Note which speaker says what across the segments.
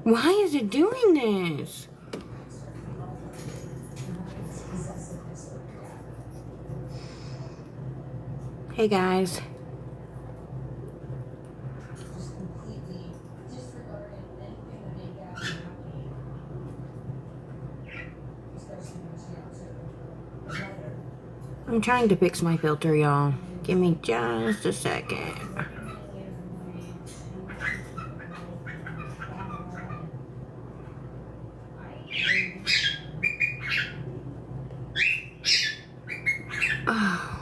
Speaker 1: Why is it doing this? Hey guys. I'm trying to fix my filter, y'all. Give me just a second. Oh.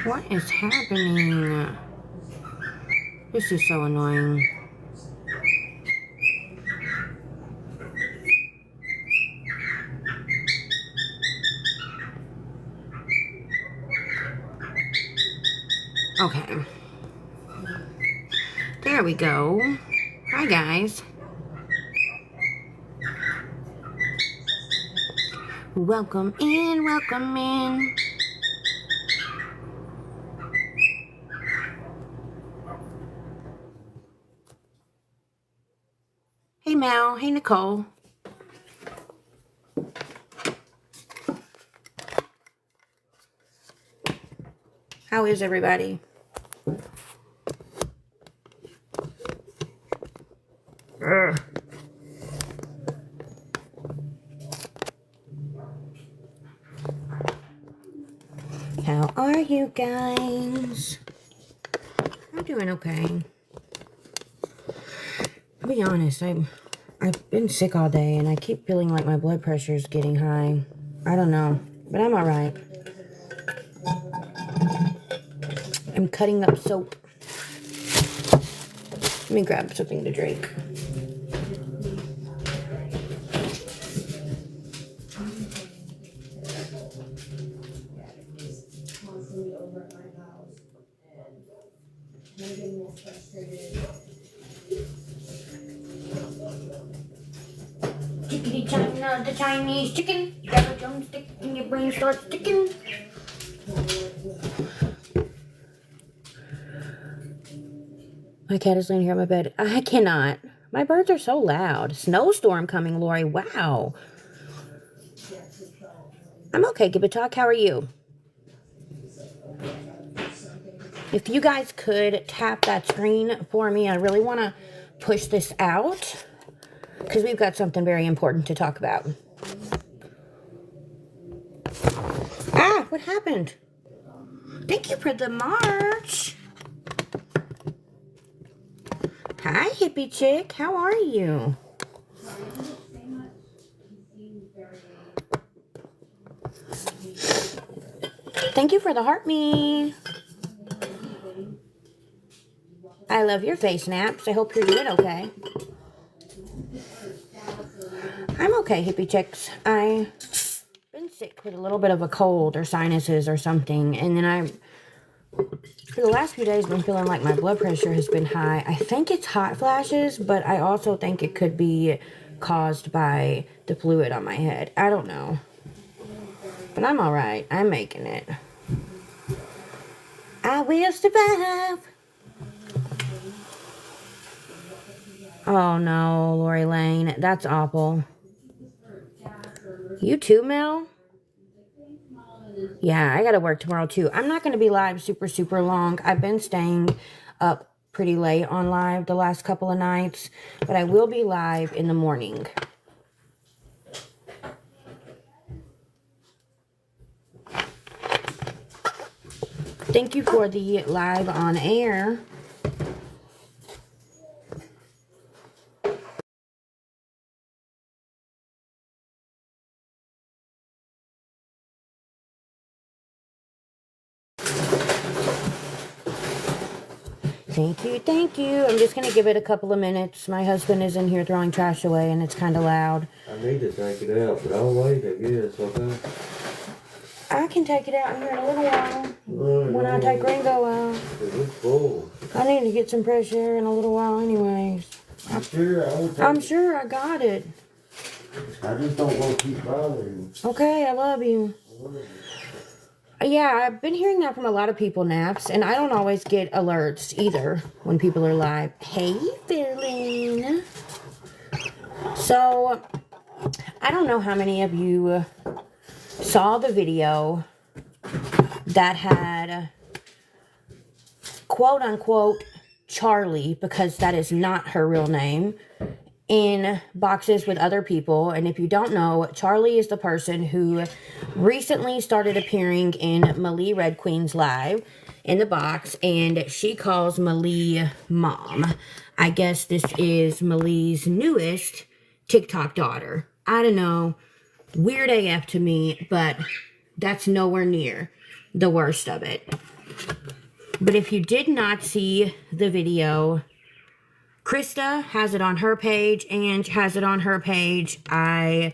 Speaker 1: What is happening? This is so annoying. Okay. There we go. Hi, guys. Welcome in, welcome in. Hey, Mel. Hey, Nicole. How is everybody? Ugh. How are you guys? I'm doing okay. I'll be honest, I've been sick all day and I keep feeling like my blood pressure is getting high. I don't know, but I'm alright. I'm cutting up soap. Let me grab something to drink. Chickadee China, the Chinese chicken. You got a drumstick and your brain starts sticking. My cat is laying here on my bed. I cannot. My birds are so loud. Snowstorm coming, Lori. Wow. I'm okay, Give a Talk. How are you? If you guys could tap that screen for me, I really want to push this out because we've got something very important to talk about. Ah, what happened? Thank you for the march. Hi, hippie chick. How are you? Thank you for the heart me. I love your face naps. I hope you're doing okay. I'm okay, hippie chicks. I've been sick with a little bit of a cold or sinuses or something. And then for the last few days, been feeling like my blood pressure has been high. I think it's hot flashes, but I also think it could be caused by the fluid on my head. I don't know. But I'm alright. I'm making it. I will survive. Oh no, Lori Lane. That's awful. You too, Mel? Yeah, I gotta work tomorrow too. I'm not gonna be live super long. I've been staying up pretty late on live the last couple of nights, but I will be live in the morning. Thank you for the live on air. Thank you, thank you. I'm just going to give it a couple of minutes. My husband is in here throwing trash away, and it's kind of loud.
Speaker 2: I need to take it out, but I'll wait, I guess, okay?
Speaker 1: I can take it out here in a little while. When I take Ringo out.
Speaker 2: It's full.
Speaker 1: I need to get some fresh air in a little while anyways.
Speaker 2: You sure? I will take
Speaker 1: I'm
Speaker 2: it.
Speaker 1: sure I got it.
Speaker 2: I just don't want to keep bothering you.
Speaker 1: Okay, I love you. Yeah, I've been hearing that from a lot of people, Naps, and I don't always get alerts either when people are live. Hey, Philin. So, I don't know how many of you saw the video that had quote unquote Charlie, because that is not her real name, in boxes with other people. And if you don't know, Charlie is the person who recently started appearing in Malie Red Queen's live in the box, and she calls Malie mom. I guess this is Malie's newest TikTok daughter. I don't know, weird AF to me, but that's nowhere near the worst of it. But if you did not see the video, Krista has it on her page, and has it on her page. I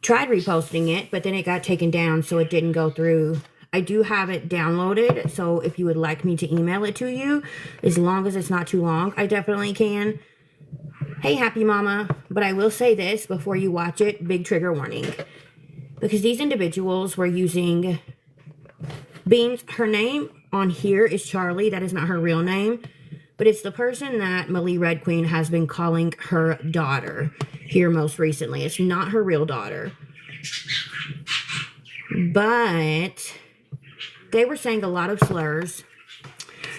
Speaker 1: tried reposting it, but then it got taken down, so it didn't go through. I do have it downloaded, so if you would like me to email it to you, as long as it's not too long, I definitely can. Hey, Happy Mama, but I will say this before you watch it, big trigger warning. Because these individuals were using Beans. Her name on here is Charlie. That is not her real name. But it's the person that Malie Red Queen has been calling her daughter here most recently. It's not her real daughter. But they were saying a lot of slurs.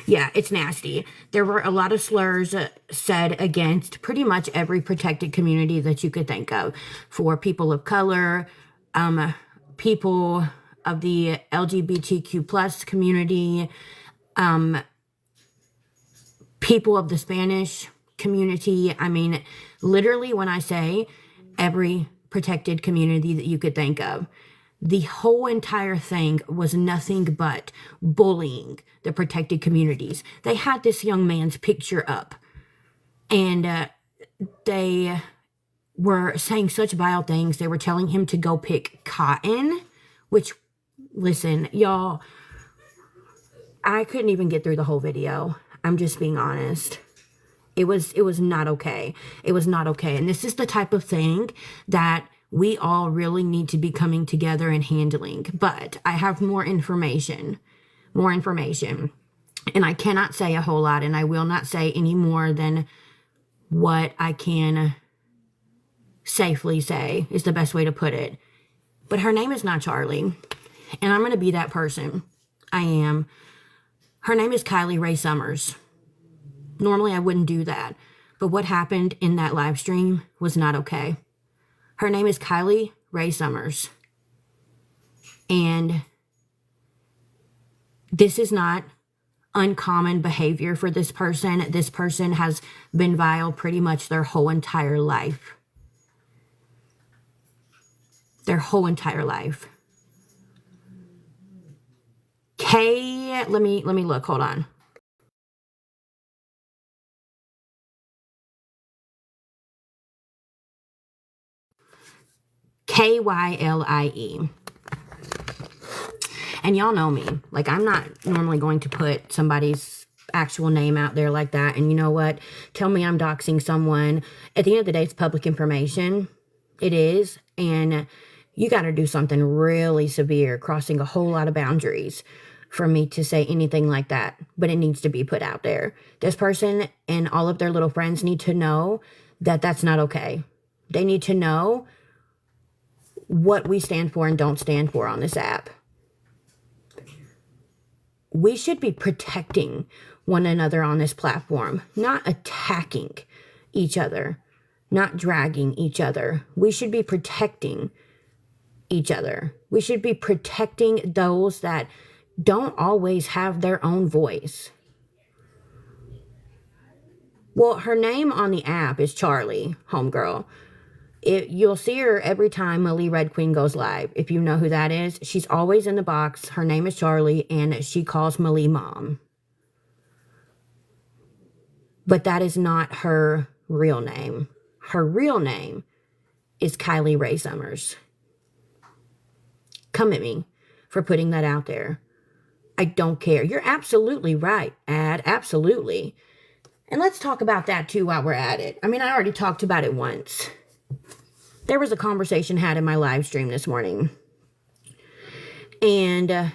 Speaker 1: Yeah, it's nasty. There were a lot of slurs said against pretty much every protected community that you could think of. For people of color, people of the LGBTQ plus community, people of the Spanish community. I mean, literally when I say every protected community that you could think of, the whole entire thing was nothing but bullying the protected communities. They had this young man's picture up, and they were saying such vile things. They were telling him to go pick cotton, which, listen, y'all, I couldn't even get through the whole video. I'm just being honest. It was not okay. It was not okay. And this is the type of thing that we all really need to be coming together and handling. But I have more information. And I cannot say a whole lot, and I will not say any more than what I can safely say is the best way to put it. But her name is not Charlie, and I'm going to be that person. I am. Her name is Kylie Ray Summers. Normally I wouldn't do that, but what happened in that live stream was not okay. Her name is Kylie Ray Summers. And this is not uncommon behavior for this person. This person has been vile pretty much their whole entire life. Their whole entire life. Let me look, hold on. Kylie. And y'all know me. Like, I'm not normally going to put somebody's actual name out there like that. And you know what? Tell me I'm doxing someone. At the end of the day, it's public information. It is. And you got to do something really severe, crossing a whole lot of boundaries for me to say anything like that. But it needs to be put out there. This person and all of their little friends need to know that that's not okay. They need to know what we stand for and don't stand for on this app. We should be protecting one another on this platform, not attacking each other, not dragging each other. We should be protecting each other. We should be protecting those that don't always have their own voice. Well, her name on the app is Charlie, homegirl. You'll see her every time Malie Red Queen goes live. If you know who that is, she's always in the box. Her name is Charlie, and she calls Malie mom. But that is not her real name. Her real name is Kylie Ray Summers. Come at me for putting that out there. I don't care. You're absolutely right, Ad. Absolutely. And let's talk about that too while we're at it. I mean, I already talked about it once. There was a conversation had in my live stream this morning. And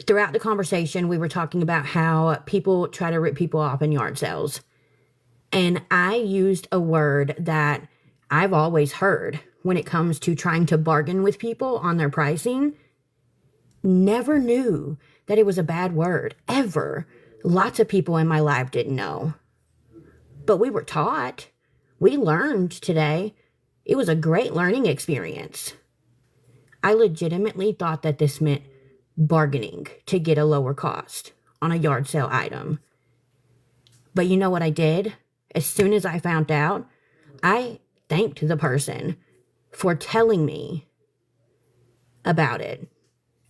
Speaker 1: throughout the conversation, we were talking about how people try to rip people off in yard sales. And I used a word that I've always heard when it comes to trying to bargain with people on their pricing. Never knew that it was a bad word, ever. Lots of people in my life didn't know. But we were taught. We learned today. It was a great learning experience. I legitimately thought that this meant bargaining to get a lower cost on a yard sale item. But you know what I did? As soon as I found out, I thanked the person for telling me about it.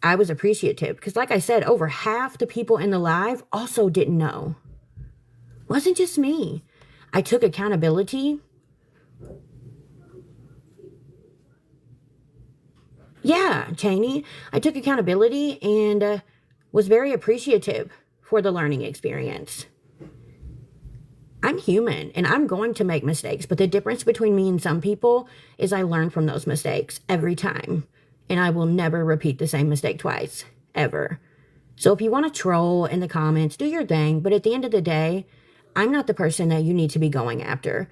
Speaker 1: I was appreciative because, like I said, over half the people in the live also didn't know. It wasn't just me. I took accountability. Yeah, Cheney. I took accountability and was very appreciative for the learning experience. I'm human and I'm going to make mistakes, but the difference between me and some people is I learn from those mistakes every time. And I will never repeat the same mistake twice, ever. So if you want to troll in the comments, do your thing. But at the end of the day, I'm not the person that you need to be going after.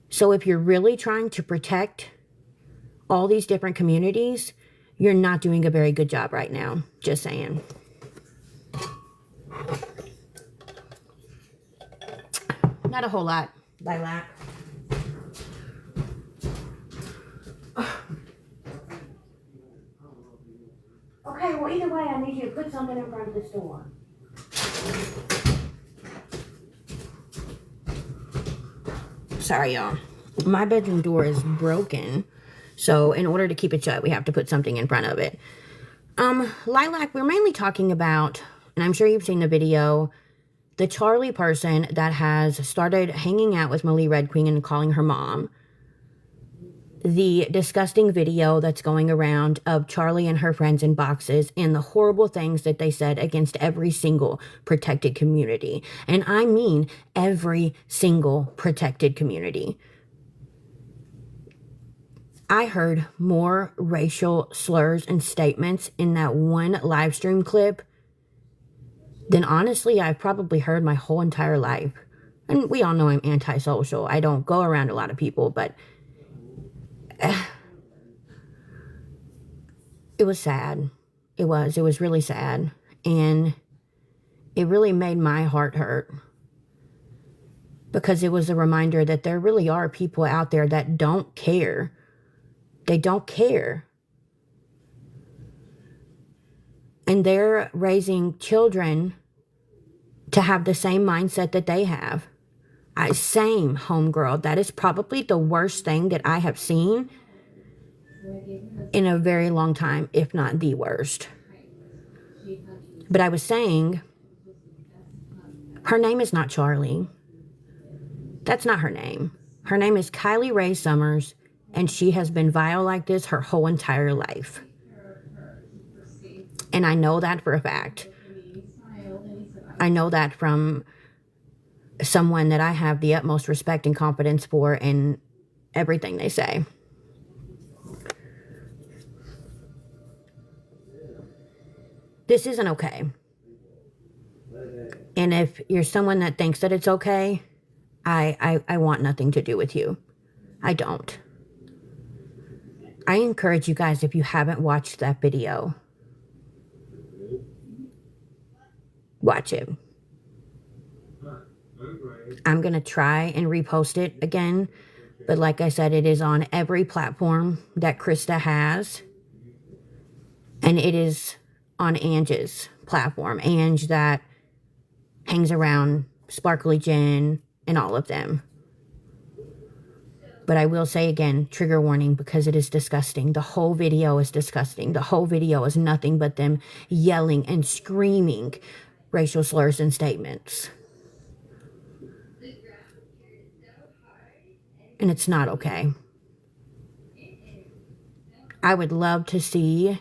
Speaker 1: So if you're really trying to protect all these different communities, you're not doing a very good job right now. Just saying. Not a whole lot, Lilac. Okay, well, either way, I need you to put something in front of this door. Sorry, y'all. My bedroom door is broken. So in order to keep it shut, we have to put something in front of it. Lilac, we're mainly talking about, and I'm sure you've seen the video, the Charlie person that has started hanging out with Millie Red Queen and calling her mom. The disgusting video that's going around of Charlie and her friends in boxes and the horrible things that they said against every single protected community. And I mean every single protected community. I heard more racial slurs and statements in that one live stream clip than honestly I've probably heard my whole entire life. And we all know I'm antisocial. I don't go around a lot of people, but it was sad. It was really sad. And it really made my heart hurt. Because it was a reminder that there really are people out there that don't care. They don't care. And they're raising children to have the same mindset that they have. Same, homegirl. That is probably the worst thing that I have seen in a very long time, if not the worst. But I was saying, her name is not Charlie. That's not her name. Her name is Kylie Rae Summers, and she has been vile like this her whole entire life. And I know that for a fact. I know that from someone that I have the utmost respect and confidence for in everything they say. This isn't okay. And if you're someone that thinks that it's okay, I want nothing to do with you. I don't. I encourage you guys, if you haven't watched that video, watch it. I'm going to try and repost it again. But like I said, it is on every platform that Krista has. And it is on Ange's platform. Ange that hangs around Sparkly Jen and all of them. But I will say again, trigger warning, because it is disgusting. The whole video is disgusting. The whole video is nothing but them yelling and screaming racial slurs and statements. And it's not okay. I would love to see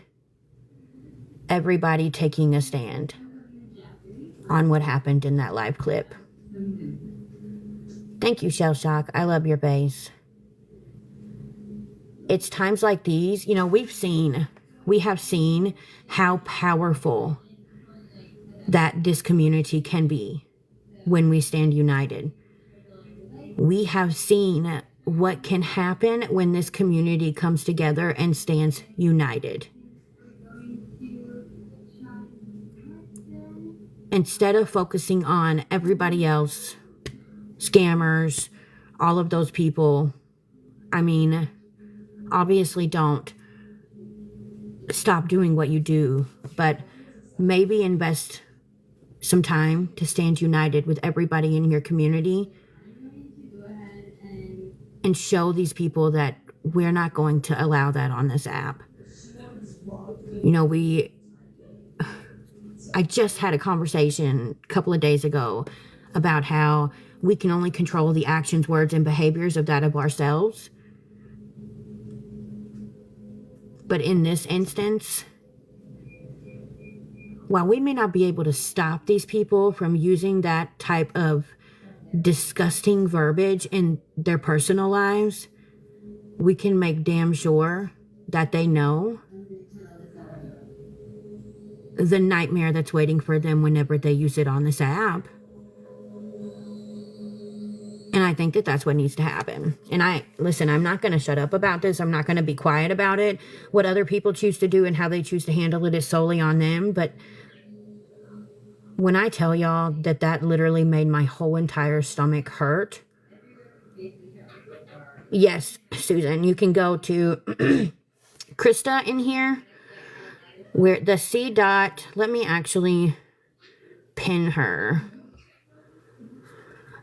Speaker 1: everybody taking a stand on what happened in that live clip. Thank you, Shell Shock. I love your base. It's times like these, you know, we have seen how powerful that this community can be when we stand united. We have seen what can happen when this community comes together and stands united. Instead of focusing on everybody else, scammers, all of those people, I mean, obviously don't stop doing what you do, but maybe invest some time to stand united with everybody in your community and show these people that we're not going to allow that on this app. You know, I just had a conversation a couple of days ago about how we can only control the actions, words, and behaviors of that of ourselves. But in this instance, while we may not be able to stop these people from using that type of disgusting verbiage in their personal lives, we can make damn sure that they know the nightmare that's waiting for them whenever they use it on this app. And I think that that's what needs to happen. And I'm not going to shut up about this. I'm not going to be quiet about it. What other people choose to do and how they choose to handle it is solely on them. But when I tell y'all that literally made my whole entire stomach hurt. Yes, Susan, you can go to Krista in here. Where the C dot, let me actually pin her.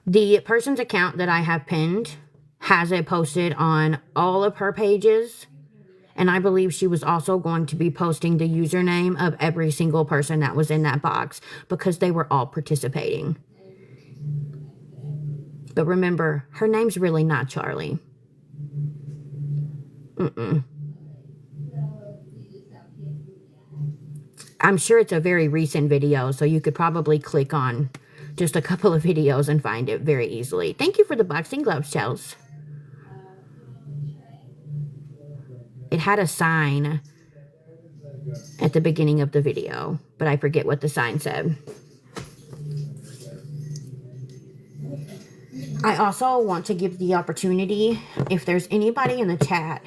Speaker 1: The person's account that I have pinned has it posted on all of her pages. And I believe she was also going to be posting the username of every single person that was in that box because they were all participating. But remember, her name's really not Charlie. I'm sure it's a very recent video, so you could probably click on just a couple of videos and find it very easily. Thank you for the boxing gloves, Chels. It had a sign at the beginning of the video, but I forget what the sign said. I also want to give the opportunity, if there's anybody in the chat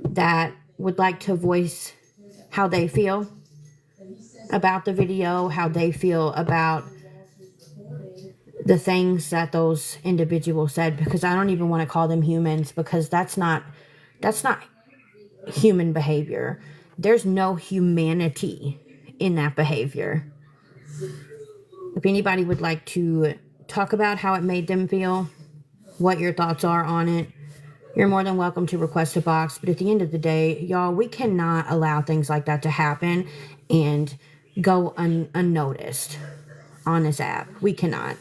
Speaker 1: that would like to voice how they feel about the video, how they feel about the things that those individuals said, because I don't even want to call them humans, because that's not human behavior. There's no humanity in that behavior. If anybody would like to talk about how it made them feel, what your thoughts are on it, you're more than welcome to request a box. But at the end of the day, y'all, we cannot allow things like that to happen and go unnoticed on this app. We cannot.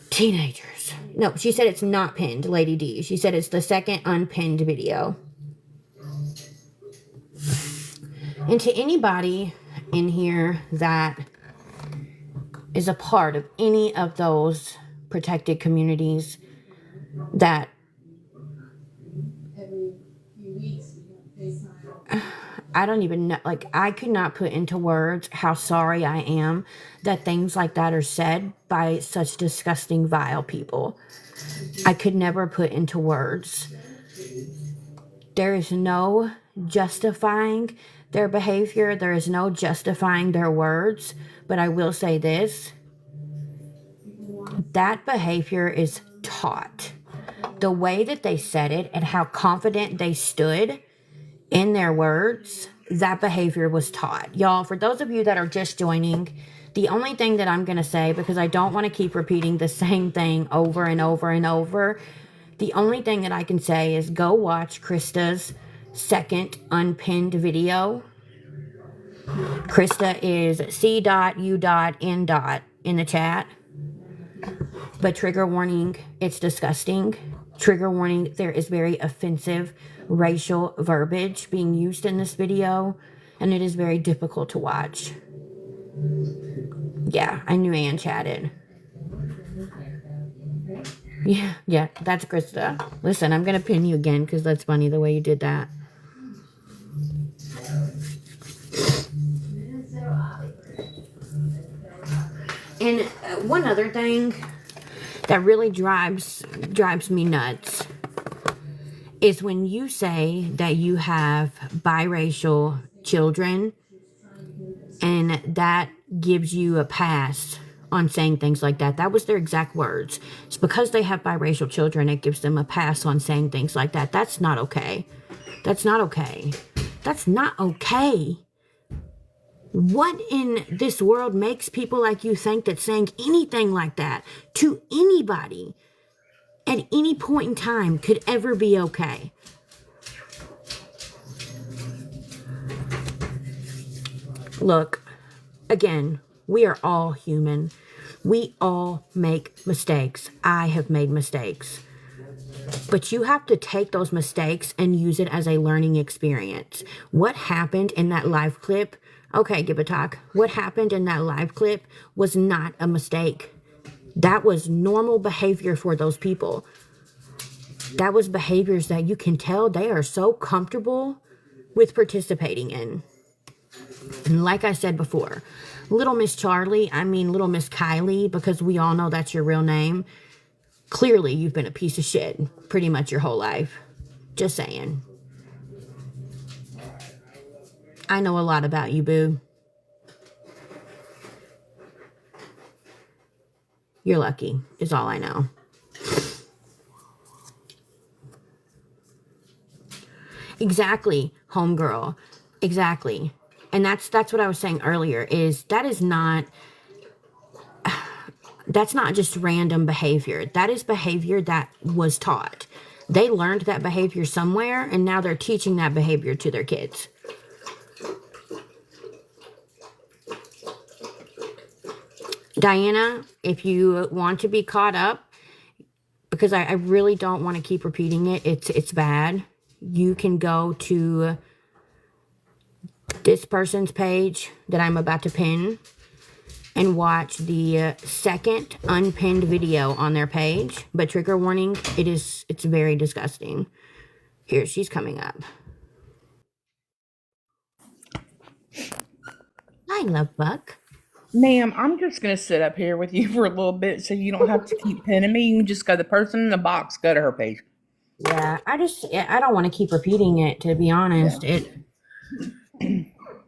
Speaker 1: Teenagers. No, she said it's not pinned, Lady D. She said it's the second unpinned video. And to anybody in here that is a part of any of those protected communities that I don't even know, like, I could not put into words how sorry I am that things like that are said by such disgusting, vile people. I could never put into words. There is no justifying their behavior. There is no justifying their words. But I will say this. That behavior is taught. The way that they said it and how confident they stood in their words, that behavior was taught. Y'all, for those of you that are just joining, the only thing that I'm going to say, because I don't want to keep repeating the same thing over and over and over, the only thing that I can say is go watch Krista's second unpinned video Krista is C.U.N. in the chat. But trigger warning, it's disgusting. Trigger warning, there is very offensive racial verbiage being used in this video, and it is very difficult to watch. Yeah, I knew Ann chatted. Yeah, that's Krista. Listen, I'm going to pin you again because that's funny the way you did that. And one other thing that really drives me nuts is when you say that you have biracial children and that gives you a pass on saying things like that. That was their exact words. It's because they have biracial children, it gives them a pass on saying things like that. That's not okay. That's not okay. That's not okay. What in this world makes people like you think that saying anything like that to anybody at any point in time could ever be okay? Look, again, we are all human. We all make mistakes. I have made mistakes. But you have to take those mistakes and use it as a learning experience. What happened in that live clip? Okay, give a talk. What happened in that live clip was not a mistake. That was normal behavior for those people. That was behaviors that you can tell they are so comfortable with participating in. And like I said before, Little Miss Charlie, I mean Little Miss Kylie, because we all know that's your real name. Clearly, you've been a piece of shit pretty much your whole life. Just saying. I know a lot about you, boo. You're lucky, is all I know. Exactly, homegirl. Exactly. And that's what I was saying earlier, is that's not just random behavior. That is behavior that was taught. They learned that behavior somewhere, and now they're teaching that behavior to their kids. Diana, if you want to be caught up, because I really don't want to keep repeating it, it's bad. You can go to this person's page that I'm about to pin and watch the second unpinned video on their page. But trigger warning, it's very disgusting. Here, she's coming up. Hi, love Buck.
Speaker 3: Ma'am, I'm just going to sit up here with you for a little bit so you don't have to keep pinning me. You can just go, the person in the box, go to her page.
Speaker 1: Yeah, I don't want to keep repeating it, to be honest.
Speaker 3: Yeah.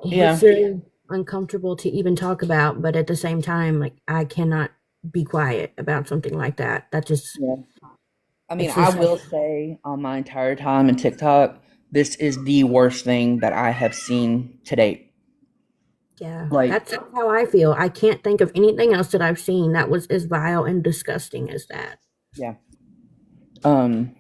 Speaker 1: It's very uncomfortable to even talk about, but at the same time, like, I cannot be quiet about something like that. That just...
Speaker 3: Yeah. I mean, I will say on my entire time in TikTok, this is the worst thing that I have seen to date.
Speaker 1: Yeah, that's how I feel. I can't think of anything else that I've seen that was as vile and disgusting as that.
Speaker 3: Yeah. And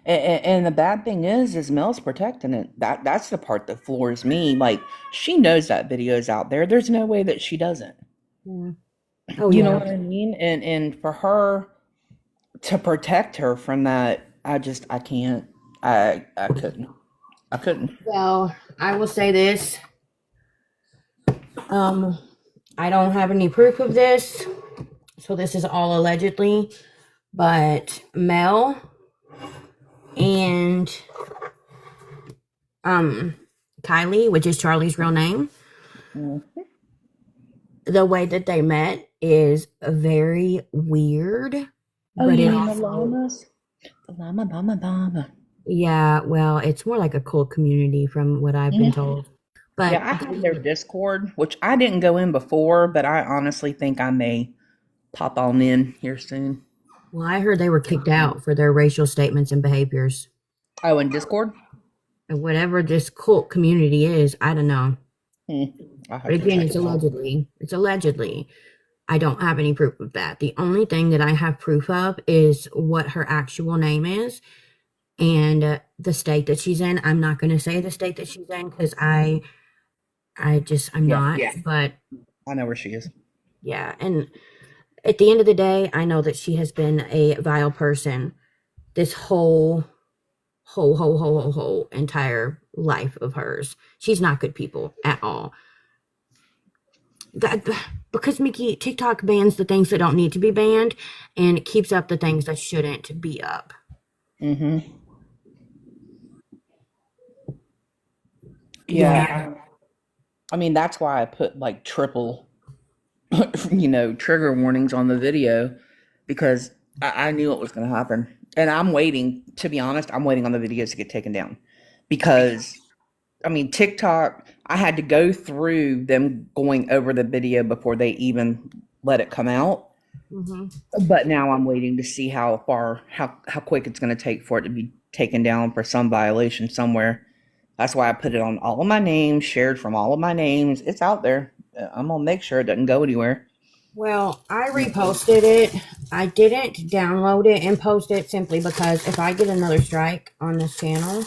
Speaker 3: the bad thing is Mel's protecting it. That's the part that floors me. Like, she knows that video's out there. There's no way that she doesn't.
Speaker 1: Yeah.
Speaker 3: You know what I mean? And for her to protect her from that, I can't. I couldn't.
Speaker 1: Well, I will say this. I don't have any proof of this, so this is all allegedly, but Mel and Kylie, which is Charlie's real name, the way that they met is very weird.
Speaker 3: Oh, you mean the llamas? The llama.
Speaker 1: Yeah, well, it's more like a cult community from what I've been told. But
Speaker 3: yeah, I have their Discord, which I didn't go in before, but I honestly think I may pop on in here soon.
Speaker 1: Well, I heard they were kicked out for their racial statements and behaviors.
Speaker 3: Oh, in Discord?
Speaker 1: And whatever this cult community is, I don't know. But again, it's allegedly. It's allegedly. I don't have any proof of that. The only thing that I have proof of is what her actual name is and the state that she's in. I'm not going to say the state that she's in because I I'm
Speaker 3: Yeah,
Speaker 1: not. But
Speaker 3: I know where she is.
Speaker 1: yeah, and at the end of the day, I know that she has been a vile person this whole entire life of hers. She's not good people at all. That, because Mickey, TikTok bans the things that don't need to be banned, and it keeps up the things that shouldn't be up.
Speaker 3: Mm-hmm.
Speaker 1: Yeah.
Speaker 3: Yeah. I mean, that's why I put like triple, trigger warnings on the video because I knew it was going to happen. And I'm waiting, to be honest, I'm waiting on the videos to get taken down because, I mean, TikTok, I had to go through them going over the video before they even let it come out.
Speaker 1: Mm-hmm.
Speaker 3: But now I'm waiting to see how quick it's going to take for it to be taken down for some violation somewhere. That's why I put it on all of my names, shared from all of my names. It's out there. I'm gonna make sure it doesn't go anywhere.
Speaker 1: Well, I reposted it. I didn't download it and post it simply because if I get another strike on this channel,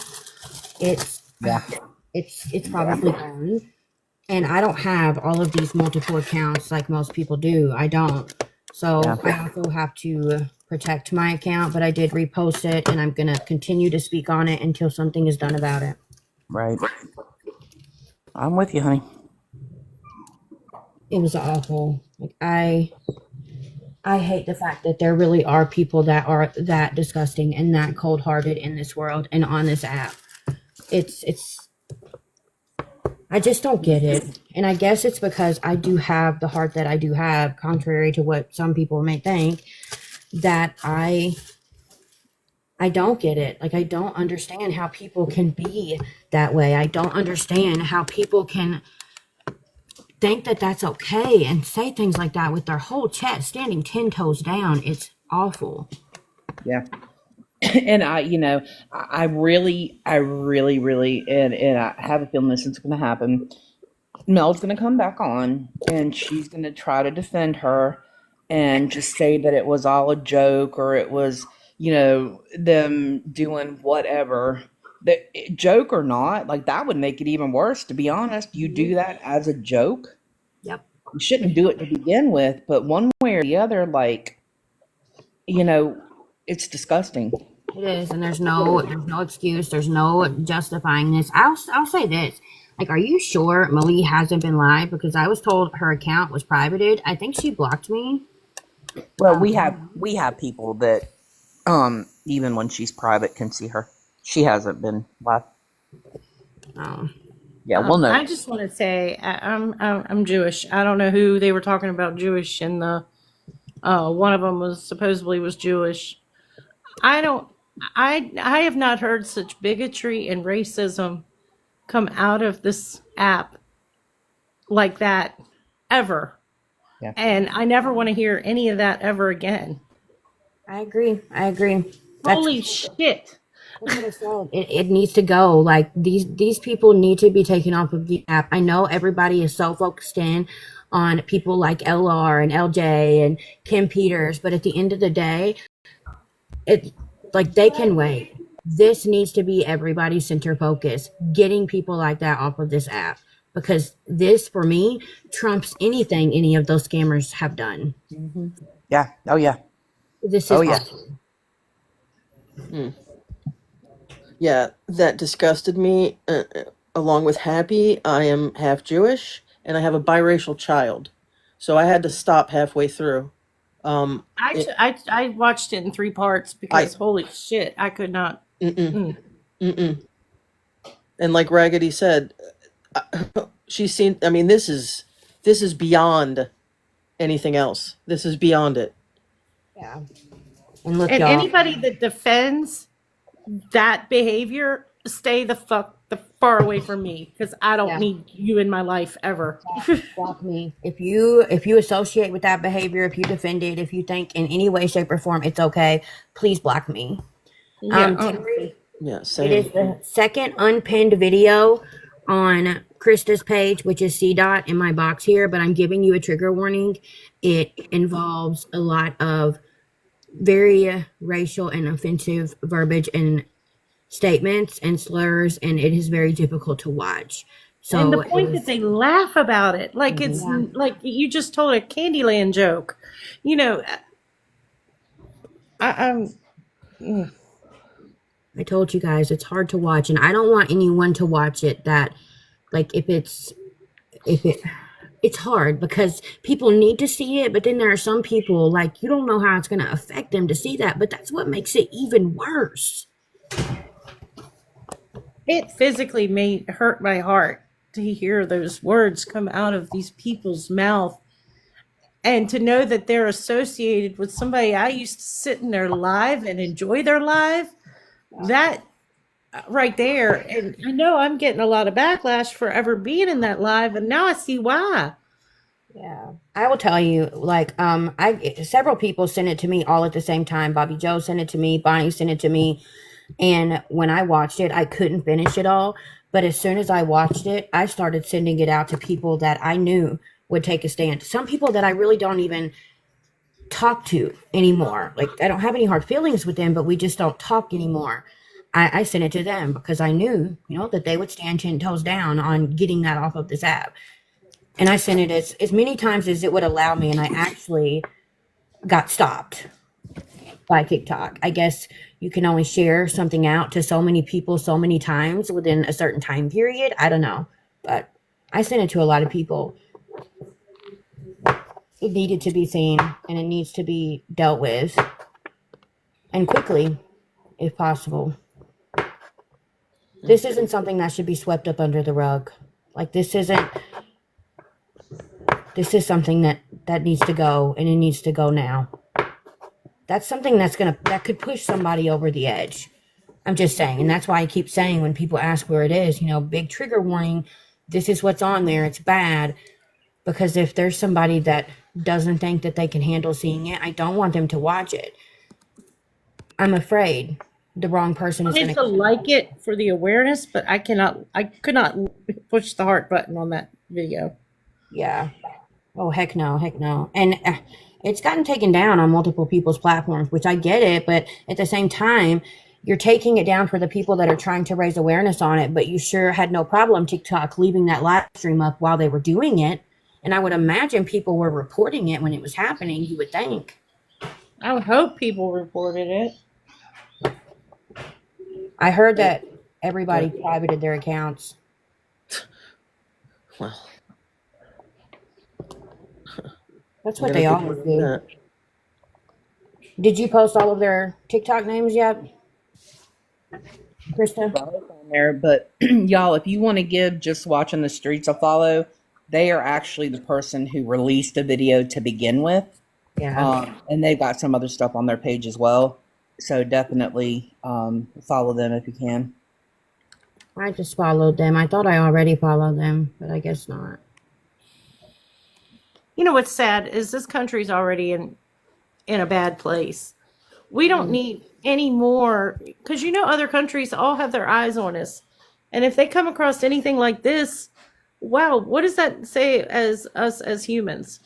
Speaker 1: it's
Speaker 3: Yeah.
Speaker 1: it's probably gone. And I don't have all of these multiple accounts like most people do. I don't. So
Speaker 3: Yeah.
Speaker 1: I also have to protect my account, but I did repost it and I'm going to continue to speak on it until something is done about it.
Speaker 3: Right. I'm with you, honey.
Speaker 1: It was awful. Like I hate the fact that there really are people that are that disgusting and that cold-hearted in this world and on this app. It's I just don't get it. And I guess it's because I do have the heart that I do have, contrary to what some people may think, that I don't get it. Like I don't understand how people can be that way. I don't understand how people can think that that's okay and say things like that with their whole chest standing 10 toes down. It's awful.
Speaker 3: Yeah. And I really, and I have a feeling this is going to happen. Mel's going to come back on and she's going to try to defend her and just say that it was all a joke or it was, them doing whatever. That joke or not, like that would make it even worse, to be honest. You do that as a joke.
Speaker 1: Yep.
Speaker 3: You shouldn't do it to begin with, but one way or the other, like, it's disgusting.
Speaker 1: It is, and there's no excuse. There's no justifying this. I'll say this. Like, are you sure Malie hasn't been live? Because I was told her account was privated. I think she blocked me.
Speaker 3: Well, we have people that even when she's private can see her. She hasn't been live.
Speaker 1: Oh.
Speaker 3: Yeah, we'll know.
Speaker 4: I just want to say I'm Jewish. I don't know who they were talking about Jewish, and the one of them was supposedly was Jewish. I don't. I have not heard such bigotry and racism come out of this app like that ever,
Speaker 3: Yeah.
Speaker 4: and I never want to hear any of that ever again.
Speaker 1: I agree.
Speaker 4: Holy shit!
Speaker 1: That's what I said. It needs to go. Like these people need to be taken off of the app. I know everybody is so focused in on people like LR and LJ and Kim Peters, but at the end of the day, it like they can wait. This needs to be everybody's center focus, getting people like that off of this app. Because this, for me, trumps anything any of those scammers have done.
Speaker 3: Mm-hmm. Yeah. Oh yeah.
Speaker 1: This is
Speaker 3: awesome.
Speaker 5: Yeah, that disgusted me. Along with happy, I am half Jewish and I have a biracial child, so I had to stop halfway through.
Speaker 4: I watched it in 3 parts because holy shit, I could not.
Speaker 5: And like Raggedy said, she's seen. I mean, this is beyond anything else. This is beyond it.
Speaker 1: Yeah. And look,
Speaker 4: And
Speaker 1: y'all.
Speaker 4: anybody that defends that behavior, stay the far away from me because I don't need you in my life ever.
Speaker 1: Block me. If you associate with that behavior, if you defend it, if you think in any way, shape, or form it's okay, please block me. Terry,
Speaker 5: Yeah,
Speaker 1: it
Speaker 5: same.
Speaker 1: is the second unpinned video on Krista's page, which is C dot in my box here, but I'm giving you a trigger warning. It involves a lot of very racial and offensive verbiage and statements and slurs, and it is very difficult to watch.
Speaker 4: And the
Speaker 1: So it
Speaker 4: point that
Speaker 1: was,
Speaker 4: they laugh about it, like it's
Speaker 1: yeah.
Speaker 4: like you just told a Candyland joke. You know, I'm
Speaker 1: I told you guys it's hard to watch, and I don't want anyone to watch it that, like, if it it's hard because people need to see it, but then there are some people, like, you don't know how it's going to affect them to see that, but that's what makes it even worse.
Speaker 4: it physically made hurt my heart to hear those words come out of these people's mouth, and to know that they're associated with somebody I used to sit in their live and enjoy their live. That right there, and I know I'm getting a lot of backlash for ever being in that live, and now I see why.
Speaker 1: Yeah. I will tell you, like, I several people sent it to me all at the same time. Bobby Joe sent it to me, Bonnie sent it to me, and when I watched it, I couldn't finish it all. But as soon as I watched it, I started sending it out to people that I knew would take a stand. Some people that I really don't even talk to anymore. Like, I don't have any hard feelings with them, but we just don't talk anymore. I sent it to them because I knew, that they would stand 10 toes down on getting that off of this app. And I sent it as many times as it would allow me, and I actually got stopped by TikTok. I guess you can only share something out to so many people so many times within a certain time period. I don't know. But I sent it to a lot of people. It needed to be seen, and it needs to be dealt with, and quickly, if possible. This isn't something that should be swept up under the rug. Like, this is something that needs to go, and it needs to go now. That's something that could push somebody over the edge. I'm just saying, and that's why I keep saying when people ask where it is, big trigger warning, this is what's on there, it's bad. Because if there's somebody that doesn't think that they can handle seeing it, I don't want them to watch it. I'm afraid the wrong person
Speaker 4: I
Speaker 1: is going
Speaker 4: wanted to
Speaker 1: to.
Speaker 4: like it for the awareness, but I could not push the heart button on that video.
Speaker 1: Yeah. Oh, heck no, heck no. And it's gotten taken down on multiple people's platforms, which I get it, but at the same time, you're taking it down for the people that are trying to raise awareness on it, but you sure had no problem TikTok leaving that live stream up while they were doing it. And I would imagine people were reporting it when it was happening, you would think.
Speaker 4: I would hope people reported it.
Speaker 1: I heard that everybody privated their accounts.
Speaker 5: Well,
Speaker 1: That's
Speaker 5: I'm
Speaker 1: what
Speaker 5: gonna
Speaker 1: they
Speaker 5: have to
Speaker 1: always
Speaker 5: work
Speaker 1: do.
Speaker 5: on that.
Speaker 1: Did you post all of their TikTok names yet, Krista?
Speaker 3: On there, but y'all, if you want to give Just Watching the Streets a follow, they are actually the person who released the video to begin with.
Speaker 1: Yeah.
Speaker 3: And they've got some other stuff on their page as well. So definitely follow them if you can.
Speaker 1: I just followed them. I thought I already followed them, but I guess not.
Speaker 4: You know what's sad is this country's already in a bad place. We don't need any more, because other countries all have their eyes on us, and if they come across anything like this, wow, what does that say as us as humans?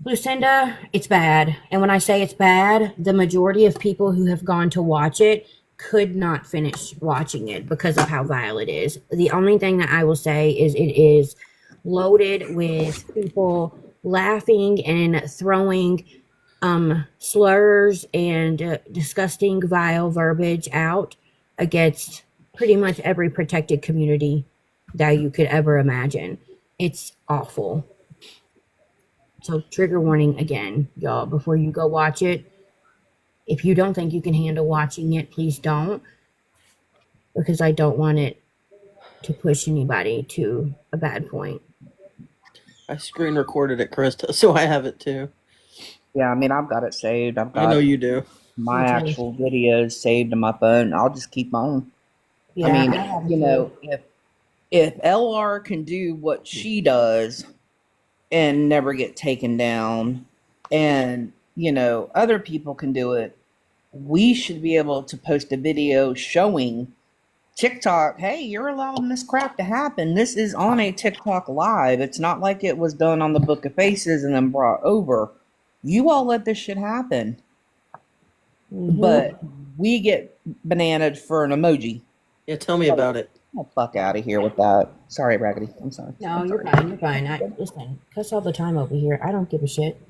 Speaker 1: Lucinda, it's bad. And when I say it's bad, the majority of people who have gone to watch it could not finish watching it because of how vile it is. The only thing that I will say is it is loaded with people laughing and throwing slurs and disgusting, vile verbiage out against pretty much every protected community that you could ever imagine. It's awful. So trigger warning again, y'all, before you go watch it. If you don't think you can handle watching it, please don't. Because I don't want it to push anybody to a bad point.
Speaker 5: I screen recorded it, Krista, so I have it too.
Speaker 3: Yeah, I mean, I've got it saved. I've got
Speaker 5: I know you do.
Speaker 3: my actual videos saved on my phone. I'll just keep on.
Speaker 1: Yeah,
Speaker 3: I mean,
Speaker 1: I have it
Speaker 3: if LR can do what she does and never get taken down, and other people can do it, we should be able to post a video showing TikTok, hey, you're allowing this crap to happen. This is on a TikTok live. It's not like it was done on the Book of Faces and then brought over. You all let this shit happen. But we get bananaed for an emoji.
Speaker 5: Yeah, tell me about it.
Speaker 3: the fuck out of here with that. Sorry, Raggedy. I'm sorry.
Speaker 1: No,
Speaker 3: I'm
Speaker 1: you're
Speaker 3: sorry.
Speaker 1: fine. You're fine. Listen, cuss all the time over here. I don't give a shit.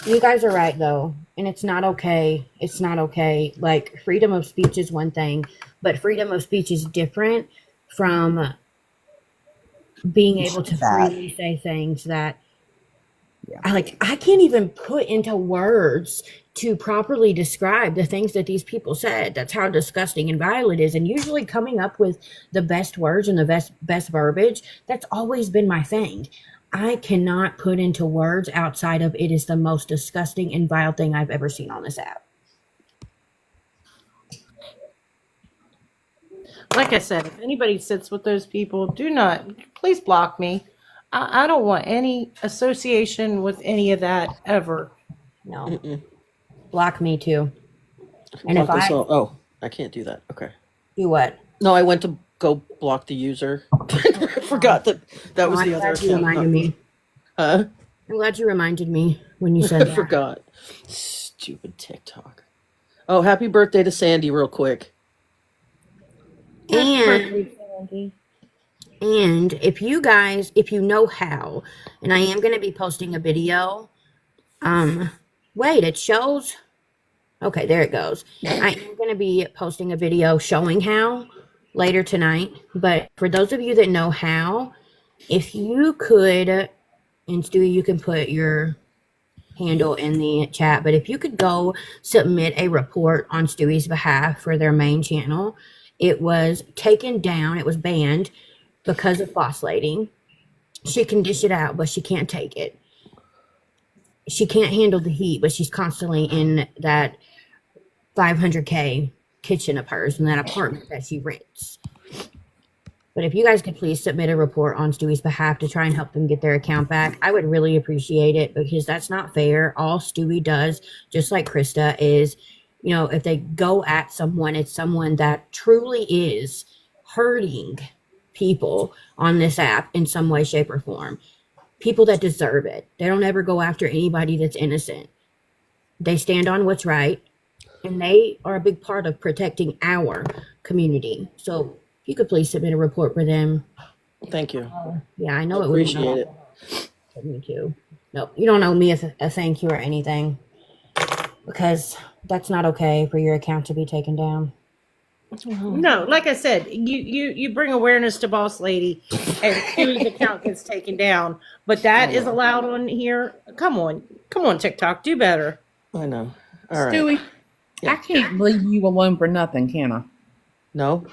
Speaker 1: You guys are right, though. And it's not okay. It's not okay. Like, freedom of speech is one thing, but freedom of speech is different from being able to
Speaker 3: That.
Speaker 1: freely say things that
Speaker 3: Yeah.
Speaker 1: I can't even put into words to properly describe the things that these people said. That's how disgusting and vile it is. And usually coming up with the best words and the best verbiage, that's always been my thing. I cannot put into words outside of it is the most disgusting and vile thing I've ever seen on this app.
Speaker 4: Like I said, if anybody sits with those people, please block me. I don't want any association with any of that ever.
Speaker 1: No.
Speaker 5: Mm-mm.
Speaker 1: Block me too. And if
Speaker 5: Block this
Speaker 1: I
Speaker 5: all. Oh, I can't do that. Okay.
Speaker 1: do what?
Speaker 5: No, I went to go block the user. Forgot that was
Speaker 1: I'm
Speaker 5: the other
Speaker 1: glad you
Speaker 5: account.
Speaker 1: reminded me.
Speaker 5: Huh?
Speaker 1: I'm glad you reminded me when you said
Speaker 5: I
Speaker 1: that.
Speaker 5: forgot. Stupid TikTok. Oh, happy birthday to Sandy, real quick.
Speaker 1: And if you know how, and I am going to be posting a video. Wait, it shows. Okay, there it goes. I am going to be posting a video showing how later tonight. But for those of you that know how, if you could, and Stewie, you can put your handle in the chat, but if you could go submit a report on Stewie's behalf for their main channel. It was taken down, it was banned because of boss lady. She can dish it out, but she can't take it. She can't handle the heat, but she's constantly in that 500K kitchen of hers in that apartment that she rents. But if you guys could please submit a report on Stewie's behalf to try and help them get their account back, I would really appreciate it, because that's not fair. All Stewie does, just like Krista, is, if they go at someone, it's someone that truly is hurting people on this app in some way, shape, or form. People that deserve it. They don't ever go after anybody that's innocent. They stand on what's right, and they are a big part of protecting our community. So if you could please submit a report for them.
Speaker 5: Thank you.
Speaker 1: Yeah, I know it would
Speaker 5: Appreciate it.
Speaker 1: Me too. No, you don't owe me a thank you or anything, because that's not okay for your account to be taken down.
Speaker 4: No, like I said, you bring awareness to Boss Lady, and Stewie's account gets taken down. But that is allowed on here. Come on, TikTok, do better.
Speaker 5: I know. All right.
Speaker 3: Stewie, I can't leave you alone for nothing, can I?
Speaker 5: No.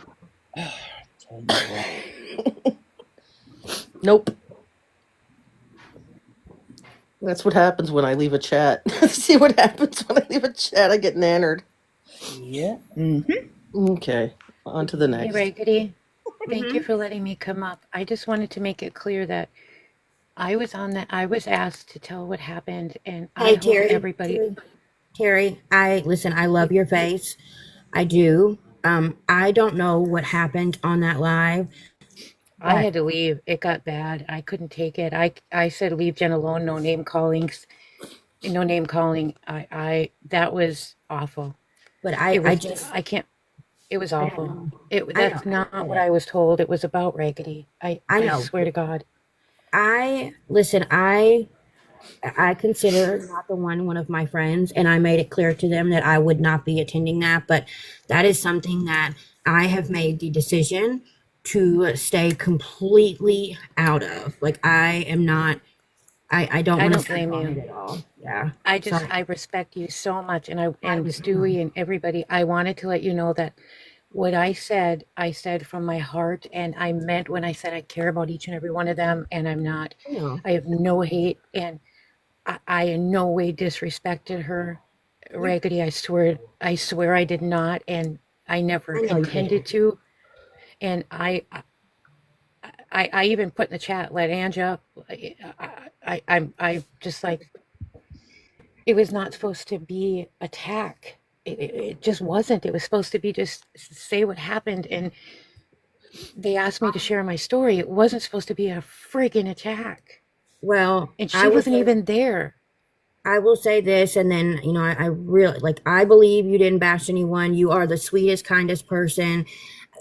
Speaker 5: Nope. That's what happens when I leave a chat. See what happens when I leave a chat? I get nannered.
Speaker 3: Yeah. Mm-hmm.
Speaker 5: Okay. On to the
Speaker 6: Hey,
Speaker 5: next.
Speaker 6: Raggedy. Thank you for letting me come up. I just wanted to make it clear that I was asked to tell what happened, and I hope everybody.
Speaker 1: Terry, I love your face. I do. I don't know what happened on that live.
Speaker 6: I had to leave. It got bad. I couldn't take it. I said leave Jen alone. No name callings. No name calling. That was awful.
Speaker 1: But
Speaker 6: I can't. It was awful. That's not what I was told. It was about Raggedy. I
Speaker 1: know.
Speaker 6: swear to God.
Speaker 1: I consider not the one of my friends, and I made it clear to them that I would not be attending that. But that is something that I have made the decision to stay completely out of. Like, I am not. I don't want to
Speaker 6: blame you
Speaker 1: at all. Yeah.
Speaker 6: I respect you so much, and Stewie and everybody. I wanted to let you know that what I said from my heart, and I meant when I said I care about each and every one of them, and I'm not.
Speaker 1: Yeah.
Speaker 6: I have no hate, and I in no way disrespected her, Raggedy. I swear I did not, and I never intended to. And I even put in the chat, let Anja. I just like, it was not supposed to be attack. It just wasn't. It was supposed to be just say what happened, and they asked me to share my story. It wasn't supposed to be a friggin' attack.
Speaker 1: Well,
Speaker 6: and she wasn't even there.
Speaker 1: I will say this, and then, I really, I believe you didn't bash anyone. You are the sweetest, kindest person.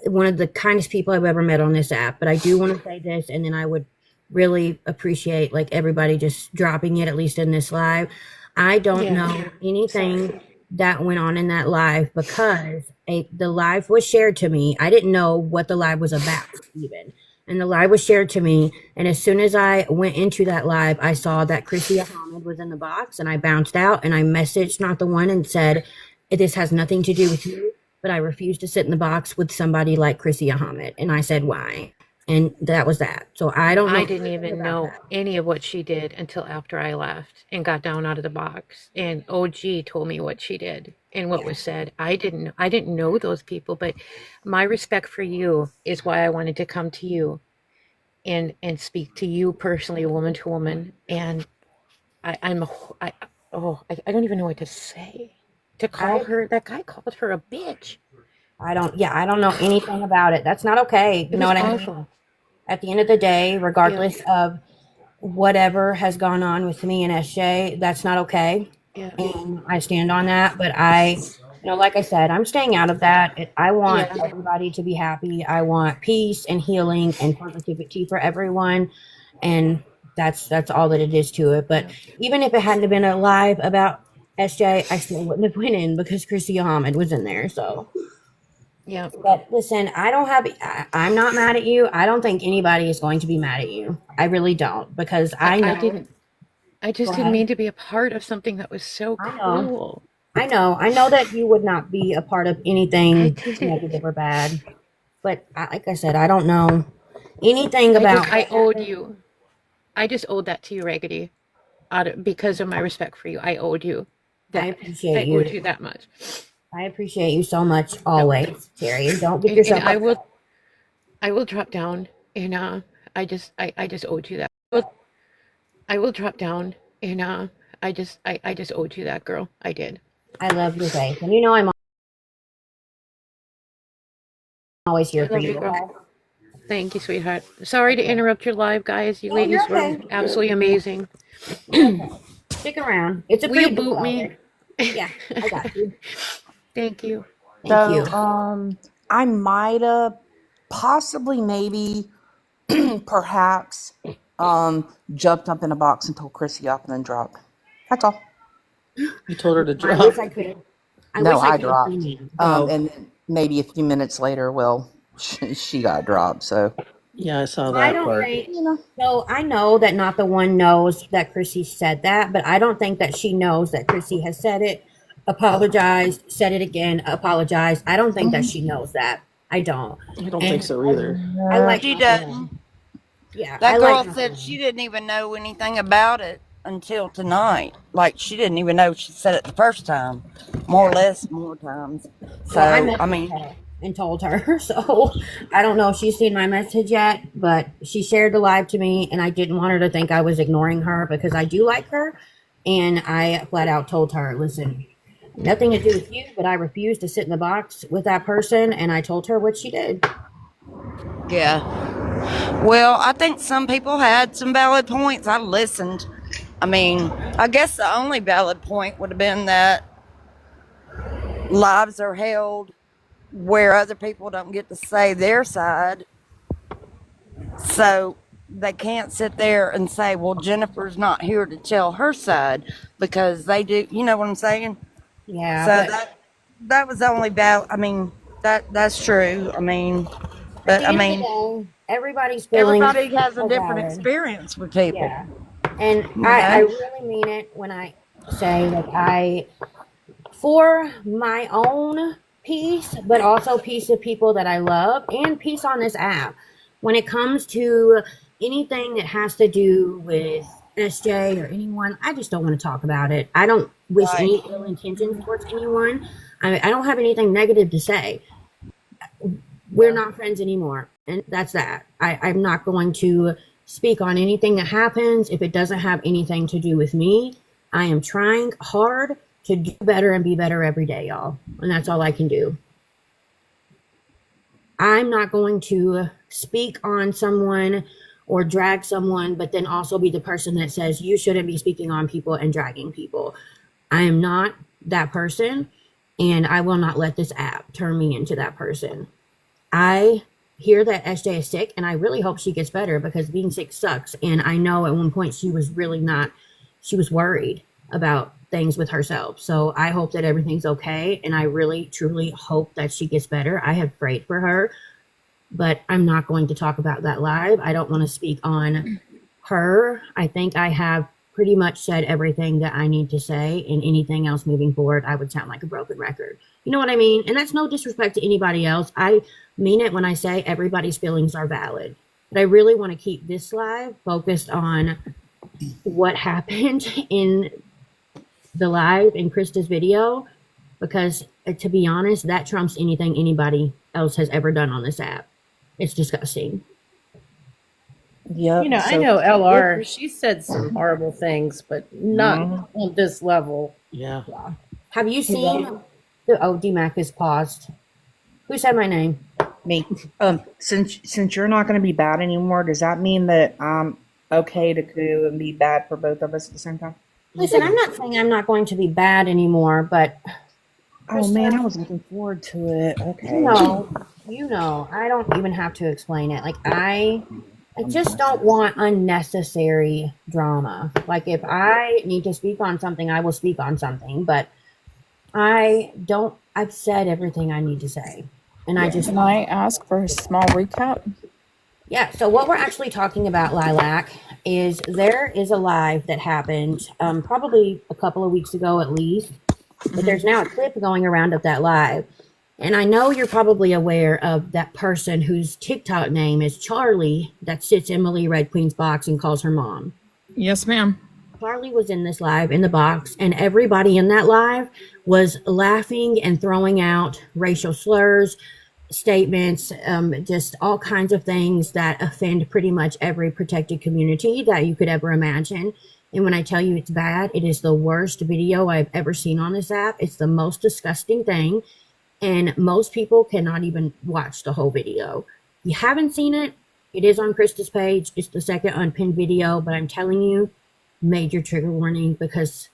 Speaker 1: one of the kindest people I've ever met on this app. But I do want to say this, and then I would really appreciate like everybody just dropping it, at least in this live. I don't
Speaker 6: Yeah.
Speaker 1: know anything that went on in that live because the live was shared to me. I didn't know what the live was about even. And the live was shared to me. And as soon as I went into that live, I saw that Chrissy Ahmed was in the box, and I bounced out and I messaged Not the One and said, this has nothing to do with you, but I refuse to sit in the box with somebody like Chrissy Ahmed. And I said, why? And that was that. So I don't know.
Speaker 6: I didn't even know any of what she did until after I left and got down out of the box. And OG told me what she did and what was said. I didn't know those people, but my respect for you is why I wanted to come to you and speak to you personally, woman to woman. And I don't even know what to say. To call her, that guy called her a bitch.
Speaker 1: I don't know anything about it. That's not okay. You know what I mean?
Speaker 6: Awful.
Speaker 1: At the end of the day, regardless of whatever has gone on with me and SJ, that's not okay.
Speaker 6: Yeah.
Speaker 1: And I stand on that. But like I said, I'm staying out of that. I want everybody to be happy. I want peace and healing and positivity for everyone. And that's all that it is to it. But even if it hadn't been a live about SJ, I still wouldn't have went in because Chrissy Ahmed was in there. So
Speaker 6: Yeah.
Speaker 1: but listen, I'm not mad at you. I don't think anybody is going to be mad at you. I really don't, because I know.
Speaker 6: I just didn't mean to be a part of something that was so cruel.
Speaker 1: I know that you would not be a part of anything negative or bad. But like I said, I don't know anything about.
Speaker 6: I owed you. I just owed that to you, Raggedy, because of my respect for you. I owed you that.
Speaker 1: I appreciate you.
Speaker 6: I owed you that much.
Speaker 1: I appreciate you so much, always, Terry. And don't get yourself.
Speaker 6: And I will drop down, and I just owed you that. I will drop down, and I just owed you that, girl. I did.
Speaker 1: I love your faith, and you know I'm always here for you. Okay?
Speaker 6: Thank you, sweetheart. Sorry to interrupt your live, guys. You ladies were absolutely amazing.
Speaker 1: Stick around. It's a
Speaker 6: Will you
Speaker 1: pretty
Speaker 6: boot me?
Speaker 1: Yeah, I got you.
Speaker 6: Thank you.
Speaker 1: Thank you.
Speaker 3: I might have possibly, maybe, perhaps, jumped up in a box and told Chrissy up and then dropped. That's all.
Speaker 5: You told her to
Speaker 1: I
Speaker 5: drop.
Speaker 1: wish I could.
Speaker 3: I dropped.
Speaker 5: Oh.
Speaker 3: And maybe a few minutes later, well, she got dropped. So
Speaker 5: Yeah, I saw that
Speaker 1: I don't
Speaker 5: part.
Speaker 1: think. So I know that Not the One knows that Chrissy said that, but I don't think that she knows that Chrissy has said it, apologized, said it again, apologized. I don't think that she knows that. I don't.
Speaker 5: I don't think so either.
Speaker 1: I like
Speaker 7: She
Speaker 1: Not the One.
Speaker 7: doesn't.
Speaker 1: Yeah,
Speaker 7: That
Speaker 1: I
Speaker 7: girl
Speaker 1: like Not the
Speaker 7: said
Speaker 1: One.
Speaker 7: she didn't even know anything about it until tonight. Like, she didn't even know she said it the first time. More or less, more times. So,
Speaker 1: Well,
Speaker 7: I
Speaker 1: messaged
Speaker 7: mean,
Speaker 1: her and told her. So I don't know if she's seen my message yet, but she shared the live to me, and I didn't want her to think I was ignoring her because I do like her. And I flat out told her, listen, nothing to do with you, but I refuse to sit in the box with that person. And I told her what she did.
Speaker 7: yeah. Well, I think some people had some valid points. I listened. I mean, I guess the only valid point would have been that lives are held where other people don't get to say their side. So they can't sit there and say, well, Jennifer's not here to tell her side, because they do. You know what I'm saying?
Speaker 1: Yeah.
Speaker 7: So
Speaker 1: But
Speaker 7: that was the only valid. I mean, that's true. I mean, but
Speaker 1: at
Speaker 7: I
Speaker 1: the end of
Speaker 7: mean,
Speaker 1: the day, everybody's feelings
Speaker 7: everybody has a
Speaker 1: are
Speaker 7: different
Speaker 1: valid.
Speaker 7: experience with people.
Speaker 1: Yeah. And I really mean it when I say that for my own peace, but also peace of people that I love and peace on this app. When it comes to anything that has to do with SJ or anyone, I just don't want to talk about it. I don't wish any ill intentions towards anyone. I don't have anything negative to say. We're not friends anymore, and that's that. I'm not going to speak on anything that happens if it doesn't have anything to do with me. I am trying hard to do better and be better every day, y'all. And that's all I can do. I'm not going to speak on someone or drag someone, but then also be the person that says you shouldn't be speaking on people and dragging people. I am not that person, and I will not let this app turn me into that person. I hear that SJ is sick, and I really hope she gets better because being sick sucks. And I know at one point she was really not, she was worried about things with herself. So I hope that everything's okay. And I really, truly hope that she gets better. I have prayed for her, but I'm not going to talk about that live. I don't want to speak on her. I think I have pretty much said everything that I need to say, and anything else moving forward, I would sound like a broken record. You know what I mean? And that's no disrespect to anybody else. I mean it when I say everybody's feelings are valid. But I really want to keep this live focused on what happened in the live in Krista's video, because to be honest, that trumps anything anybody else has ever done on this app. It's disgusting.
Speaker 3: Yep.
Speaker 4: You know, I know LR, she said some horrible things, but not on this level.
Speaker 5: Yeah.
Speaker 1: Have you seen DMAC is paused? Who said my name?
Speaker 3: Me. Since you're not going to be bad anymore, does that mean that I'm okay to go and be bad for both of us at the same time?
Speaker 1: Listen, I'm not saying I'm not going to be bad anymore, but
Speaker 3: Oh man, I was looking forward to it. Okay.
Speaker 1: you know, I don't even have to explain it. Like I just don't want unnecessary drama. Like if I need to speak on something, I will speak on something, but I've said everything I need to say. And I just
Speaker 8: Can I ask for a small recap?
Speaker 1: Yeah, so what we're actually talking about, Lilac, is there is a live that happened probably a couple of weeks ago at least, but there's now a clip going around of that live. And I know you're probably aware of that person whose TikTok name is Charlie that sits in Emily Red Queen's box and calls her mom.
Speaker 8: Yes, ma'am.
Speaker 1: Charlie was in this live in the box, and everybody in that live was laughing and throwing out racial slurs, statements, just all kinds of things that offend pretty much every protected community that you could ever imagine. And when I tell you it's bad, it is the worst video I've ever seen on this app. It's the most disgusting thing. And most people cannot even watch the whole video. If you haven't seen it, it is on Krista's page. It's the second unpinned video, but I'm telling you, major trigger warning, because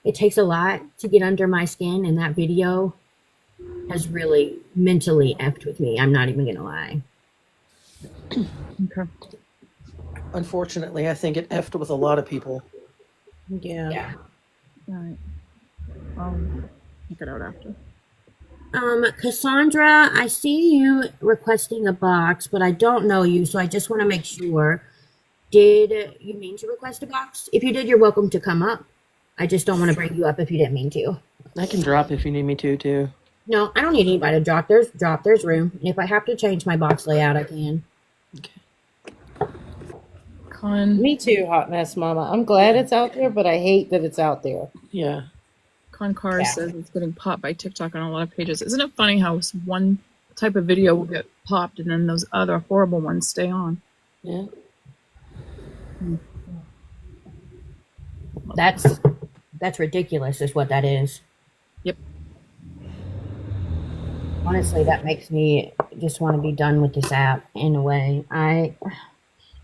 Speaker 1: it takes a lot to get under my skin, and that video has really mentally effed with me. I'm not even going to lie.
Speaker 8: Okay.
Speaker 5: Unfortunately, I think it effed with a lot of people.
Speaker 4: Yeah.
Speaker 8: All right. Check it out after.
Speaker 1: Cassandra, I see you requesting a box, but I don't know you, so I just want to make sure. Did you mean to request a box? If you did, you're welcome to come up. I just don't want to bring you up if you didn't mean to.
Speaker 5: I can drop if you need me to, too.
Speaker 1: No, I don't need anybody to drop. There's room. And if I have to change my box layout, I can.
Speaker 5: Okay.
Speaker 8: Con
Speaker 4: Me too, Hot Mess Mama. I'm glad it's out there, but I hate that it's out there.
Speaker 5: Yeah.
Speaker 8: Car says it's getting popped by TikTok on a lot of pages. Isn't it funny how one type of video will get popped and then those other horrible ones stay on?
Speaker 5: Yeah.
Speaker 1: That's ridiculous, is what that is.
Speaker 8: Yep.
Speaker 1: Honestly, that makes me just want to be done with this app in a way.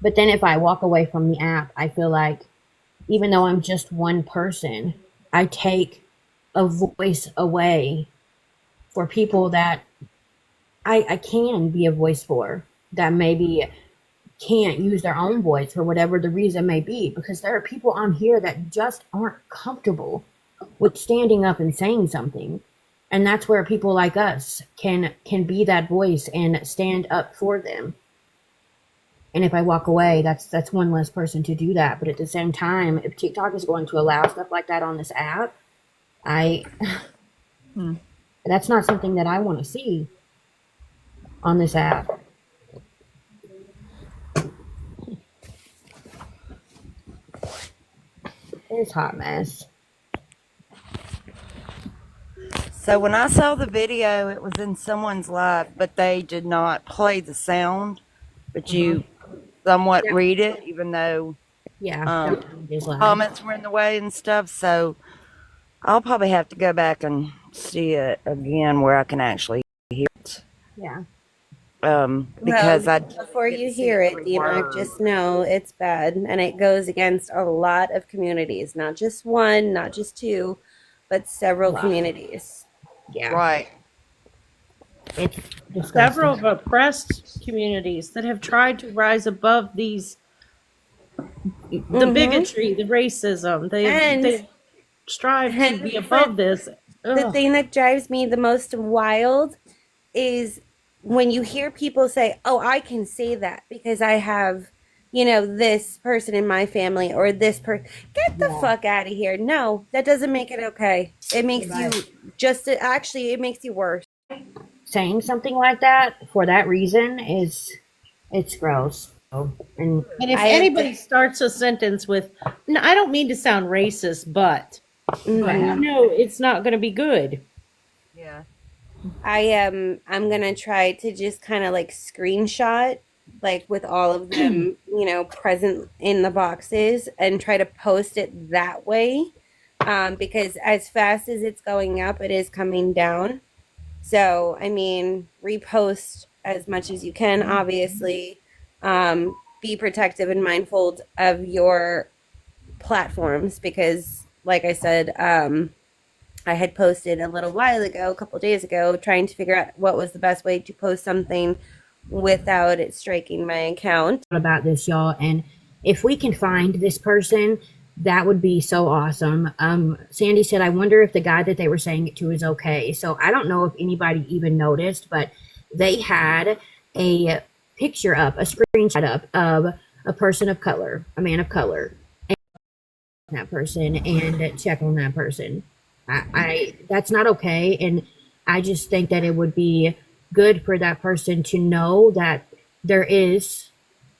Speaker 1: But then if I walk away from the app, I feel like even though I'm just one person, I take a voice away for people that I can be a voice for, that maybe can't use their own voice for whatever the reason may be, because there are people on here that just aren't comfortable with standing up and saying something. And that's where people like us can be that voice and stand up for them. And if I walk away, that's one less person to do that. But at the same time, if TikTok is going to allow stuff like that on this app, that's not something that I want to see on this app. It's hot mess.
Speaker 7: So when I saw the video, it was in someone's live, but they did not play the sound. But you somewhat read it, even though comments were in the way and stuff. So I'll probably have to go back and see it again where I can actually hear it.
Speaker 1: Yeah.
Speaker 7: Because
Speaker 9: before you hear it, Deemak, just know it's bad, and it goes against a lot of communities, not just one, not just two, but several communities.
Speaker 1: Yeah.
Speaker 7: Right.
Speaker 1: It's disgusting.
Speaker 4: Several of oppressed communities that have tried to rise above these, the bigotry, the racism. They strive to be above this.
Speaker 9: The
Speaker 4: Ugh.
Speaker 9: thing that drives me the most wild is when you hear people say, "Oh, I can say that because I have, this person in my family or this person." Get the fuck out of here. No, that doesn't make it okay. It makes you actually, it makes you worse.
Speaker 1: Saying something like that for that reason it's gross. And
Speaker 4: if anybody starts a sentence with, "No, I don't mean to sound racist, but," no, it's not going to be good.
Speaker 7: Yeah.
Speaker 9: I'm gonna try to just kind of like screenshot, like with all of them, present in the boxes, and try to post it that way, because as fast as it's going up, it is coming down. So I mean, repost as much as you can, obviously. Be protective and mindful of your platforms because, like I said, I had posted a little while ago, a couple days ago, trying to figure out what was the best way to post something without it striking my account.
Speaker 1: About this, y'all, and if we can find this person, that would be so awesome. Sandy said, I wonder if the guy that they were saying it to is okay. So I don't know if anybody even noticed, but they had a picture up, a screenshot up of a person of color, a man of color, and that person and check on that person. I that's not okay, and I just think that it would be good for that person to know that there is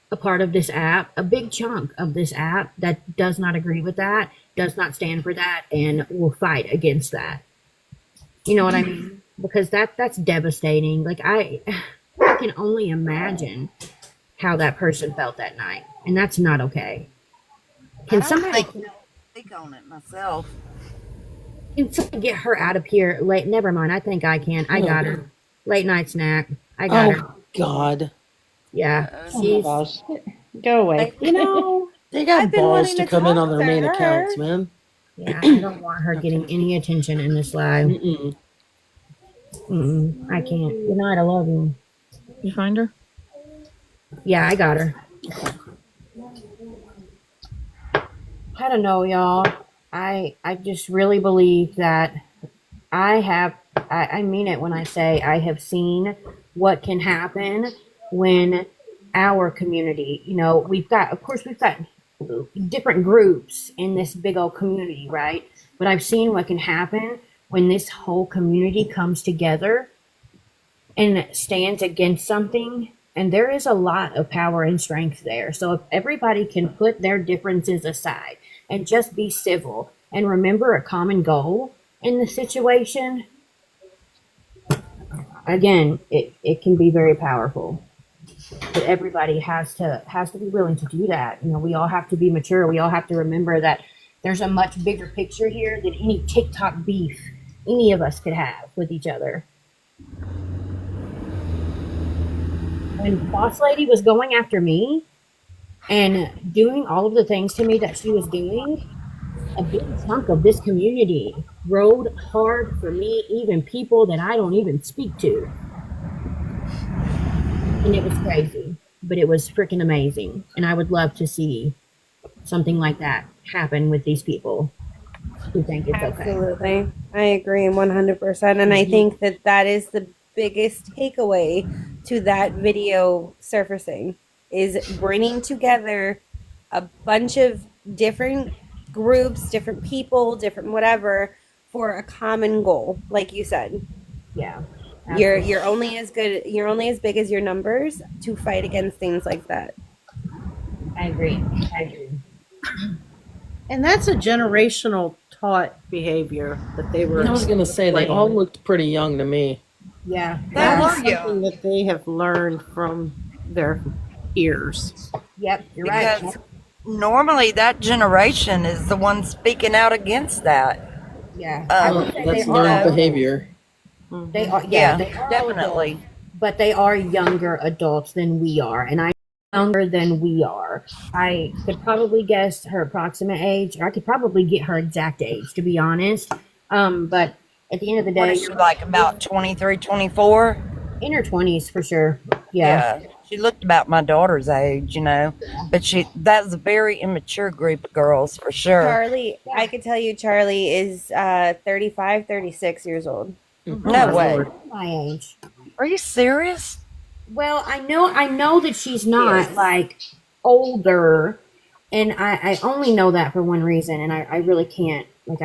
Speaker 1: a part of this app, a big chunk of this app that does not agree with that, does not stand for that, and will fight against that. You know what I mean? Because that's devastating. Like I can only imagine how that person felt that night, and that's not okay. Can somebody
Speaker 7: speak on it myself?
Speaker 1: Can somebody get her out of here? Never mind. I think I can. I got her. Late night snack. I got her.
Speaker 5: Oh God.
Speaker 1: Yeah.
Speaker 4: Go away.
Speaker 5: They got balls to come in on their main accounts, man.
Speaker 1: Yeah, I don't want her getting any attention in this live. I can't. Good night. I love you.
Speaker 8: You find her?
Speaker 1: Yeah, I got her. I don't know, y'all. I just really believe that I mean it when I say I have seen what can happen when our community, we've got different groups in this big old community, right? But I've seen what can happen when this whole community comes together and stands against something. And there is a lot of power and strength there. So if everybody can put their differences aside and just be civil and remember a common goal in the situation, again, it can be very powerful. But everybody has to be willing to do that. We all have to be mature. We all have to remember that there's a much bigger picture here than any TikTok beef any of us could have with each other. When Boss Lady was going after me and doing all of the things to me that she was doing, a big chunk of this community rode hard for me, even people that I don't even speak to. And it was crazy, but it was freaking amazing. And I would love to see something like that happen with these people who think it's okay.
Speaker 9: Absolutely. I agree 100%. And I think that is the biggest takeaway to that video surfacing, is bringing together a bunch of different groups, different people, different whatever, for a common goal, like you said.
Speaker 1: Yeah.
Speaker 9: You're only as big as your numbers to fight against things like that.
Speaker 1: I agree.
Speaker 4: And that's a generational taught behavior that they were.
Speaker 5: I was gonna say they all looked pretty young to me.
Speaker 1: Yeah.
Speaker 4: That's something that they have learned from their ears.
Speaker 1: Yep, you're right.
Speaker 7: Because normally that generation is the one speaking out against that.
Speaker 1: Yeah.
Speaker 5: That's learned behavior.
Speaker 1: They are,
Speaker 7: Yeah,
Speaker 1: they are
Speaker 7: definitely.
Speaker 1: adults, but they are younger adults than we are, and I'm younger than we are. I could probably guess her approximate age, or I could probably get her exact age, to be honest. But at the end of the day,
Speaker 7: What is she, like about 23, 24?
Speaker 1: In her 20s for sure. Yeah.
Speaker 7: Yeah, she looked about my daughter's age, but that was a very immature group of girls for sure.
Speaker 9: Charlie, I could tell you Charlie is 35, 36 years old.
Speaker 1: Oh
Speaker 7: No
Speaker 1: my
Speaker 7: way.
Speaker 1: lord. My age.
Speaker 7: Are you serious?
Speaker 1: Well, I know that she's not
Speaker 9: Yes.
Speaker 1: like older, and I only know that for one reason, and I really can't like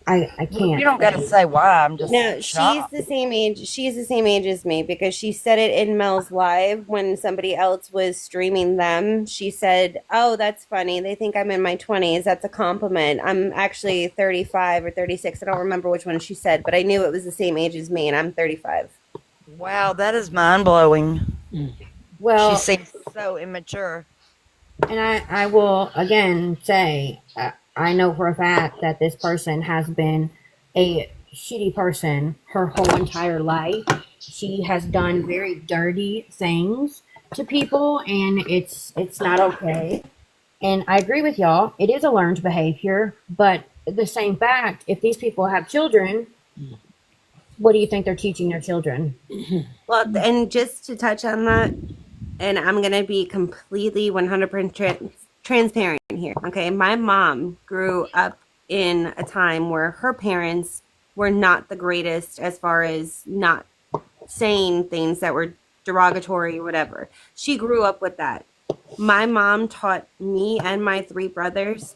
Speaker 1: I can't.
Speaker 7: You don't got to say why. I'm just
Speaker 9: No, she's
Speaker 7: shocked.
Speaker 9: the same age. She's the same age as me because she said it in Mel's live when somebody else was streaming them. She said, "Oh, that's funny. They think I'm in my 20s. That's a compliment. I'm actually 35 or 36. I don't remember which one she said, but I knew it was the same age as me, and I'm 35."
Speaker 7: Wow, that is mind blowing.
Speaker 1: Well,
Speaker 7: She seems so immature.
Speaker 1: and I will again say I know for a fact that this person has been a shitty person her whole entire life. She has done very dirty things to people, and it's not okay. And I agree with y'all. It is a learned behavior, but the same fact, if these people have children, what do you think they're teaching their children?
Speaker 9: Well, and just to touch on that, and I'm going to be completely 100% transparent here. Okay. My mom grew up in a time where her parents were not the greatest as far as not saying things that were derogatory or whatever. She grew up with that. My mom taught me and my three brothers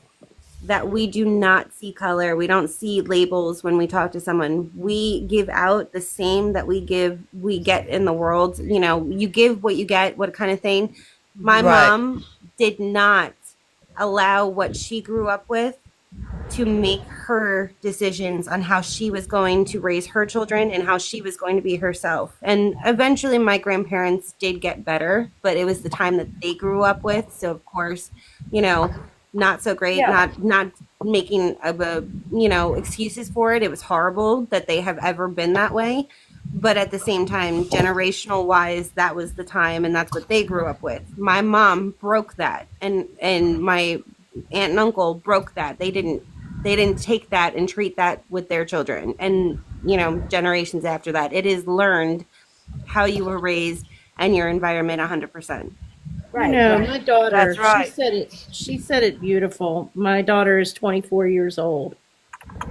Speaker 9: that we do not see color. We don't see labels when we talk to someone. We give out the same that we get in the world. You know, you give what you get, what kind of thing. My
Speaker 7: Right.
Speaker 9: mom did not allow what she grew up with to make her decisions on how she was going to raise her children and how she was going to be herself. And eventually my grandparents did get better, but it was the time that they grew up with. So of course, not so great,
Speaker 1: Yeah.
Speaker 9: not making excuses for it. It was horrible that they have ever been that way. But at the same time, generational wise, that was the time and that's what they grew up with. My mom broke that and my aunt and uncle broke that. They didn't take that and treat that with their children. And, generations after that, it is learned how you were raised and your environment 100%.
Speaker 1: Right.
Speaker 4: My daughter,
Speaker 7: That's right.
Speaker 4: she said it beautiful. My daughter is 24 years old.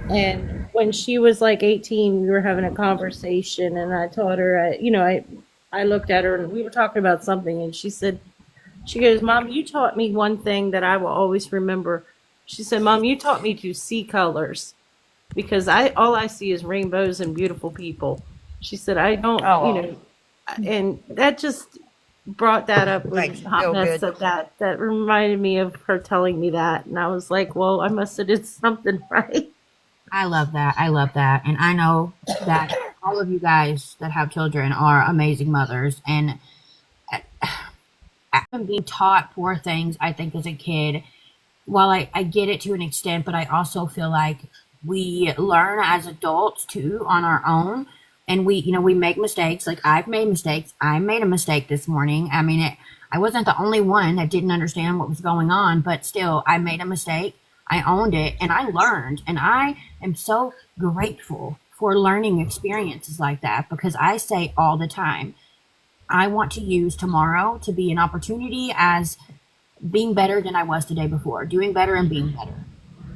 Speaker 4: And when she was like 18, we were having a conversation and I told her, I looked at her and we were talking about something and she goes, "Mom, you taught me one thing that I will always remember." She said, "Mom, you taught me to see colors because all I see is rainbows and beautiful people." She said, "I don't,
Speaker 7: Oh.
Speaker 4: and that just brought that up when
Speaker 7: Makes you
Speaker 4: Hot
Speaker 7: feel
Speaker 4: Mess
Speaker 7: good.
Speaker 4: said that reminded me of her telling me that. And I was like, well, I must have did something right.
Speaker 1: I love that. I love that. And I know that all of you guys that have children are amazing mothers. And I'm being taught poor things, I think, as a kid. While I get it to an extent, but I also feel like we learn as adults too on our own. And we make mistakes. Like I've made mistakes. I made a mistake this morning. I mean, I wasn't the only one that didn't understand what was going on, but still, I made a mistake. I owned it and I learned. And I am so grateful for learning experiences like that because I say all the time, I want to use tomorrow to be an opportunity as being better than I was the day before, doing better and being better.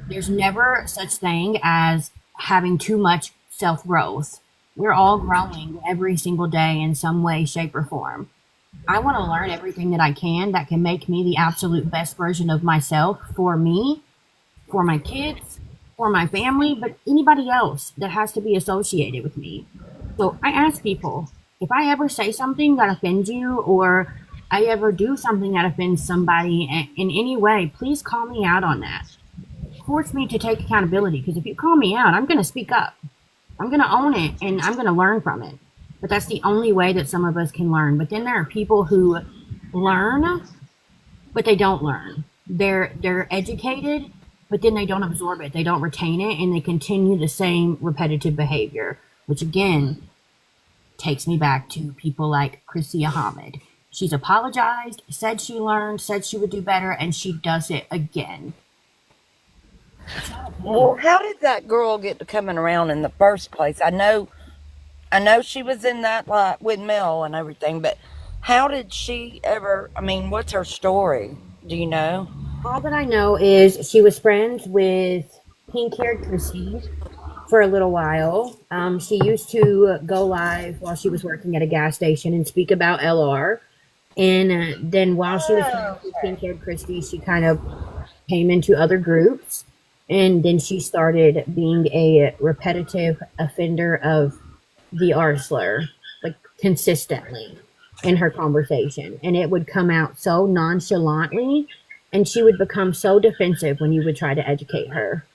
Speaker 1: There's never such thing as having too much self-growth. We're all growing every single day in some way, shape, or form. I want to learn everything that can make me the absolute best version of myself for me, for my kids, for my family, but anybody else that has to be associated with me. So I ask people, if I ever say something that offends you or I ever do something that offends somebody in any way, please call me out on that. Force me to take accountability because if you call me out, I'm going to speak up. I'm going to own it and I'm going to learn from it. But that's the only way that some of us can learn. But then there are people who learn, but they don't learn. They're educated, but then they don't absorb it. They don't retain it and they continue the same repetitive behavior, which again takes me back to people like Chrissy Ahmed. She's apologized, said she learned, said she would do better, and she does it again.
Speaker 7: Well, how did that girl get to coming around in the first place? I know I know she was in that lot with Mel and everything, but how did she ever? I mean, what's her story? Do you know?
Speaker 1: All that I know is she was friends with pink-haired Christy for a little while. She used to go live while she was working at a gas station and speak about LR. And then while she was friends with pink-haired Christy, she kind of came into other groups. And then she started being a repetitive offender of the R slur, like consistently in her conversation. And it would come out so nonchalantly, and she would become so defensive when you would try to educate her.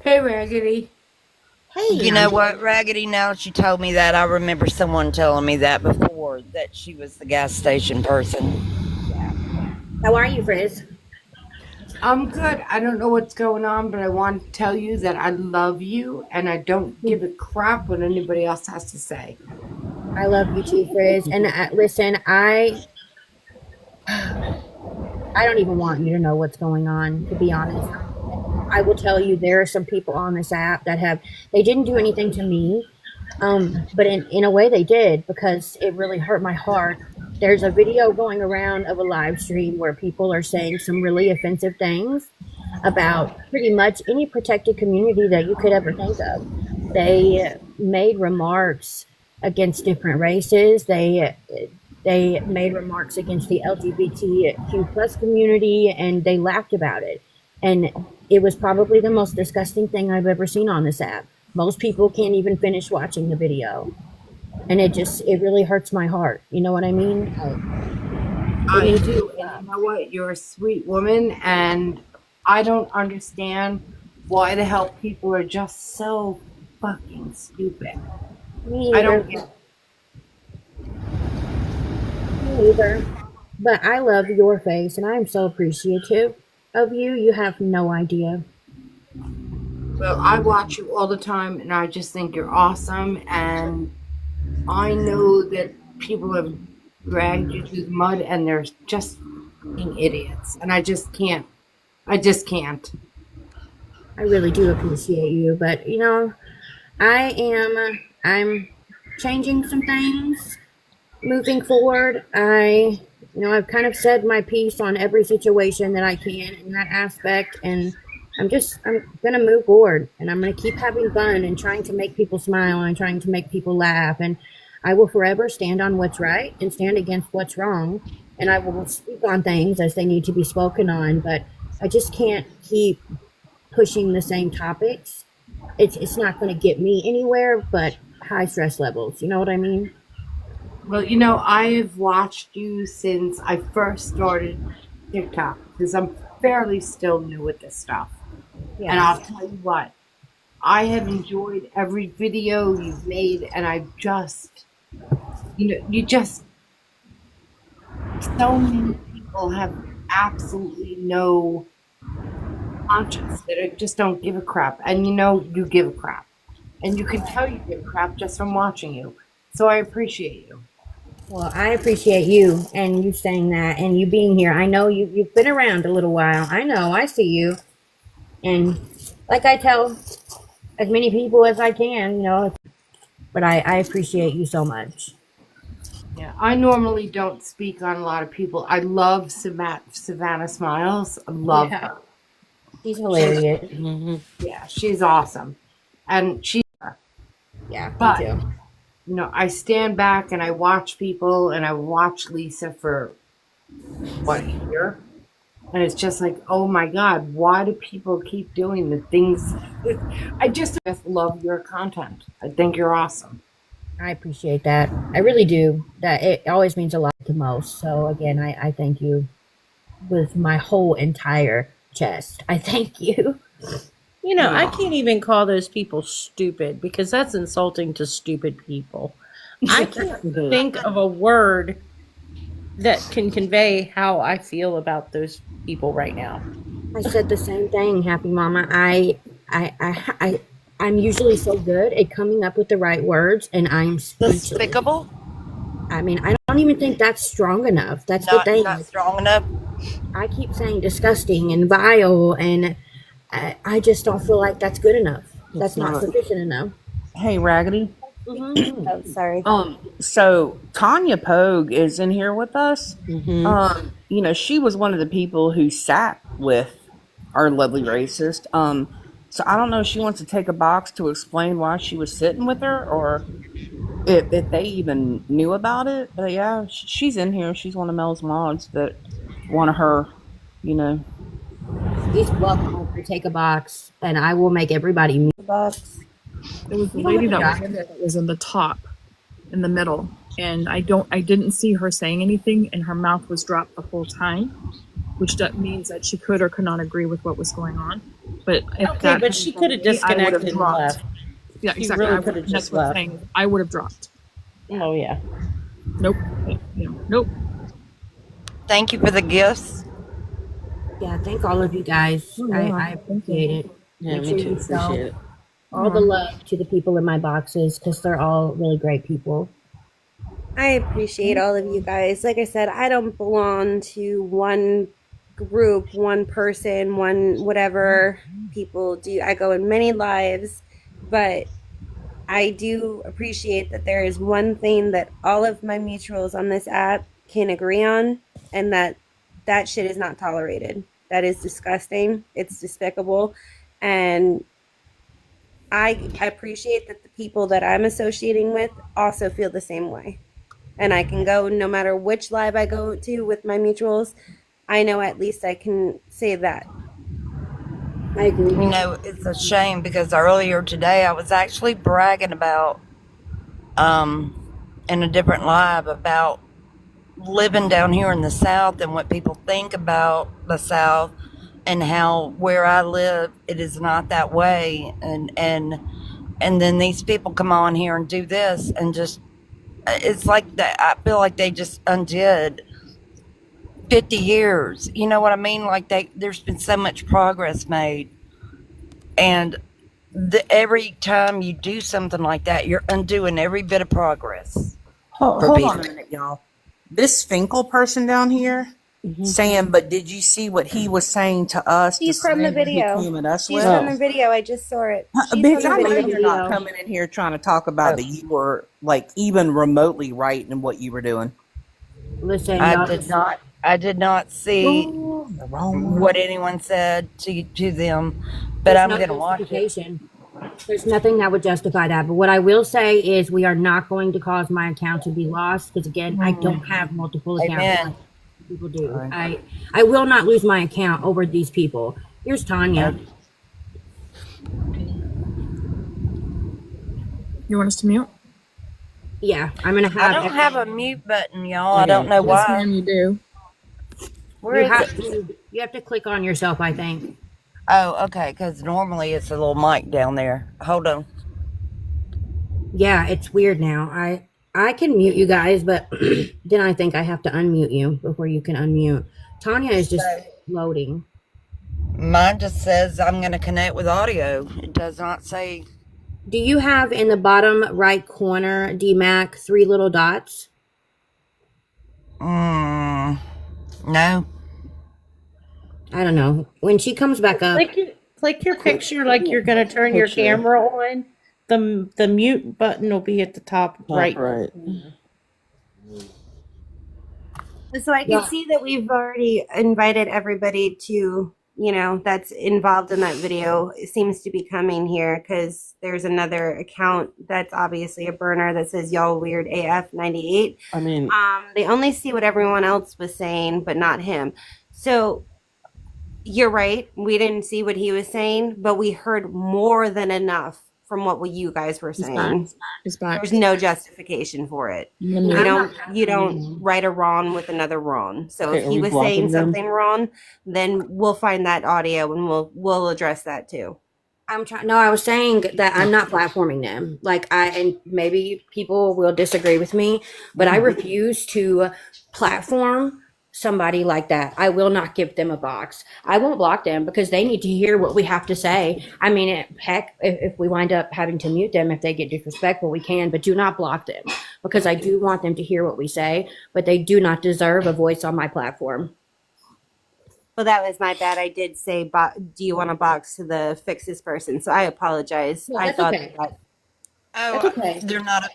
Speaker 4: Hey, Raggedy.
Speaker 1: Hey,
Speaker 7: You know what, Raggedy? Now that you told me that, I remember someone telling me that before, that she was the gas station person.
Speaker 1: how are you, Frizz?
Speaker 10: I'm good. I don't know what's going on, but I want to tell you that I love you and I don't give a crap what anybody else has to say.
Speaker 1: I love you too, Frizz. And listen, I don't even want you to know what's going on, to be honest. I will tell you there are some people on this app that they didn't do anything to me, but in a way they did, because it really hurt my heart. There's a video going around of a live stream where people are saying some really offensive things about pretty much any protected community that you could ever think of. They made remarks against different races. They made remarks against the LGBTQ plus community, and they laughed about it. And it was probably the most disgusting thing I've ever seen on this app. Most people can't even finish watching the video. And it really hurts my heart. You know what I mean?
Speaker 10: I do. And you know what? You're a sweet woman, and I don't understand why the hell people are just so fucking stupid.
Speaker 1: Me
Speaker 10: I
Speaker 1: either.
Speaker 10: don't get
Speaker 1: Me either. But I love your face, and I am so appreciative of you. You have no idea.
Speaker 10: Well, I watch you all the time, and I just think you're awesome. And I know that people have dragged you through the mud, and they're just fucking idiots. And I just can't. I just can't.
Speaker 1: I really do appreciate you, but I'm changing some things moving forward. I've kind of said my piece on every situation that I can in that aspect, and I'm gonna move forward, and I'm gonna keep having fun and trying to make people smile and trying to make people laugh, and I will forever stand on what's right and stand against what's wrong, and I will speak on things as they need to be spoken on, but I just can't keep pushing the same topics. It's not going to get me anywhere but high stress levels. You know what I mean?
Speaker 10: Well, I have watched you since I first started TikTok, because I'm fairly still new with this stuff.
Speaker 1: Yeah.
Speaker 10: And I'll tell you what, I have enjoyed every video you've made, and I just, so many people have absolutely no conscience, that just don't give a crap. And you give a crap. And you can tell you give a crap just from watching you. So I appreciate you.
Speaker 1: Well, I appreciate you and you saying that and you being here. I know you've been around a little while. I know, I see you. And like I tell as many people as I can, but I appreciate you so much.
Speaker 10: Yeah, I normally don't speak on a lot of people. I love Savannah Smiles. I love her.
Speaker 1: She's hilarious.
Speaker 10: Yeah, she's awesome. And
Speaker 1: Yeah,
Speaker 10: but
Speaker 1: me too.
Speaker 10: I stand back and I watch people, and I watch Lisa for a year, and it's just like, oh my God, why do people keep doing the things? I just love your content. I think you're awesome.
Speaker 1: I appreciate that. I really do. That it always means a lot to most. So again, I thank you with my whole entire chest. I thank you.
Speaker 4: I can't even call those people stupid, because that's insulting to stupid people. I can't think of a word that can convey how I feel about those people right now.
Speaker 1: I said the same thing, Happy Mama. I'm usually so good at coming up with the right words, and I'm speechless.
Speaker 7: Despicable?
Speaker 1: I mean, I don't even think that's strong enough. That's the thing.
Speaker 7: Not strong enough.
Speaker 1: I keep saying disgusting and vile, and I just don't feel like that's good enough. That's not sufficient enough.
Speaker 3: Hey, Raggedy.
Speaker 9: Oh, sorry.
Speaker 3: So Tanya Pogue is in here with us. You know, she was one of the people who sat with our lovely racist. So I don't know if she wants to take a box to explain why she was sitting with her, or if they even knew about it. But yeah, she's in here. She's one of Mel's mods that one of her, you know.
Speaker 1: She's welcome to take a box, and I will make everybody mute.
Speaker 9: Box.
Speaker 8: There was the
Speaker 1: You know
Speaker 8: lady
Speaker 1: what,
Speaker 8: that was
Speaker 1: Josh?
Speaker 8: in there that was in the top, in the middle, and I didn't see her saying anything, and her mouth was dropped the whole time, which means that she could or could not agree with what was going on. But if
Speaker 4: Okay,
Speaker 8: that
Speaker 4: but she could have
Speaker 8: I would
Speaker 4: disconnected
Speaker 8: have
Speaker 4: and
Speaker 8: dropped.
Speaker 4: left.
Speaker 8: Yeah,
Speaker 4: She
Speaker 8: exactly.
Speaker 4: really could have
Speaker 8: That's
Speaker 4: just
Speaker 8: what I'm
Speaker 4: left.
Speaker 8: saying. I would have dropped.
Speaker 4: Oh yeah.
Speaker 8: Nope. Nope.
Speaker 7: Thank you for the gifts.
Speaker 1: Yeah, thank all of you guys.
Speaker 8: Oh, yeah.
Speaker 1: I
Speaker 8: Thank you.
Speaker 1: appreciate it.
Speaker 5: Yeah,
Speaker 1: Make
Speaker 5: me
Speaker 1: sure
Speaker 5: too.
Speaker 1: you sell
Speaker 5: Appreciate it.
Speaker 1: all the love to the people in my boxes because they're all really great people.
Speaker 9: I appreciate all of you guys. Like I said, I don't belong to one group, one person, one whatever people do. I go in many lives, but I do appreciate that there is one thing that all of my mutuals on this app can agree on, and that shit is not tolerated. That is disgusting. It's despicable. And I appreciate that the people that I'm associating with also feel the same way. And I can go no matter which live I go to with my mutuals. I know at least I can say that.
Speaker 1: I agree.
Speaker 7: You know, it's a shame because earlier today I was actually bragging about, in a different live, about living down here in the South and what people think about the South, and how where I live it is not that way, and then these people come on here and do this and just, it's like that. I feel like they just undid 50 years. You know what I mean? Like there's been so much progress made, and every time you do something like that, you're undoing every bit of progress.
Speaker 3: Hold
Speaker 7: For
Speaker 3: on a
Speaker 7: people.
Speaker 3: minute, y'all. This Finkel person down here saying, but did you see what he was saying to us?
Speaker 9: She's
Speaker 3: the
Speaker 9: from the
Speaker 3: same that he
Speaker 9: video.
Speaker 3: came at us
Speaker 9: She's
Speaker 3: with?
Speaker 9: from the video. I just saw it. She's
Speaker 3: Bitch,
Speaker 9: from
Speaker 3: I
Speaker 9: the
Speaker 3: know
Speaker 9: video.
Speaker 3: you're not coming in here trying to talk about that you were like even remotely right in what you were doing.
Speaker 1: Listen,
Speaker 7: I
Speaker 1: y'all,
Speaker 7: did not see
Speaker 3: The wrong one.
Speaker 7: what anyone said to them, but
Speaker 1: there's
Speaker 7: I'm
Speaker 1: no
Speaker 7: gonna watch it.
Speaker 1: justification. There's nothing that would justify that. But what I will say is we are not going to cause my account to be lost because, again, I don't have multiple accounts
Speaker 7: Amen.
Speaker 1: like people do. I will not lose my account over these people. Here's Tanya.
Speaker 8: You want us to mute?
Speaker 1: Yeah, I'm going to have...
Speaker 7: I don't have a mute button, y'all. I don't know
Speaker 8: Yes,
Speaker 7: why.
Speaker 8: ma'am, you do.
Speaker 7: Where is it?
Speaker 1: You have to click on yourself, I think.
Speaker 7: Oh, okay, because normally it's a little mic down there. Hold on.
Speaker 1: Yeah, it's weird now. I can mute you guys, but then I think I have to unmute you before you can unmute. Tanya is just loading.
Speaker 7: Mine just says I'm going to connect with audio. It does not say.
Speaker 1: Do you have in the bottom right corner, DMAC, 3 little dots?
Speaker 7: No.
Speaker 1: I don't know. When she comes back up,
Speaker 4: Click your picture like you're going to turn your camera on. The mute button will be at the top right.
Speaker 5: Right.
Speaker 9: So I can see that we've already invited everybody to, that's involved in that video. It seems to be coming here because there's another account that's obviously a burner that says y'all weird AF 98.
Speaker 5: I mean,
Speaker 9: They only see what everyone else was saying, but not him. So you're right. We didn't see what he was saying, but we heard more than enough from what you guys were saying.
Speaker 8: He's back.
Speaker 9: There's no justification for it. You don't right a wrong with another wrong. So
Speaker 5: Okay,
Speaker 9: if
Speaker 5: are
Speaker 9: he
Speaker 5: we
Speaker 9: was
Speaker 5: blocking
Speaker 9: saying
Speaker 5: them?
Speaker 9: something wrong, then we'll find that audio and we'll address that too.
Speaker 1: I was saying that I'm not platforming them. And maybe people will disagree with me, but I refuse to platform somebody like that. I will not give them a box. I won't block them because they need to hear what we have to say. I mean, heck, if we wind up having to mute them, if they get disrespectful, we can, but do not block them because I do want them to hear what we say, but they do not deserve a voice on my platform.
Speaker 9: Well, that was my bad. I did say, do you want a box to the fix this person? So I apologize.
Speaker 1: No,
Speaker 9: I
Speaker 1: that's
Speaker 9: thought
Speaker 1: okay.
Speaker 9: that.
Speaker 1: That's
Speaker 7: Oh,
Speaker 1: okay.
Speaker 7: they're not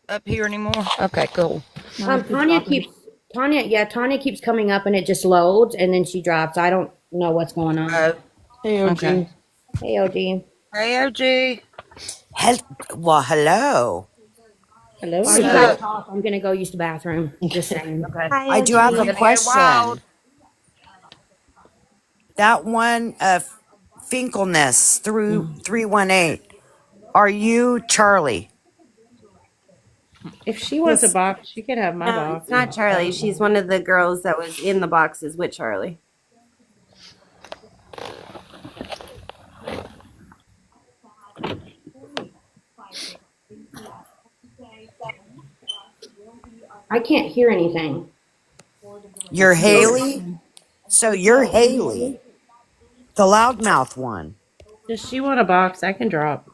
Speaker 7: up here anymore. Okay, cool.
Speaker 8: No, it's
Speaker 1: Tanya
Speaker 8: dropping.
Speaker 1: Tanya keeps coming up and it just loads and then she drops. I don't know what's going on.
Speaker 5: Hey, OG.
Speaker 7: Okay.
Speaker 1: Hey, OG.
Speaker 7: Hey, OG.
Speaker 11: Well, hello.
Speaker 1: Hello. While
Speaker 7: What's
Speaker 1: you guys
Speaker 7: up?
Speaker 1: talk, I'm gonna go use the bathroom. Just saying.
Speaker 7: Okay.
Speaker 9: Hi,
Speaker 11: I do have
Speaker 7: It's
Speaker 11: a
Speaker 9: OG.
Speaker 7: gonna get wild.
Speaker 11: question. That one, Finkelness through 318. Are you Charlie?
Speaker 4: If she wants a
Speaker 5: Yes.
Speaker 4: box, she can have my
Speaker 9: No, it's
Speaker 4: box.
Speaker 9: not Charlie. She's one of the girls that was in the boxes with Charlie.
Speaker 1: I can't hear anything.
Speaker 11: You're
Speaker 8: Still
Speaker 11: Haley?
Speaker 8: dropping.
Speaker 11: So you're Haley, the loudmouth one.
Speaker 4: Does she want a box? I can drop.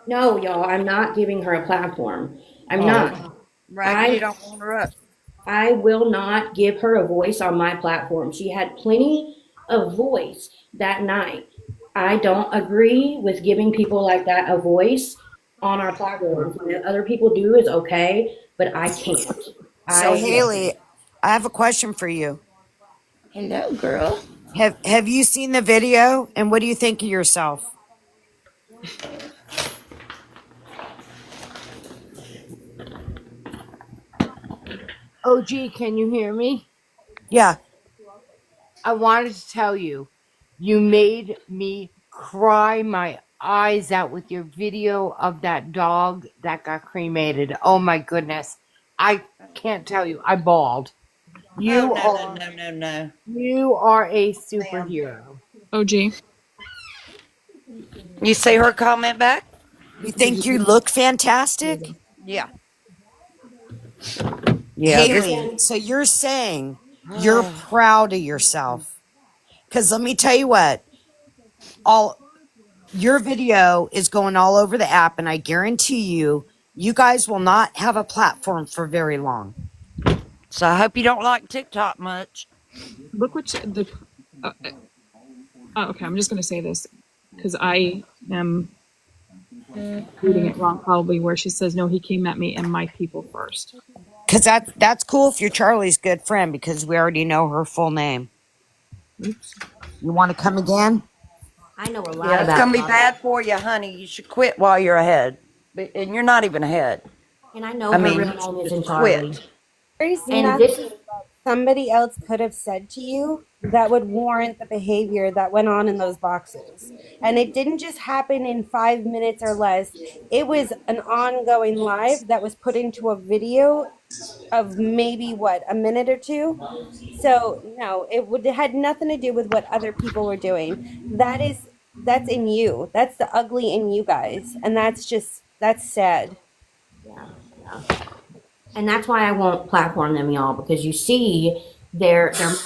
Speaker 1: No, y'all, I'm not giving her a platform. I'm
Speaker 4: Oh,
Speaker 1: not.
Speaker 7: Raggedy
Speaker 1: I
Speaker 7: don't want her up.
Speaker 1: I will not give her a voice on my platform. She had plenty of voice that night. I don't agree with giving people like that a voice on our platforms. What other people do is okay, but I can't.
Speaker 11: So
Speaker 1: I
Speaker 11: Haley, I have a question for you.
Speaker 7: Hello, girl.
Speaker 11: Have you seen the video and what do you think of yourself?
Speaker 10: OG, can you hear me?
Speaker 11: Yeah.
Speaker 10: I wanted to tell you, you made me cry my eyes out with your video of that dog that got cremated. Oh my goodness. I can't tell you. I bawled.
Speaker 7: Oh,
Speaker 10: You
Speaker 7: no,
Speaker 10: are
Speaker 7: no, no, no, no.
Speaker 10: you are a
Speaker 7: Ma'am.
Speaker 10: superhero.
Speaker 8: OG.
Speaker 7: You see her comment back?
Speaker 11: You think you look fantastic?
Speaker 7: Yeah. Yeah, this.
Speaker 11: Haley, so you're saying you're proud of yourself. Because let me tell you what, all your video is going all over the app, and I guarantee you, you guys will not have a platform for very long.
Speaker 7: So I hope you don't like TikTok much.
Speaker 8: Look what the. Okay, I'm just going to say this because I am reading it wrong, probably, where she says, no, he came at me and my people first.
Speaker 11: Because that's cool if you're Charlie's good friend, because we already know her full name.
Speaker 8: Oops.
Speaker 11: You want to come again?
Speaker 1: I know a lot
Speaker 7: Yeah, it's
Speaker 1: about
Speaker 7: gonna be
Speaker 1: dogs,
Speaker 7: bad for you, honey. You should quit while you're ahead. And you're not even ahead.
Speaker 1: and I know
Speaker 7: I
Speaker 1: her
Speaker 7: mean,
Speaker 1: real
Speaker 7: you
Speaker 1: name
Speaker 7: should
Speaker 1: isn't
Speaker 7: just
Speaker 1: Charlie.
Speaker 7: quit.
Speaker 9: There's
Speaker 1: And
Speaker 9: nothing
Speaker 1: this is
Speaker 9: somebody else could have said to you that would warrant the behavior that went on in those boxes. And it didn't just happen in 5 minutes or less. It was an ongoing live that was put into a video of maybe what, a minute or two. So no, it had nothing to do with what other people were doing. That's in you. That's the ugly in you guys. And that's sad.
Speaker 1: yeah, yeah. And that's why I won't platform them, y'all, because you see their mindset and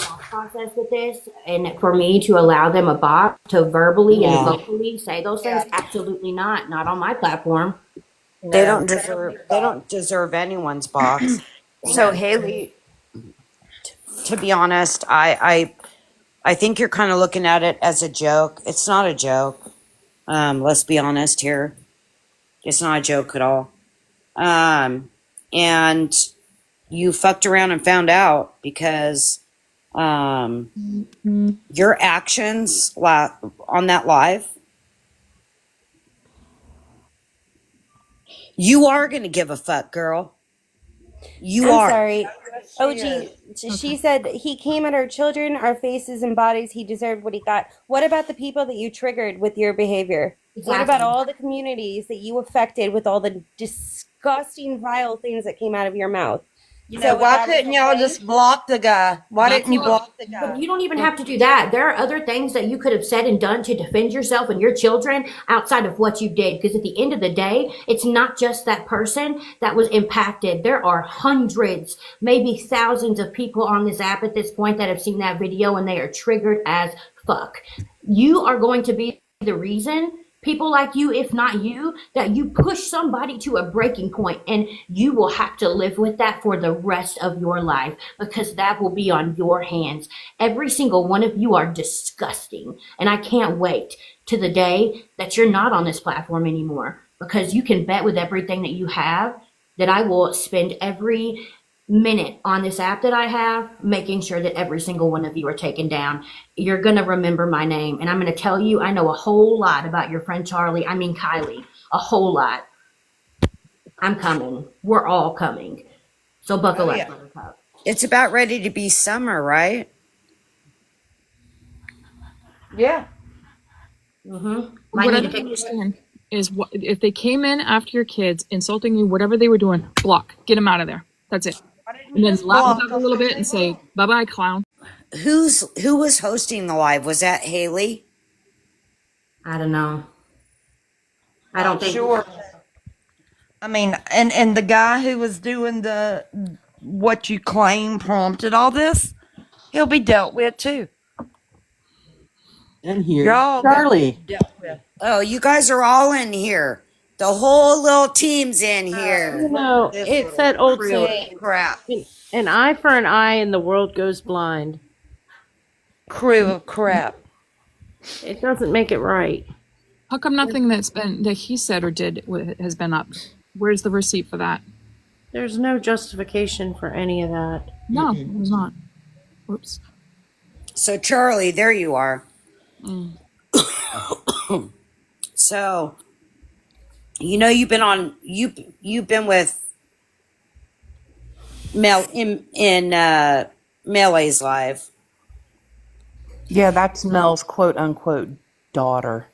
Speaker 1: thought process with this. And for me to allow them a box to verbally and
Speaker 11: Yeah.
Speaker 1: vocally say those things, absolutely not. Not on my platform.
Speaker 11: They
Speaker 7: No.
Speaker 11: don't deserve anyone's box. So
Speaker 7: No.
Speaker 11: Haley, to be honest, I think you're kind of looking at it as a joke. It's not a joke. Let's be honest here. It's not a joke at all. And you fucked around and found out because your actions on that live, you are going to give a fuck, girl. You
Speaker 9: I'm
Speaker 11: are.
Speaker 9: sorry.
Speaker 7: She
Speaker 9: OG,
Speaker 7: is.
Speaker 9: she said he came at our children, our faces and bodies. He deserved what he got. What about the people that you triggered with your behavior? What about
Speaker 1: Exactly.
Speaker 9: all the communities that you affected with all the disgusting, vile things that came out of your mouth?
Speaker 7: You know, why couldn't y'all just block the guy? Why didn't you block the
Speaker 1: But
Speaker 7: guy?
Speaker 1: you don't even have to do that. There are other things that you could have said and done to defend yourself and your children outside of what you did. Because at the end of the day, it's not just that person that was impacted. There are hundreds, maybe thousands of people on this app at this point that have seen that video and they are triggered as fuck. You are going to be the reason, people like you, if not you, that you push somebody to a breaking point, and you will have to live with that for the rest of your life, because that will be on your hands. Every single one of you are disgusting, and I can't wait to the day that you're not on this platform anymore. because you can bet with everything that you have that I will spend every minute on this app that I have making sure that every single one of you are taken down. You're going to remember my name, and I'm going to tell you I know a whole lot about your friend Kylie, a whole lot. I'm coming. We're all coming. So buckle up, Buttercup.
Speaker 11: It's about ready to be summer, right?
Speaker 3: Yeah.
Speaker 1: Mm-hmm.
Speaker 8: What I don't understand is what if they came in after your kids, insulting you, whatever they were doing, block, get them out of there. That's it. And then laugh about it a little bit and say, bye-bye, clown.
Speaker 11: Who was hosting the live? Was that Haley?
Speaker 1: I don't know. I don't think.
Speaker 7: Sure. I mean, and the guy who was doing the what you claim prompted all this, he'll be dealt with too.
Speaker 5: And here,
Speaker 7: Y'all
Speaker 5: Charlie.
Speaker 7: dealt with.
Speaker 11: Oh, you guys are all in here. The whole little team's in here.
Speaker 4: You know,
Speaker 7: This
Speaker 4: it's that old
Speaker 7: real
Speaker 4: saying,
Speaker 7: crap.
Speaker 4: an eye for an eye and the world goes blind.
Speaker 7: Crew of crap.
Speaker 4: It doesn't make it right.
Speaker 8: How come nothing that he said or did has been up? Where's the receipt for that?
Speaker 4: There's no justification for any of that.
Speaker 8: No, there's not. Whoops.
Speaker 11: So Charlie, there you are.
Speaker 8: Mm.
Speaker 11: So, you know, you've been with Mel in Melee's live.
Speaker 3: Yeah, that's Mel's quote unquote daughter.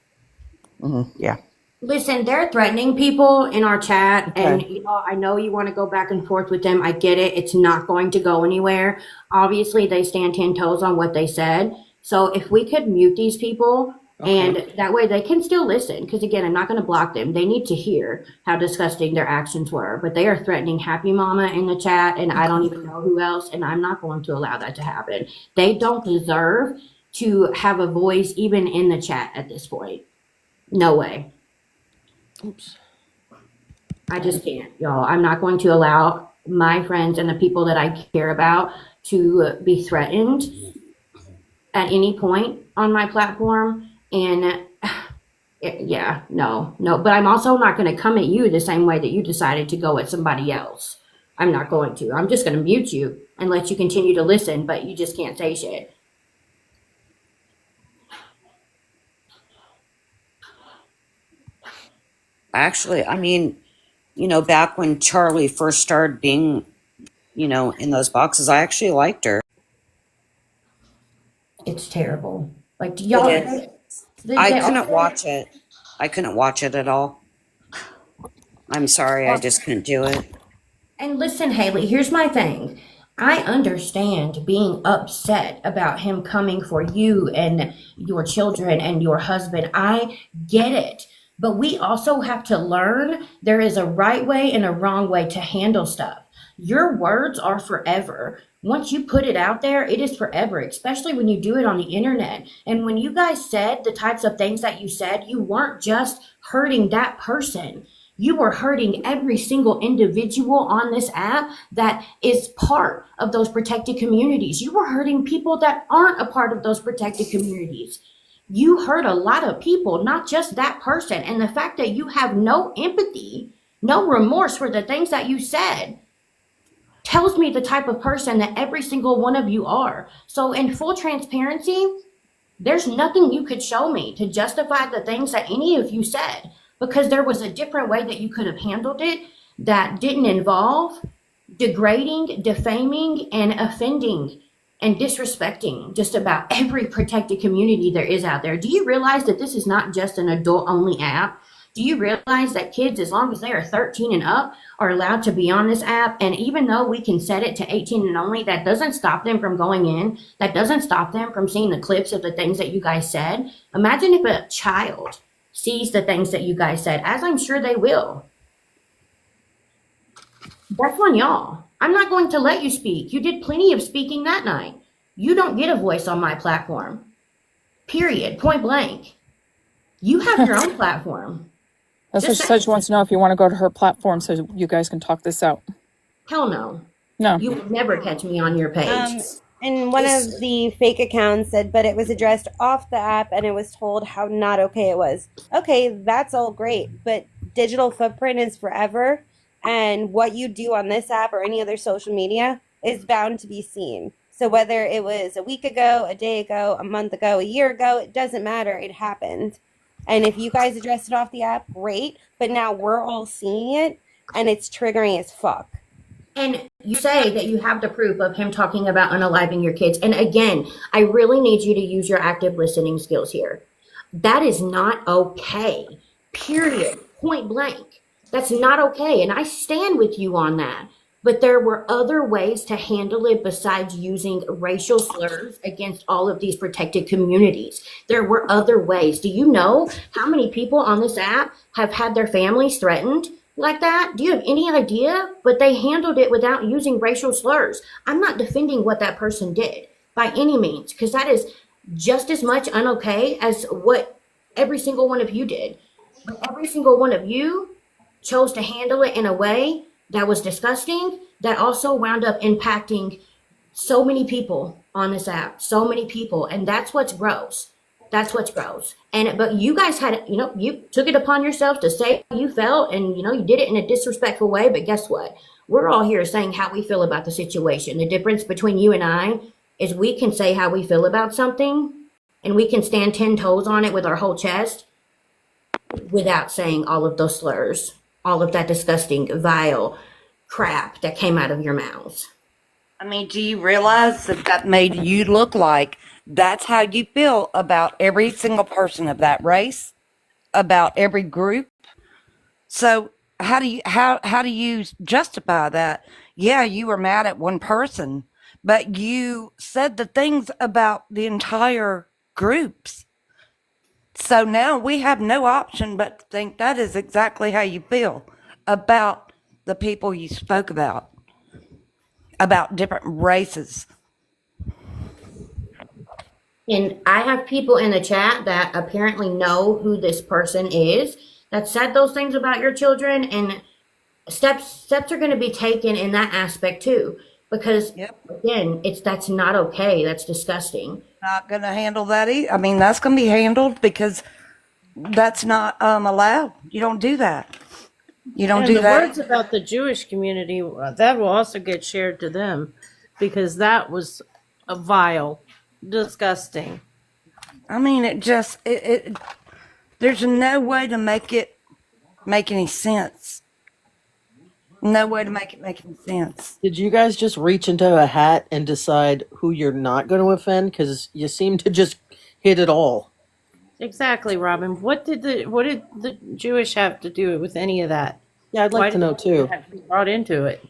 Speaker 3: Yeah.
Speaker 1: Listen, they're threatening people in our chat,
Speaker 3: Okay.
Speaker 1: and I know you want to go back and forth with them. I get it. It's not going to go anywhere. Obviously, they stand 10 toes on what they said. So if we could mute these people, and that way they can still listen, because again, I'm not going to block them. They need to hear how disgusting their actions were, but they are threatening Happy Mama in the chat, and I don't even know who else, and I'm not going to allow that to happen. They don't deserve to have a voice even in the chat at this point. No way.
Speaker 5: Oops.
Speaker 1: I just can't, y'all. I'm not going to allow my friends and the people that I care about to be threatened at any point on my platform. And yeah, no. But I'm also not going to come at you the same way that you decided to go at somebody else. I'm not going to. I'm just going to mute you and let you continue to listen, but you just can't say shit.
Speaker 11: Actually, I mean, you know, back when Charlie first started being, you know, in those boxes, I actually liked her.
Speaker 1: It's terrible. Like, y'all.
Speaker 11: I couldn't watch it. I couldn't watch it at all. I'm sorry, I just couldn't do it.
Speaker 1: And listen, Haley, here's my thing. I understand being upset about him coming for you and your children and your husband. I get it. But we also have to learn there is a right way and a wrong way to handle stuff. Your words are forever. Once you put it out there, it is forever, especially when you do it on the internet. And when you guys said the types of things that you said, you weren't just hurting that person. You were hurting every single individual on this app that is part of those protected communities. You were hurting people that aren't a part of those protected communities. You hurt a lot of people, not just that person. And the fact that you have no empathy, no remorse for the things that you said tells me the type of person that every single one of you are. So in full transparency, there's nothing you could show me to justify the things that any of you said, because there was a different way that you could have handled it that didn't involve degrading, defaming, and offending and disrespecting just about every protected community there is out there. Do you realize that this is not just an adult-only app? Do you realize that kids, as long as they are 13 and up, are allowed to be on this app? And even though we can set it to 18 and only, that doesn't stop them from going in. That doesn't stop them from seeing the clips of the things that you guys said. Imagine if a child sees the things that you guys said, as I'm sure they will. That's on y'all. I'm not going to let you speak. You did plenty of speaking that night. You don't get a voice on my platform. Period. Point blank. You have your own platform.
Speaker 8: That's what she said. She wants to know if you want to go to her platform so you guys can talk this out.
Speaker 1: Hell no.
Speaker 8: No.
Speaker 1: You will never catch me on your page.
Speaker 9: And one of the fake accounts said, but it was addressed off the app and it was told how not okay it was. Okay, that's all great. But digital footprint is forever, and what you do on this app or any other social media is bound to be seen. So whether it was a week ago, a day ago, a month ago, a year ago, it doesn't matter. It happened. And if you guys addressed it off the app, great. But now we're all seeing it, and it's triggering as fuck.
Speaker 1: And you say that you have the proof of him talking about unaliving your kids. And again, I really need you to use your active listening skills here. That is not okay. Period. Point blank. That's not okay. And I stand with you on that. But there were other ways to handle it besides using racial slurs against all of these protected communities. There were other ways. Do you know how many people on this app have had their families threatened like that? Do you have any idea? But they handled it without using racial slurs. I'm not defending what that person did by any means, because that is just as much unokay as what every single one of you did. But every single one of you chose to handle it in a way that was disgusting, that also wound up impacting so many people on this app, so many people. And that's what's gross. That's what's gross. But you guys had, you took it upon yourselves to say how you felt, and, you did it in a disrespectful way. But guess what? We're all here saying how we feel about the situation. The difference between you and I is we can say how we feel about something, and we can stand 10 toes on it with our whole chest without saying all of those slurs, all of that disgusting, vile crap that came out of your mouths.
Speaker 7: I mean, do you realize that made you look like that's how you feel about every single person of that race, about every group? So how do you justify that? Yeah, you were mad at one person, but you said the things about the entire groups. So now we have no option but to think that is exactly how you feel about the people you spoke about different races.
Speaker 1: And I have people in the chat that apparently know who this person is that said those things about your children, and steps are going to be taken in that aspect too, because again, that's not okay. That's disgusting.
Speaker 7: Not going to handle that either. I mean, that's going to be handled because that's not allowed. You don't do that. You don't
Speaker 4: And
Speaker 7: do
Speaker 4: the
Speaker 7: that.
Speaker 4: words about the Jewish community, that will also get shared to them, because that was a vile, disgusting.
Speaker 7: I mean, there's no way to make it make any sense. No way to make it make any sense.
Speaker 5: Did you guys just reach into a hat and decide who you're not going to offend? Because you seem to just hit it all.
Speaker 4: Exactly, Robin. What did the Jewish have to do with any of that?
Speaker 5: Yeah, I'd like to know too.
Speaker 4: Have to be brought into it.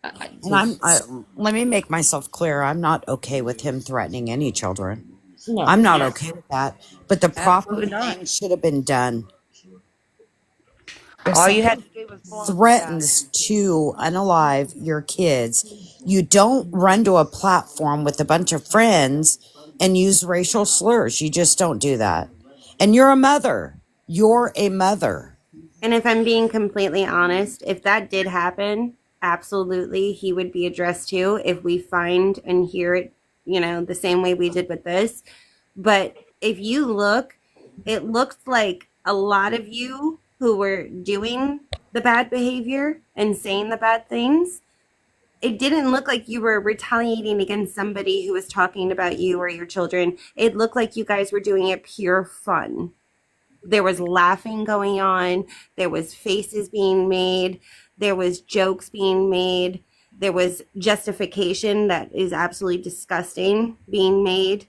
Speaker 11: And let me make myself clear. I'm not okay with him threatening any children.
Speaker 4: No.
Speaker 11: I'm not okay with that. But the proper
Speaker 7: Absolutely not.
Speaker 11: thing should have been done. If
Speaker 7: All you had
Speaker 11: someone
Speaker 7: to do was block
Speaker 11: threatens to unalive your kids, you don't run to a platform with a bunch of friends and use racial slurs. You just don't do that. And you're a mother. You're a mother.
Speaker 9: And if I'm being completely honest, if that did happen, absolutely he would be addressed too if we find and hear it, the same way we did with this. But if you look, it looks like a lot of you who were doing the bad behavior and saying the bad things, it didn't look like you were retaliating against somebody who was talking about you or your children. It looked like you guys were doing it pure fun. There was laughing going on. There was faces being made. There was jokes being made. There was justification that is absolutely disgusting being made.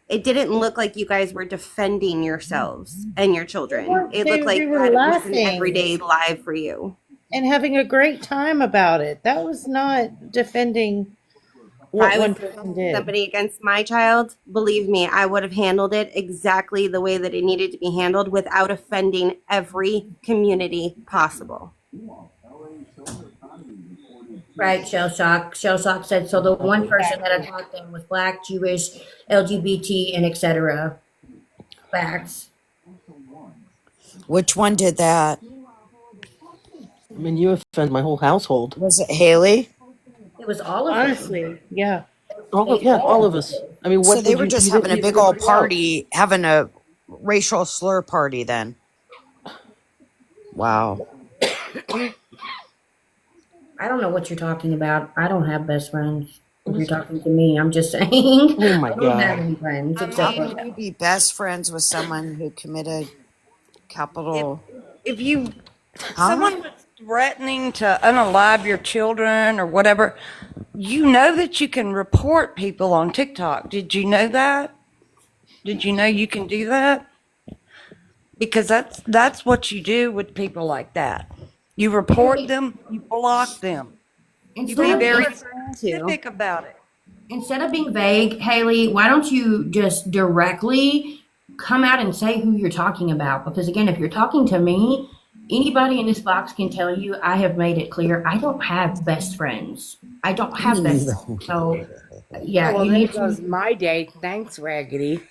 Speaker 9: It didn't look like you guys were defending yourselves and your children. It looked like
Speaker 4: they were
Speaker 9: that it was
Speaker 4: laughing
Speaker 9: an everyday live for you.
Speaker 4: And having a great time about it. That was not defending what
Speaker 9: I
Speaker 4: one
Speaker 9: was
Speaker 4: person did.
Speaker 9: somebody against my child, believe me, I would have handled it exactly the way that it needed to be handled without offending every community possible.
Speaker 1: Right, Shell Shock. Shell Shock said, so the one person that attacked them was Black, Jewish, LGBT, and etc. Facts.
Speaker 11: Which one did that?
Speaker 5: I mean, you offend my whole household.
Speaker 11: Was it Haley?
Speaker 1: It was all of them.
Speaker 4: Honestly, yeah.
Speaker 5: All of us. I mean, what
Speaker 11: So they
Speaker 5: did
Speaker 11: were
Speaker 5: you-
Speaker 11: just
Speaker 5: you
Speaker 11: having a
Speaker 5: didn't
Speaker 11: big
Speaker 5: leave
Speaker 11: old
Speaker 5: anybody out.
Speaker 11: party, having a racial slur party then. Wow.
Speaker 1: I don't know what you're talking about. I don't have best friends. If you're talking to me, I'm just saying.
Speaker 5: Oh my
Speaker 1: I don't have
Speaker 5: God.
Speaker 1: any friends
Speaker 7: I
Speaker 1: except
Speaker 11: How
Speaker 1: for.
Speaker 11: can
Speaker 7: mean,
Speaker 11: you be best friends with someone who committed
Speaker 7: if
Speaker 11: capital?
Speaker 7: if you
Speaker 11: Huh?
Speaker 7: someone was threatening to unalive your children or whatever, you know that you can report people on TikTok. Did you know that? Did you know you can do that? Because that's what you do with people like that. You report them, you block them. You
Speaker 1: Instead
Speaker 7: be
Speaker 1: of
Speaker 7: very
Speaker 9: too.
Speaker 7: specific about it.
Speaker 1: instead of being vague, Haley, why don't you just directly come out and say who you're talking about? Because again, if you're talking to me, anybody in this box can tell you I have made it clear I don't have best friends. I don't have best friends. So
Speaker 10: Oh,
Speaker 1: yeah,
Speaker 10: well,
Speaker 1: you
Speaker 10: there
Speaker 1: need
Speaker 10: goes
Speaker 1: to.
Speaker 10: my day. Thanks, Raggedy.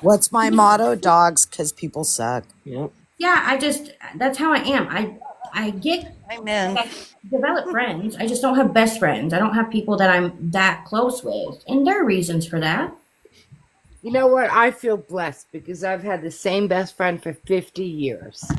Speaker 11: What's my motto? Dogs, because people suck.
Speaker 5: Yep.
Speaker 1: Yeah, that's how I am. I get
Speaker 7: Amen.
Speaker 1: I develop friends. I just don't have best friends. I don't have people that I'm that close with. And there are reasons for that.
Speaker 10: You know what? I feel blessed because I've had the same best friend for 50 years.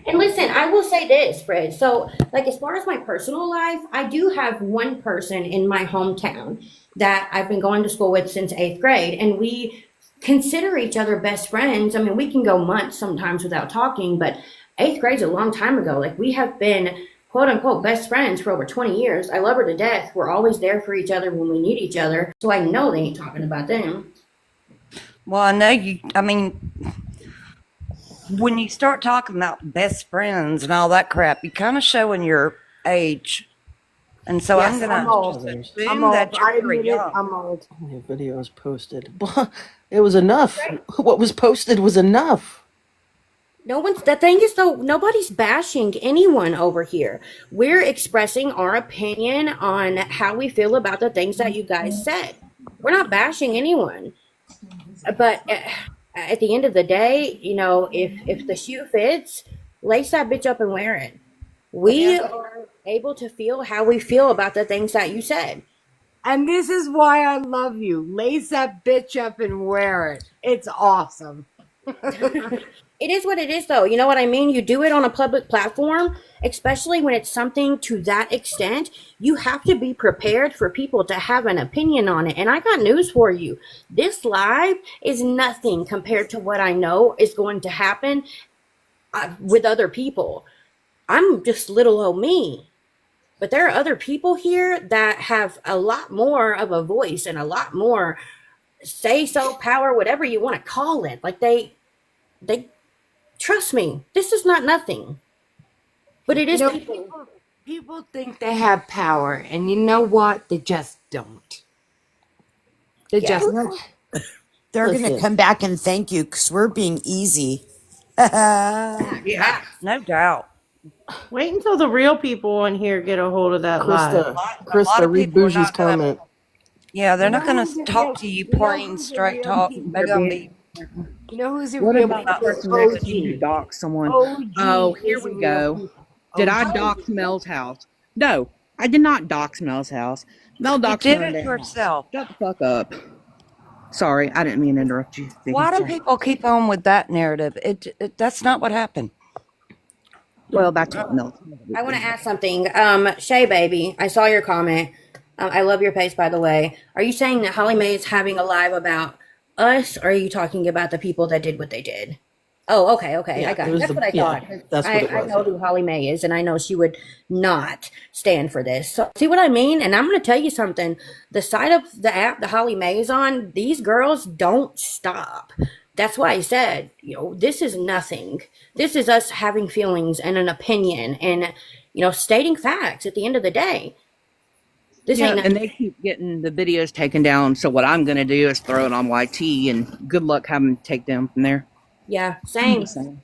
Speaker 1: And listen, I will say this, Fred. So, like, as far as my personal life, I do have one person in my hometown that I've been going to school with since eighth grade, and we consider each other best friends. I mean, we can go months sometimes without talking, but eighth grade's a long time ago. Like, we have been quote unquote best friends for over 20 years. I love her to death. We're always there for each other when we need each other. So I know they ain't talking about them.
Speaker 7: Well, I know you. I mean, when you start talking about best friends and all that crap, you kind of showing your age. And so I'm
Speaker 10: Yes,
Speaker 7: gonna
Speaker 10: I'm
Speaker 7: just
Speaker 10: old. I'm
Speaker 7: assume
Speaker 10: old.
Speaker 7: that you're
Speaker 10: I
Speaker 7: very
Speaker 10: admit it.
Speaker 7: young.
Speaker 10: I'm old.
Speaker 5: How many videos posted? It was enough. What was posted was enough.
Speaker 1: No one's, the thing is though, nobody's bashing anyone over here. We're expressing our opinion on how we feel about the things that you guys said. We're not bashing anyone. But at the end of the day, you know, if the shoe fits, lace that bitch up and wear it. We are able to feel how we feel about the things that you said.
Speaker 10: And this is why I love you. Lace that bitch up and wear it. It's awesome.
Speaker 1: It is what it is, though. You know what I mean? You do it on a public platform, especially when it's something to that extent. You have to be prepared for people to have an opinion on it. And I got news for you. This live is nothing compared to what I know is going to happen with other people. I'm just little old me. But there are other people here that have a lot more of a voice and a lot more say so power, whatever you want to call it. Like they trust me, this is not nothing. But it
Speaker 10: You
Speaker 1: is
Speaker 10: know,
Speaker 1: people.
Speaker 10: people think they have power, and you know what? They just don't. They
Speaker 1: Yeah.
Speaker 10: just
Speaker 11: They're going to
Speaker 5: Listen.
Speaker 11: come back and thank you because we're being easy.
Speaker 7: Yeah, no doubt.
Speaker 4: Wait until the real people in here get a hold of that live.
Speaker 7: A lot
Speaker 5: Krista,
Speaker 7: of
Speaker 5: read
Speaker 7: people are
Speaker 5: Bougie's
Speaker 7: not gonna.
Speaker 5: comment.
Speaker 7: Yeah, they're
Speaker 10: You know
Speaker 7: not gonna
Speaker 10: who's a
Speaker 7: talk
Speaker 10: real,
Speaker 7: to you
Speaker 10: you know
Speaker 7: plain
Speaker 10: who's a
Speaker 7: straight
Speaker 10: real
Speaker 7: talk.
Speaker 10: piece
Speaker 7: They're
Speaker 10: of
Speaker 7: gonna
Speaker 10: it?
Speaker 7: be.
Speaker 10: You know who's a
Speaker 12: What
Speaker 10: real
Speaker 12: about
Speaker 10: piece
Speaker 12: the
Speaker 10: of
Speaker 12: person that said you
Speaker 10: OG?
Speaker 12: could dox someone?
Speaker 10: OG
Speaker 12: Oh, here
Speaker 10: is a
Speaker 12: we
Speaker 10: real
Speaker 12: go.
Speaker 10: piece.
Speaker 12: Did I
Speaker 10: OG.
Speaker 12: dox Mel's house? No, I did not dox Mel's house. Mel
Speaker 7: You
Speaker 12: doxed
Speaker 7: did
Speaker 12: my
Speaker 7: it
Speaker 12: damn house.
Speaker 7: yourself.
Speaker 12: Shut the fuck up. Sorry, I didn't mean to interrupt you.
Speaker 7: Why do
Speaker 12: Sorry.
Speaker 7: people keep on with that narrative? That's not what happened.
Speaker 12: Well, that's what Mel.
Speaker 1: I want to ask something. Shay baby, I saw your comment. I love your face, by the way. Are you saying that Holly Mae is having a live about us, or are you talking about the people that did what they did? Oh, okay, I
Speaker 5: Yeah,
Speaker 1: got
Speaker 5: it
Speaker 1: it.
Speaker 5: was
Speaker 1: That's what I
Speaker 5: yeah,
Speaker 1: thought.
Speaker 5: that's what it
Speaker 1: I
Speaker 5: was.
Speaker 1: know who Holly Mae is, and I know she would not stand for this. So, see what I mean? And I'm going to tell you something. The side of the app that Holly Mae is on, these girls don't stop. That's why I said, you know, this is nothing. This is us having feelings and an opinion and, you know, stating facts at the end of the day. This
Speaker 12: Yeah,
Speaker 1: ain't
Speaker 12: and
Speaker 1: nothing.
Speaker 12: they keep getting the videos taken down. So what I'm gonna do is throw it on YT, and good luck having to take down from there.
Speaker 1: Yeah,
Speaker 12: I'm
Speaker 1: same.
Speaker 12: just saying.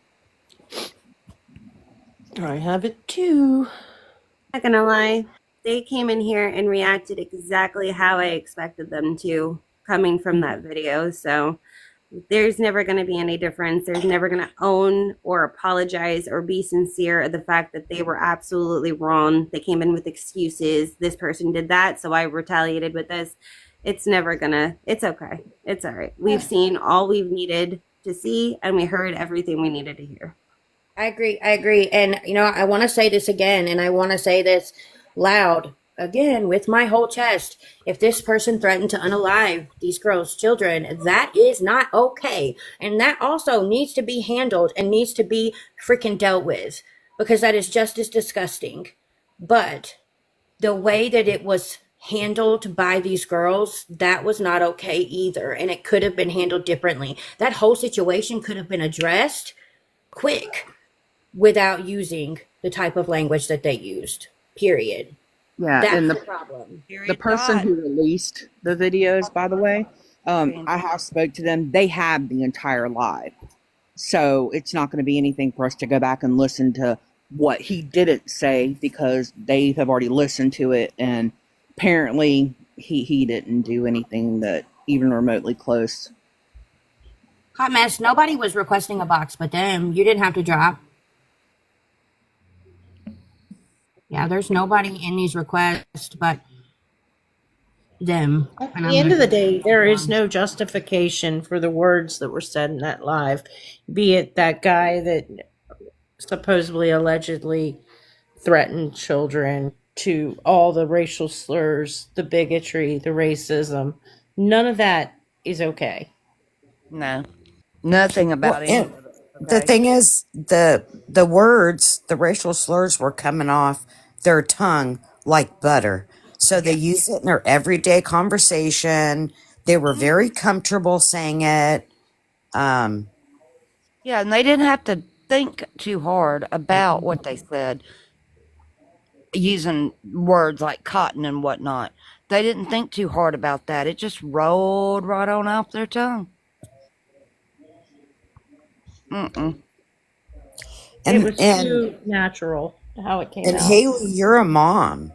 Speaker 5: I have it too.
Speaker 9: Not gonna lie, they came in here and reacted exactly how I expected them to, coming from that video. So there's never going to be any difference. There's never going to own or apologize or be sincere of the fact that they were absolutely wrong. They came in with excuses. This person did that, so I retaliated with this. It's never gonna. It's okay. It's all right. We've seen all we've needed to see, and we heard everything we needed to hear.
Speaker 1: I agree. I agree. And, I want to say this again, and I want to say this loud again with my whole chest. If this person threatened to unalive these girls' children, that is not okay. And that also needs to be handled and needs to be freaking dealt with because that is just as disgusting. But the way that it was handled by these girls, that was not okay either. And it could have been handled differently. That whole situation could have been addressed quick without using the type of language that they used. Period.
Speaker 12: Yeah,
Speaker 1: That's
Speaker 12: and
Speaker 1: the problem.
Speaker 12: the person who released the videos, by the way, I have spoke to them. They have the entire live, so it's not going to be anything for us to go back and listen to what he didn't say because they have already listened to it, and apparently he didn't do anything that even remotely close.
Speaker 1: Hot mess. Nobody was requesting a box but them. You didn't have to drop. Yeah, there's nobody in these requests but them.
Speaker 4: At
Speaker 1: And
Speaker 4: the
Speaker 1: I'm
Speaker 4: end of the
Speaker 1: like,
Speaker 4: day, there is no justification for the words that were said in that live, be it that guy that supposedly allegedly threatened children to all the racial slurs, the bigotry, the racism. None of that is okay.
Speaker 7: No, nothing
Speaker 11: Well,
Speaker 7: about any
Speaker 11: and
Speaker 7: of it.
Speaker 11: the
Speaker 7: Okay.
Speaker 11: thing is, the words, the racial slurs were coming off their tongue like butter. So they
Speaker 7: Yeah.
Speaker 11: used it in their everyday conversation. They were very comfortable saying it. Um,
Speaker 7: Yeah, and they didn't have to think too hard about what they said, using words like cotton and whatnot. They didn't think too hard about that. It just rolled right on off their tongue. Mm-mm.
Speaker 4: It
Speaker 11: and
Speaker 4: was
Speaker 11: and
Speaker 4: too natural how it came
Speaker 11: and
Speaker 4: out.
Speaker 11: Haley, you're a mom.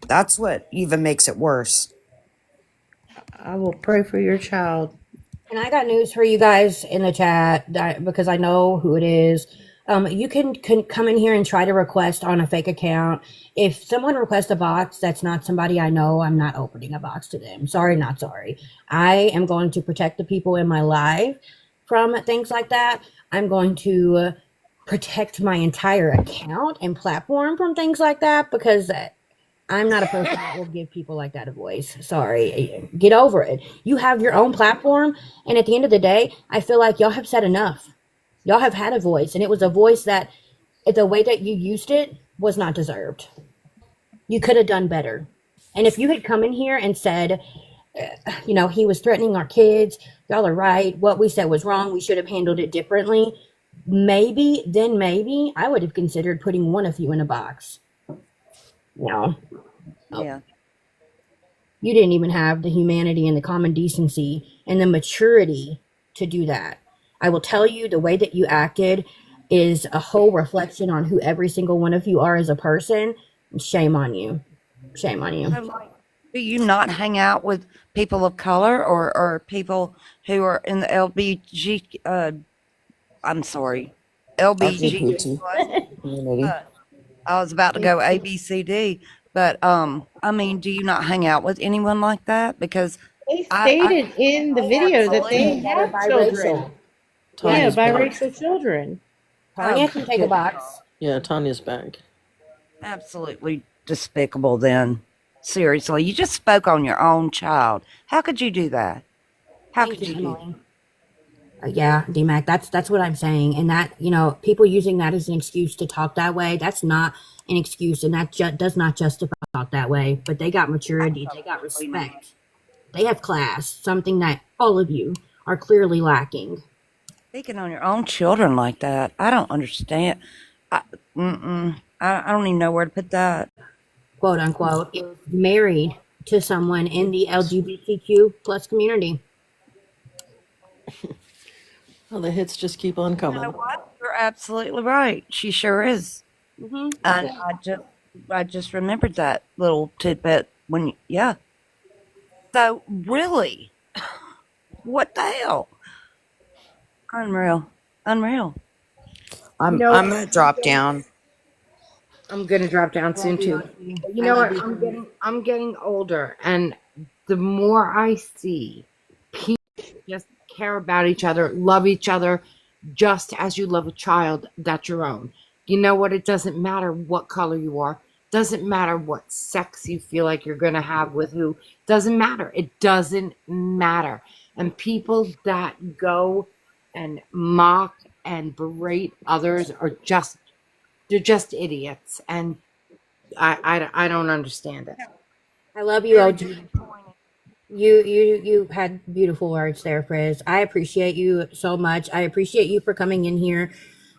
Speaker 11: That's what even makes it worse.
Speaker 4: I will pray for your child.
Speaker 1: and I got news for you guys in the chat because I know who it is. You can come in here and try to request on a fake account. If someone requests a box that's not somebody I know, I'm not opening a box to them. Sorry, not sorry. I am going to protect the people in my life from things like that. I'm going to protect my entire account and platform from things like that because I'm not a person that will give people like that a voice. Sorry. Get over it. You have your own platform. And at the end of the day, I feel like y'all have said enough. Y'all have had a voice. And it was a voice that the way that you used it was not deserved. You could have done better. And if you had come in here and said, he was threatening our kids, y'all are right. What we said was wrong. We should have handled it differently. Maybe I would have considered putting one of you in a box. No.
Speaker 7: Yeah.
Speaker 1: You didn't even have the humanity and the common decency and the maturity to do that. I will tell you, the way that you acted is a whole reflection on who every single one of you are as a person. Shame on you. Shame on you.
Speaker 7: So, like, do you not hang out with people of color or people who are in the LBG? I'm sorry, LBG
Speaker 11: LGBT
Speaker 7: plus?
Speaker 11: community.
Speaker 7: I was about to go ABCD, but I mean, do you not hang out with anyone like that? Because
Speaker 4: They
Speaker 7: I
Speaker 4: stated in the
Speaker 7: so hard
Speaker 4: video
Speaker 7: to
Speaker 4: that they
Speaker 7: believe.
Speaker 1: That are
Speaker 4: have children.
Speaker 1: biracial.
Speaker 4: Yeah,
Speaker 5: Tanya's back.
Speaker 4: biracial children.
Speaker 1: Tanya
Speaker 7: Oh
Speaker 1: can
Speaker 7: my
Speaker 1: take a
Speaker 7: goodness.
Speaker 1: box.
Speaker 5: Yeah, Tanya's back.
Speaker 7: Absolutely despicable. Then seriously, you just spoke on your own child. How could you do that? How
Speaker 1: Thank
Speaker 7: could
Speaker 1: you,
Speaker 7: you do?
Speaker 1: Emily. Yeah, DMAC, that's what I'm saying. And that, people using that as an excuse to talk that way, that's not an excuse. And that does not justify talk that way. But they got maturity. They got
Speaker 7: Absolutely not.
Speaker 1: respect. They have class, something that all of you are clearly lacking.
Speaker 7: Speaking on your own children like that, I don't understand. I, I don't even know where to put that.
Speaker 1: Quote unquote, if married to someone in the LGBTQ plus community.
Speaker 5: Oh, the hits just keep on
Speaker 7: You know
Speaker 5: coming.
Speaker 7: what? You're absolutely right. She sure is.
Speaker 1: Mm-hmm.
Speaker 7: And I just remembered that little tidbit yeah. So really, what the hell? Unreal. Unreal.
Speaker 11: I'm gonna drop down.
Speaker 10: I'm gonna drop down soon
Speaker 1: Love you,
Speaker 10: too.
Speaker 1: Auntie.
Speaker 10: You
Speaker 1: I
Speaker 10: know
Speaker 1: love
Speaker 10: what?
Speaker 1: you too.
Speaker 10: I'm getting older, and the more I see people just care about each other, love each other just as you love a child that's your own. You know what? It doesn't matter what color you are. Doesn't matter what sex you feel like you're going to have with who. Doesn't matter. It doesn't matter. And people that go and mock and berate others are just, they're just idiots. And I don't understand it.
Speaker 1: I love you, OG. You had beautiful words there, Frizz. I appreciate you so much. I appreciate you for coming in here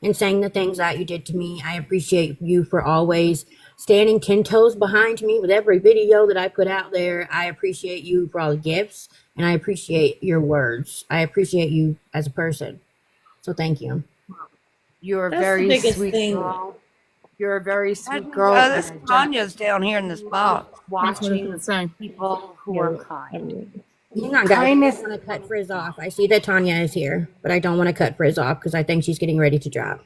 Speaker 1: and saying the things that you did to me. I appreciate you for always standing 10 toes behind me with every video that I put out there. I appreciate you for all the gifts, and I appreciate your words. I appreciate you as a person. So thank you.
Speaker 10: You're a
Speaker 4: That's the
Speaker 10: very
Speaker 4: biggest
Speaker 10: sweet
Speaker 4: thing.
Speaker 10: girl. You're a very sweet girl. And
Speaker 7: This
Speaker 10: I just
Speaker 7: Tanya's down here in this box.
Speaker 8: That's what I was
Speaker 10: watching
Speaker 8: gonna say.
Speaker 10: people who are kind.
Speaker 1: Hang on, guys. I
Speaker 10: Kindness.
Speaker 1: don't want to cut Frizz off. I see that Tanya is here, but I don't want to cut Frizz off because I think she's getting ready to drop.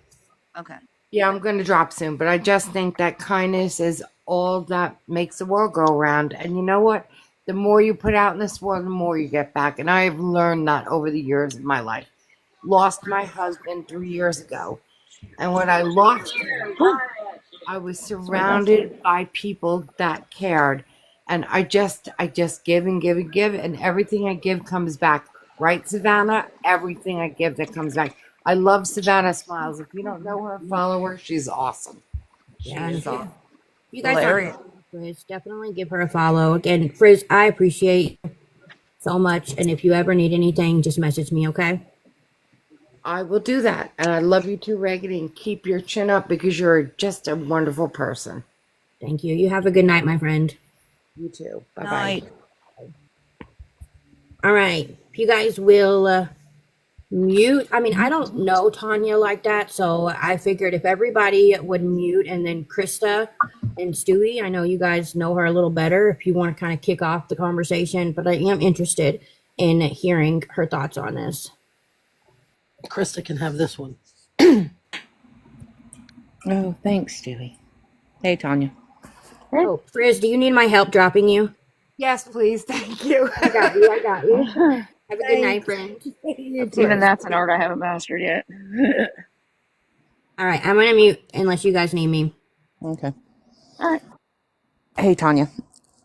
Speaker 7: Okay.
Speaker 10: Yeah, I'm going to drop soon, but I just think that kindness is all that makes the world go around. And you know what? The more you put out in this world, the more you get back. And I've learned that over the years of my life. Lost my husband 3 years ago. And when I lost him, I was surrounded by people that cared. And I just give and give and give. And everything I give comes back. Right, Savannah? Everything I give that comes back. I love Savannah Smiles. If you don't know her, follow her. She's awesome. She
Speaker 1: Yeah,
Speaker 10: is awesome.
Speaker 1: you guys
Speaker 7: Hilarious.
Speaker 1: aren't Frizz, definitely give her a follow. Again, Frizz, I appreciate you so much. And if you ever need anything, just message me, okay?
Speaker 10: I will do that. And I love you too, Raggedy. And keep your chin up because you're just a wonderful person.
Speaker 1: Thank you. You have a good night, my friend.
Speaker 10: You too. Bye bye.
Speaker 7: Night.
Speaker 1: All right. If you guys will mute. I mean, I don't know Tanya like that, so I figured if everybody would mute and then Krista and Stewie, I know you guys know her a little better if you want to kind of kick off the conversation, but I am interested in hearing her thoughts on this.
Speaker 5: Krista can have this one.
Speaker 3: Oh, thanks, Stewie. Hey, Tanya.
Speaker 1: Oh, Frizz, do you need my help dropping you?
Speaker 10: Yes, please. Thank you.
Speaker 1: I got you. I got you. Have a good night, friend.
Speaker 10: You too.
Speaker 8: Even that's an art I haven't mastered yet.
Speaker 1: All right, I'm going to mute unless you guys need me.
Speaker 3: Okay.
Speaker 8: All right.
Speaker 3: Hey, Tanya.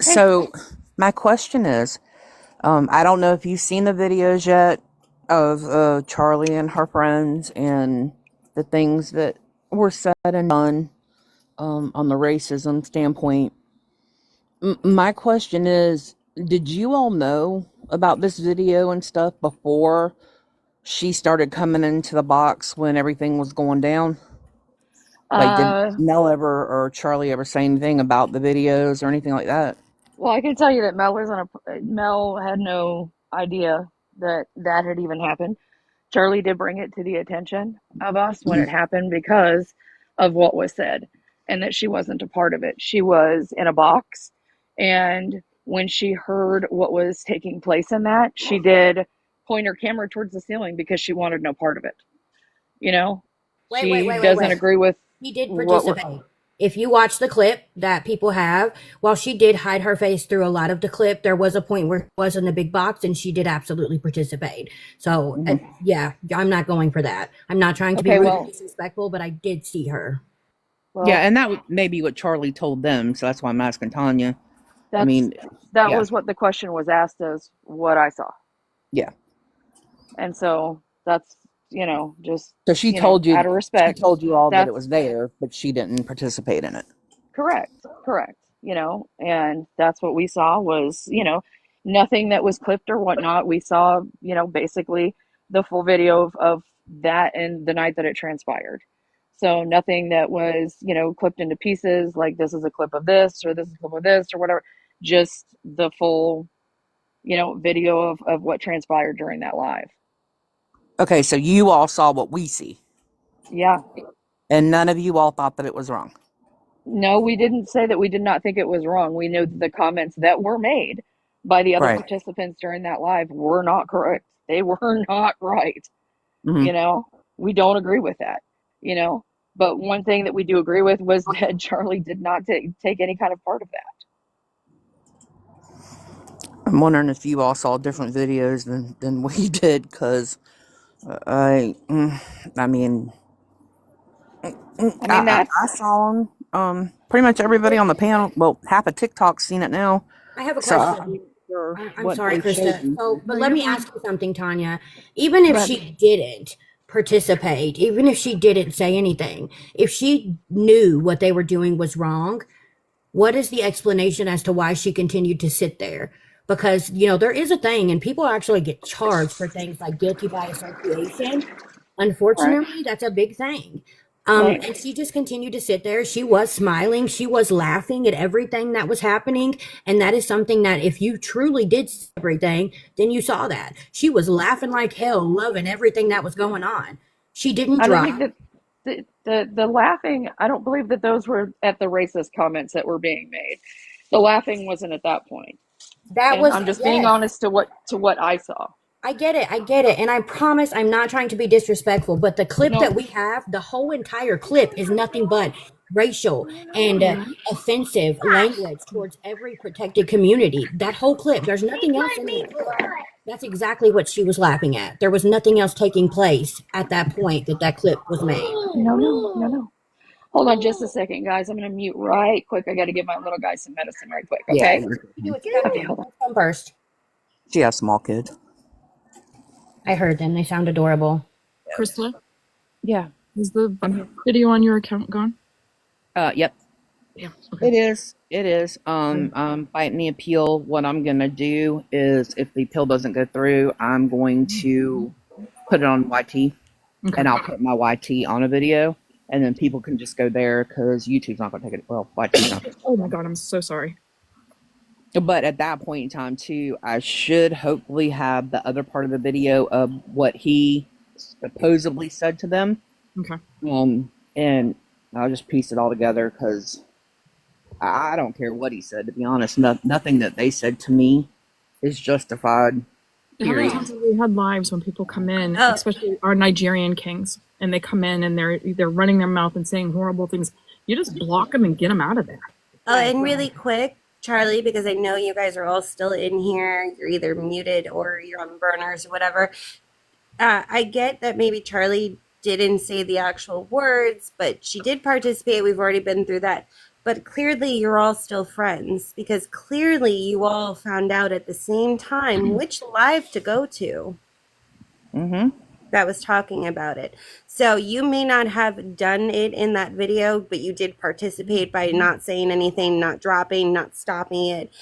Speaker 3: So, my question is, I don't know if you've seen the videos yet of Charlie and her friends and the things that were said and done on the racism standpoint. My question is, did you all know about this video and stuff before she started coming into the box when everything was going down? Like, did Mel ever or Charlie ever say anything about the videos or anything like that?
Speaker 8: Well, I can tell you that Mel had no idea that that had even happened. Charlie did bring it to the attention of us when it happened because of what was said, and that she wasn't a part of it. She was in a box, and when she heard what was taking place in that, she did point her camera towards the ceiling because she wanted no part of it. You know, she doesn't agree with.
Speaker 1: He did
Speaker 8: what
Speaker 1: participate. If you watch the clip that people have, while she did hide her face through a lot of the clip, there was a point where it was in the big box and she did absolutely participate. So, yeah, I'm not going for that. I'm not trying to be rude or disrespectful, but I did see her.
Speaker 8: Well,
Speaker 3: yeah, and that may be what Charlie told them, so that's why I'm asking Tanya. I mean,
Speaker 8: that was what the question was asked, as what I saw.
Speaker 3: Yeah.
Speaker 8: And so that's, just
Speaker 3: So she told you,
Speaker 8: out of respect.
Speaker 3: She told you all that it was there, but she didn't participate in it.
Speaker 8: Correct. And that's what we saw was, nothing that was clipped or whatnot. We saw, basically the full video of that and the night that it transpired. So nothing that was, clipped into pieces, like this is a clip of this or this is a clip of this or whatever. Just the full, video of what transpired during that live.
Speaker 3: Okay, so you all saw what we see.
Speaker 8: Yeah.
Speaker 3: And none of you all thought that it was wrong.
Speaker 8: No, we didn't say that we did not think it was wrong. We know that the comments that were made by the other participants during that live were not correct. They were not right.
Speaker 3: Mm-hmm.
Speaker 8: We don't agree with that, But one thing that we do agree with was that Charlie did not take any kind of part of that.
Speaker 12: I'm wondering if you all saw different videos than we did, because I mean,
Speaker 8: I mean,
Speaker 12: I saw them. Pretty much everybody on the panel, well, half of TikTok's seen it now.
Speaker 1: I have a
Speaker 12: So
Speaker 1: question.
Speaker 12: I'm sure
Speaker 1: I'm
Speaker 12: what
Speaker 1: sorry,
Speaker 12: they showed
Speaker 1: Krista.
Speaker 12: you.
Speaker 1: So,
Speaker 8: no,
Speaker 1: but let
Speaker 8: you're
Speaker 1: me
Speaker 8: fine.
Speaker 1: ask you something, Tanya. Even if
Speaker 8: But
Speaker 1: she didn't participate, even if she didn't say anything, if she knew what they were doing was wrong, what is the explanation as to why she continued to sit there? Because, there is a thing, and people actually get charged for things like guilty by association.
Speaker 8: right,
Speaker 1: Unfortunately, that's a big thing.
Speaker 8: right.
Speaker 1: And she just continued to sit there. She was smiling. She was laughing at everything that was happening. And that is something that if you truly did see everything, then you saw that. She was laughing like hell, loving everything that was going on. She didn't
Speaker 13: I don't think
Speaker 1: drop.
Speaker 13: that the laughing, I don't believe that those were at the racist comments that were being made. The laughing wasn't at that point.
Speaker 1: That
Speaker 13: And
Speaker 1: was,
Speaker 13: I'm just being
Speaker 1: yes.
Speaker 13: honest to what I saw.
Speaker 1: I get it. I get it. And I promise I'm not trying to be disrespectful, but the clip
Speaker 13: No.
Speaker 1: that we have, the whole entire clip is nothing but racial and offensive language towards every protected community. That whole clip, there's nothing else in that clip. That's exactly what she was laughing at. There was nothing else taking place at that point that clip was made.
Speaker 13: No. Hold on just a second, guys. I'm going to mute right quick. I got to give my little guy some medicine right quick,
Speaker 12: Yeah,
Speaker 13: okay?
Speaker 12: you're
Speaker 1: You do
Speaker 12: good.
Speaker 1: what you gotta
Speaker 13: Okay,
Speaker 1: do.
Speaker 13: hold on.
Speaker 1: Let's come first.
Speaker 12: She has small kids.
Speaker 1: I heard them. They sound adorable.
Speaker 8: Krista,
Speaker 12: Yeah.
Speaker 8: is the
Speaker 12: I'm here.
Speaker 8: video on your account gone?
Speaker 12: Yep.
Speaker 8: Yeah. Okay.
Speaker 12: It is. It is. Fighting the appeal. What I'm gonna do is, if the appeal doesn't go through, I'm going to put it on YT,
Speaker 8: Okay.
Speaker 12: and I'll put my YT on a video, and then people can just go there because YouTube's not gonna take it. Well, YT's not.
Speaker 8: Oh my God, I'm so sorry.
Speaker 12: But at that point in time, too, I should hopefully have the other part of the video of what he supposedly said to them.
Speaker 8: Okay.
Speaker 12: And I'll just piece it all together because I don't care what he said, to be honest. Nothing that they said to me is justified.
Speaker 8: How many
Speaker 12: Period.
Speaker 8: times have we had lives when people come in,
Speaker 9: Oh.
Speaker 8: especially our Nigerian kings, and they come in and they're running their mouth and saying horrible things? You just block them and get them out of there.
Speaker 9: Oh, and really quick, Charlie, because I know you guys are all still in here. You're either muted or you're on burners or whatever. I get that maybe Charlie didn't say the actual words, but she did participate. We've already been through that. But clearly, you're all still friends because clearly you all found out at the same time which live to go to
Speaker 12: Mm-hmm.
Speaker 9: that was talking about it. So you may not have done it in that video, but you did participate by not saying anything, not dropping, not stopping it,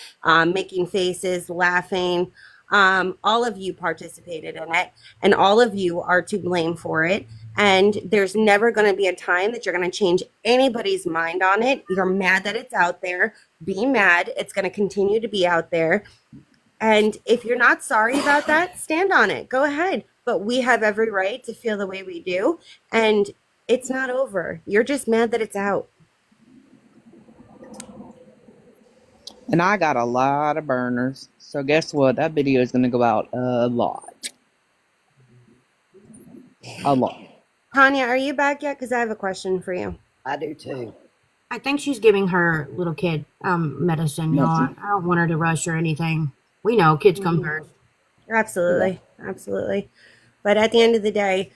Speaker 9: making faces, laughing. All of you participated in it, and all of you are to blame for it. And there's never going to be a time that you're going to change anybody's mind on it. You're mad that it's out there. Be mad. It's going to continue to be out there. And if you're not sorry about that, stand on it. Go ahead. But we have every right to feel the way we do. And it's not over. You're just mad that it's out.
Speaker 12: And I got a lot of burners. So guess what? That video is going to go out a lot. A lot.
Speaker 9: Tanya, are you back yet? Because I have a question for you.
Speaker 11: I do too.
Speaker 1: I think she's giving her little kid medicine, y'all. I don't want her to rush or anything. We know kids come first.
Speaker 9: Absolutely. Absolutely. But at the end of the day,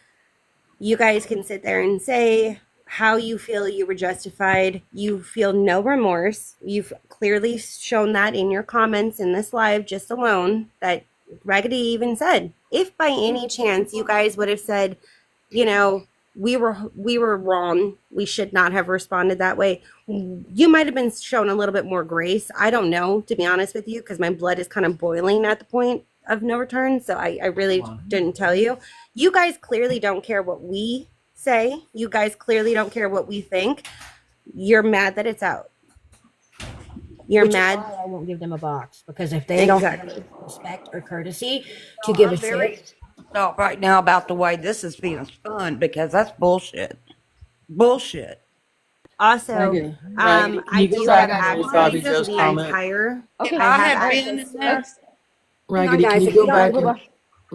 Speaker 9: you guys can sit there and say how you feel you were justified. You feel no remorse. You've clearly shown that in your comments in this live just alone, that Raggedy even said, if by any chance you guys would have said, you know, we were wrong, we should not have responded that way, you might have been shown a little bit more grace. I don't know, to be honest with you, because my blood is kind of boiling at the point of no return. So I really didn't tell you. You guys clearly don't care what we say. You guys clearly don't care what we think. You're mad that it's out. You're
Speaker 1: Which
Speaker 9: mad.
Speaker 1: is why I won't give them a box, because if they don't have any respect or courtesy to give a shit.
Speaker 7: Stop right now about the way this is being spun, because that's bullshit. Bullshit.
Speaker 9: Also,
Speaker 5: Raggedy,
Speaker 9: I
Speaker 5: can you
Speaker 9: do
Speaker 5: go back
Speaker 9: have
Speaker 5: and read
Speaker 9: access
Speaker 5: Bobby
Speaker 9: to
Speaker 5: Joe's
Speaker 9: the
Speaker 5: comment?
Speaker 9: entire.
Speaker 13: Okay.
Speaker 9: I
Speaker 7: I
Speaker 9: have
Speaker 7: have been
Speaker 9: access
Speaker 7: in
Speaker 9: to it.
Speaker 7: there.
Speaker 5: Raggedy,
Speaker 1: guys,
Speaker 5: can you
Speaker 1: if you
Speaker 5: go
Speaker 1: don't-
Speaker 5: back and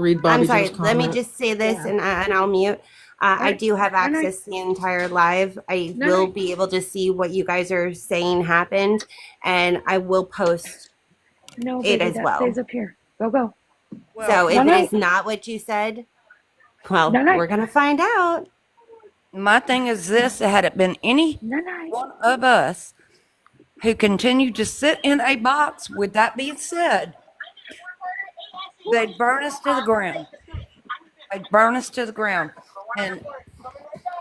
Speaker 5: read Bobby
Speaker 9: I'm sorry.
Speaker 5: Joe's
Speaker 9: Let me
Speaker 5: comment?
Speaker 9: just say this, and I'll mute. I do have access to the entire live. I will be able to see what you guys are saying happened, and I will post
Speaker 13: No,
Speaker 9: it
Speaker 13: baby,
Speaker 9: as
Speaker 13: that
Speaker 9: well.
Speaker 13: stays up here. Go, go.
Speaker 7: Well,
Speaker 9: So if
Speaker 13: Night
Speaker 9: it
Speaker 13: night.
Speaker 9: is not what you said, well,
Speaker 13: Night
Speaker 9: we're
Speaker 13: night.
Speaker 9: going to find out.
Speaker 7: my thing is this: had it been any
Speaker 13: Night night.
Speaker 7: one of us who continued to sit in a box, with that being said, they'd burn us to the ground. They'd burn us to the ground, and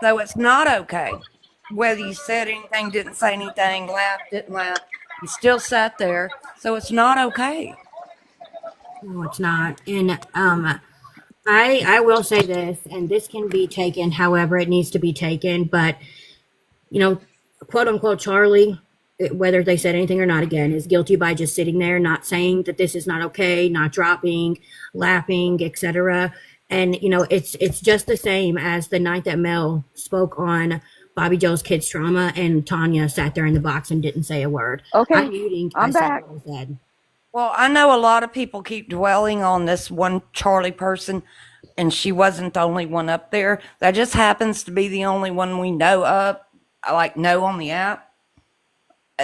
Speaker 7: so it's not okay. Whether you said anything, didn't say anything, laughed, didn't laugh, you still sat there. So it's not okay.
Speaker 1: No, it's not. And I will say this, and this can be taken however it needs to be taken, but you know, quote unquote Charlie, whether they said anything or not, again, is guilty by just sitting there, not saying that this is not okay, not dropping, laughing, etc. And it's just the same as the night that Mel spoke on Bobby Joe's kids trauma, and Tanya sat there in the box and didn't say a word.
Speaker 13: Okay,
Speaker 1: I'm muting. I
Speaker 13: I'm
Speaker 1: said
Speaker 13: back.
Speaker 1: what I said.
Speaker 7: Well, I know a lot of people keep dwelling on this one Charlie person, and she wasn't the only one up there. That just happens to be the only one we know of, like know on the app.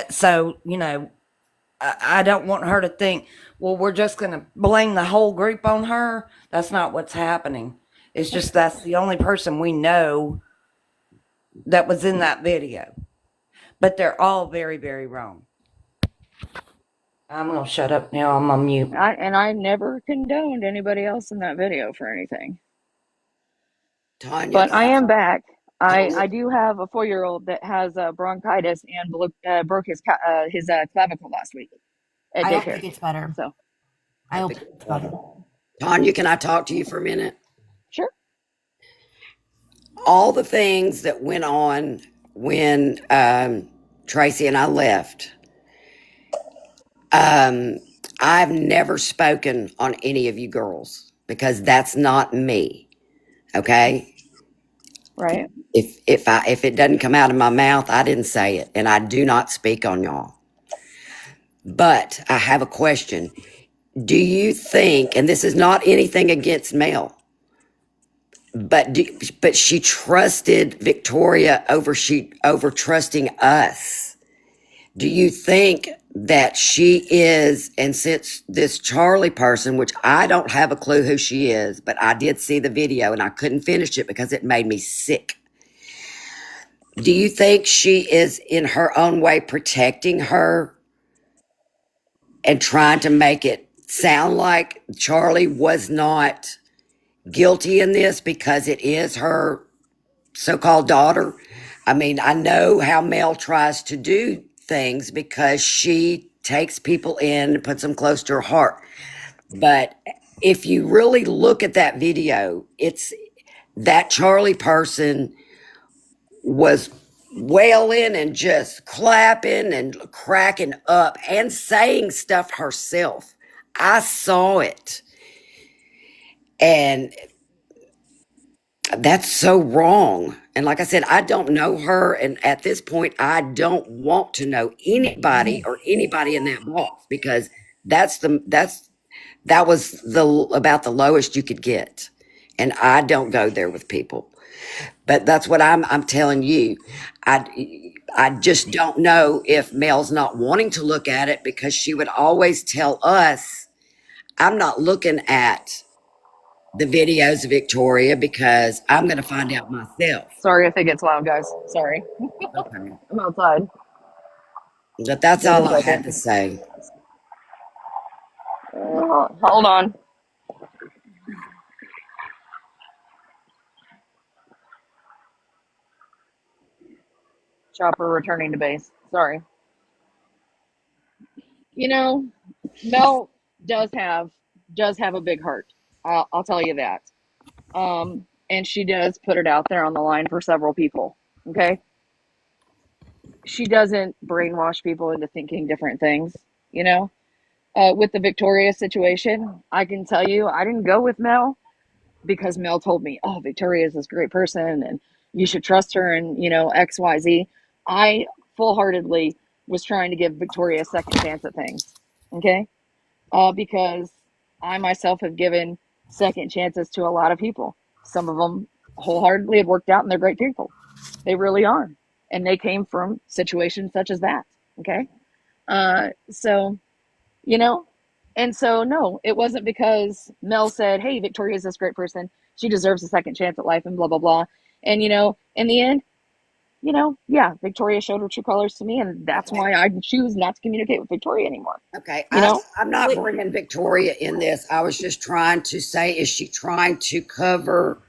Speaker 7: So, I don't want her to think, well, we're just going to blame the whole group on her. That's not what's happening. It's just that's the only person we know that was in that video. But they're all very, very wrong. I'm going to shut up now. I'm on mute.
Speaker 13: I never condoned anybody else in that video for anything.
Speaker 11: Tanya,
Speaker 13: But
Speaker 11: can
Speaker 13: I
Speaker 11: I,
Speaker 13: am back.
Speaker 11: Tanya,
Speaker 13: I do have a 4-year-old that has bronchitis and broke his clavicle last week at
Speaker 1: I hope it
Speaker 13: daycare.
Speaker 1: gets better.
Speaker 13: So
Speaker 1: I hope it gets better.
Speaker 11: Tanya, can I talk to you for a minute?
Speaker 13: sure.
Speaker 11: All the things that went on when Tracy and I left, I've never spoken on any of you girls because that's not me. Okay.
Speaker 13: Right.
Speaker 11: If it doesn't come out of my mouth, I didn't say it, and I do not speak on y'all. But I have a question. Do you think, and this is not anything against Mel, but she trusted Victoria over trusting us. Do you think that she is, and since this Charlie person, which I don't have a clue who she is, but I did see the video and I couldn't finish it because it made me sick. Do you think she is in her own way protecting her and trying to make it sound like Charlie was not guilty in this because it is her so-called daughter? I mean, I know how Mel tries to do things because she takes people in and puts them close to her heart. But if you really look at that video, it's that Charlie person was wailing and just clapping and cracking up and saying stuff herself. I saw it. And that's so wrong. And like I said, I don't know her. And at this point, I don't want to know anybody or anybody in that box because that was about the lowest you could get. And I don't go there with people. But that's what I'm telling you. I just don't know if Mel's not wanting to look at it because she would always tell us, I'm not looking at the videos of Victoria because I'm going to find out myself.
Speaker 13: Sorry if it gets loud, guys. Sorry.
Speaker 11: Okay.
Speaker 13: I'm outside.
Speaker 11: But that's
Speaker 13: Just a
Speaker 11: all I had
Speaker 13: second.
Speaker 11: to say.
Speaker 13: Hold on. Chopper returning to base. Sorry. You know, Mel does have a big heart. I'll tell you that. And she does put it out there on the line for several people. Okay, she doesn't brainwash people into thinking different things. You know, with the Victoria situation, I can tell you, I didn't go with Mel because Mel told me, "Oh, Victoria is this great person, and you should trust her," and X, Y, Z. I full heartedly was trying to give Victoria a second chance at things. Okay, because I myself have given second chances to a lot of people. Some of them wholeheartedly have worked out and they're great people. They really are. And they came from situations such as that. Okay. So, you know, And so, no, it wasn't because Mel said, hey, Victoria's this great person. She deserves a second chance at life and blah, blah, blah. And, in the end, yeah, Victoria showed her true colors to me. And that's why I choose not to communicate with Victoria anymore.
Speaker 11: Okay,
Speaker 13: You know,
Speaker 11: I'm not bringing Victoria in this. I was just trying to say, is she trying to cover?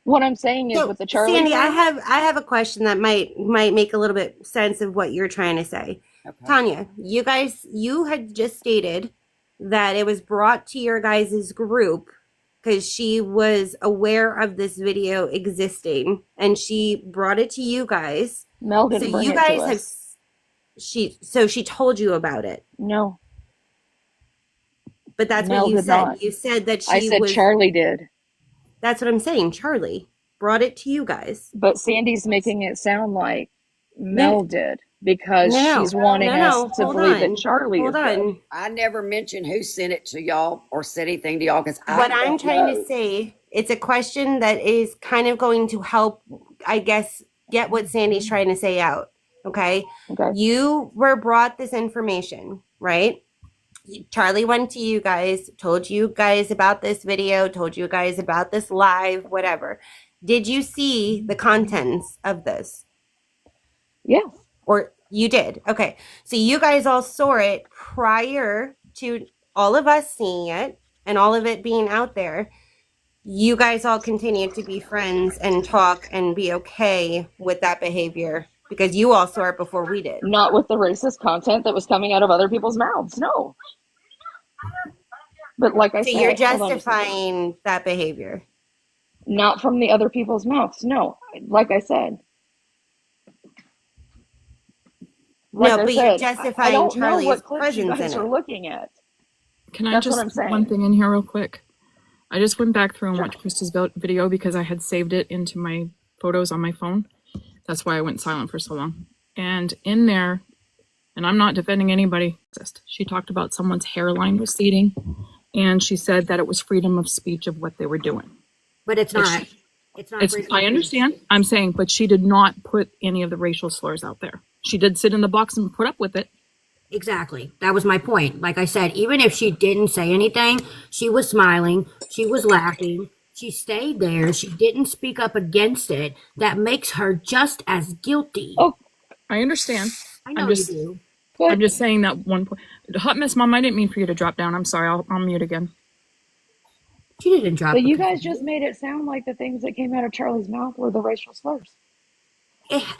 Speaker 13: what I'm saying is
Speaker 9: So,
Speaker 13: with the Charlie
Speaker 9: Sandy,
Speaker 13: thing,
Speaker 9: I have a question that might make a little bit sense of what you're trying to say.
Speaker 11: Okay.
Speaker 9: Tanya, you had just stated that it was brought to your guys' group because she was aware of this video existing and she brought it to you guys.
Speaker 13: Mel
Speaker 9: So
Speaker 13: didn't bring
Speaker 9: you
Speaker 13: it to
Speaker 9: guys have
Speaker 13: us.
Speaker 9: she told you about it.
Speaker 13: No,
Speaker 9: But that's what
Speaker 13: Mel
Speaker 9: you
Speaker 13: did
Speaker 9: said.
Speaker 13: not.
Speaker 9: You said that
Speaker 13: I
Speaker 9: she
Speaker 13: said
Speaker 9: was
Speaker 13: Charlie did.
Speaker 9: That's what I'm saying. Charlie brought it to you guys.
Speaker 13: But Sandy's making it sound like
Speaker 9: No,
Speaker 13: Mel did because
Speaker 9: no,
Speaker 13: she's wanting
Speaker 9: no,
Speaker 13: us
Speaker 9: no.
Speaker 13: to
Speaker 9: Hold
Speaker 13: believe that
Speaker 9: on.
Speaker 13: Charlie
Speaker 9: Hold
Speaker 13: is dead.
Speaker 9: on.
Speaker 11: I never mentioned who sent it to y'all or said anything to y'all because I
Speaker 9: What I'm
Speaker 11: don't
Speaker 9: trying to
Speaker 11: know.
Speaker 9: say, it's a question that is kind of going to help, I guess, get what Sandy's trying to say out. Okay.
Speaker 13: Okay.
Speaker 9: You were brought this information, right? Charlie went to you guys, told you guys about this video, told you guys about this live, whatever. Did you see the contents of this?
Speaker 13: Yeah.
Speaker 9: Or you did. Okay. So you guys all saw it prior to all of us seeing it and all of it being out there. You guys all continued to be friends and talk and be okay with that behavior because you all saw it before we did.
Speaker 13: Not with the racist content that was coming out of other people's mouths. No. But like I
Speaker 9: So
Speaker 13: said,
Speaker 9: you're
Speaker 13: hold on a second.
Speaker 9: justifying that behavior.
Speaker 13: Not from the other people's mouths. No. Like I said.
Speaker 9: No, but you're
Speaker 13: I
Speaker 9: justifying
Speaker 13: don't know
Speaker 9: Charlie's
Speaker 13: what clips you
Speaker 9: presence
Speaker 13: guys
Speaker 9: in
Speaker 13: are
Speaker 9: it.
Speaker 13: looking at.
Speaker 8: Can I
Speaker 13: That's what
Speaker 8: just
Speaker 13: I'm
Speaker 8: put one
Speaker 13: saying.
Speaker 8: thing in here real quick? I just went back through and watched Krista's video because I had saved it into my photos on my phone. That's why I went silent for so long. And in there, and I'm not defending anybody, she talked about someone's hairline receding, and she said that it was freedom of speech of what they were doing.
Speaker 1: But it's not. It's not freedom
Speaker 8: I
Speaker 1: of speech.
Speaker 8: understand. I'm saying, but she did not put any of the racial slurs out there. She did sit in the box and put up with it.
Speaker 1: Exactly. That was my point. Like I said, even if she didn't say anything, she was smiling, she was laughing, she stayed there, she didn't speak up against it. That makes her just as guilty.
Speaker 13: Oh,
Speaker 8: I understand.
Speaker 1: I know you do.
Speaker 8: I'm just saying that one point. Hot Mess Mom, I didn't mean for you to drop down. I'm sorry. I'll mute again.
Speaker 1: She didn't drop.
Speaker 13: But you guys just made it sound like the things that came out of Charlie's mouth were the racial slurs.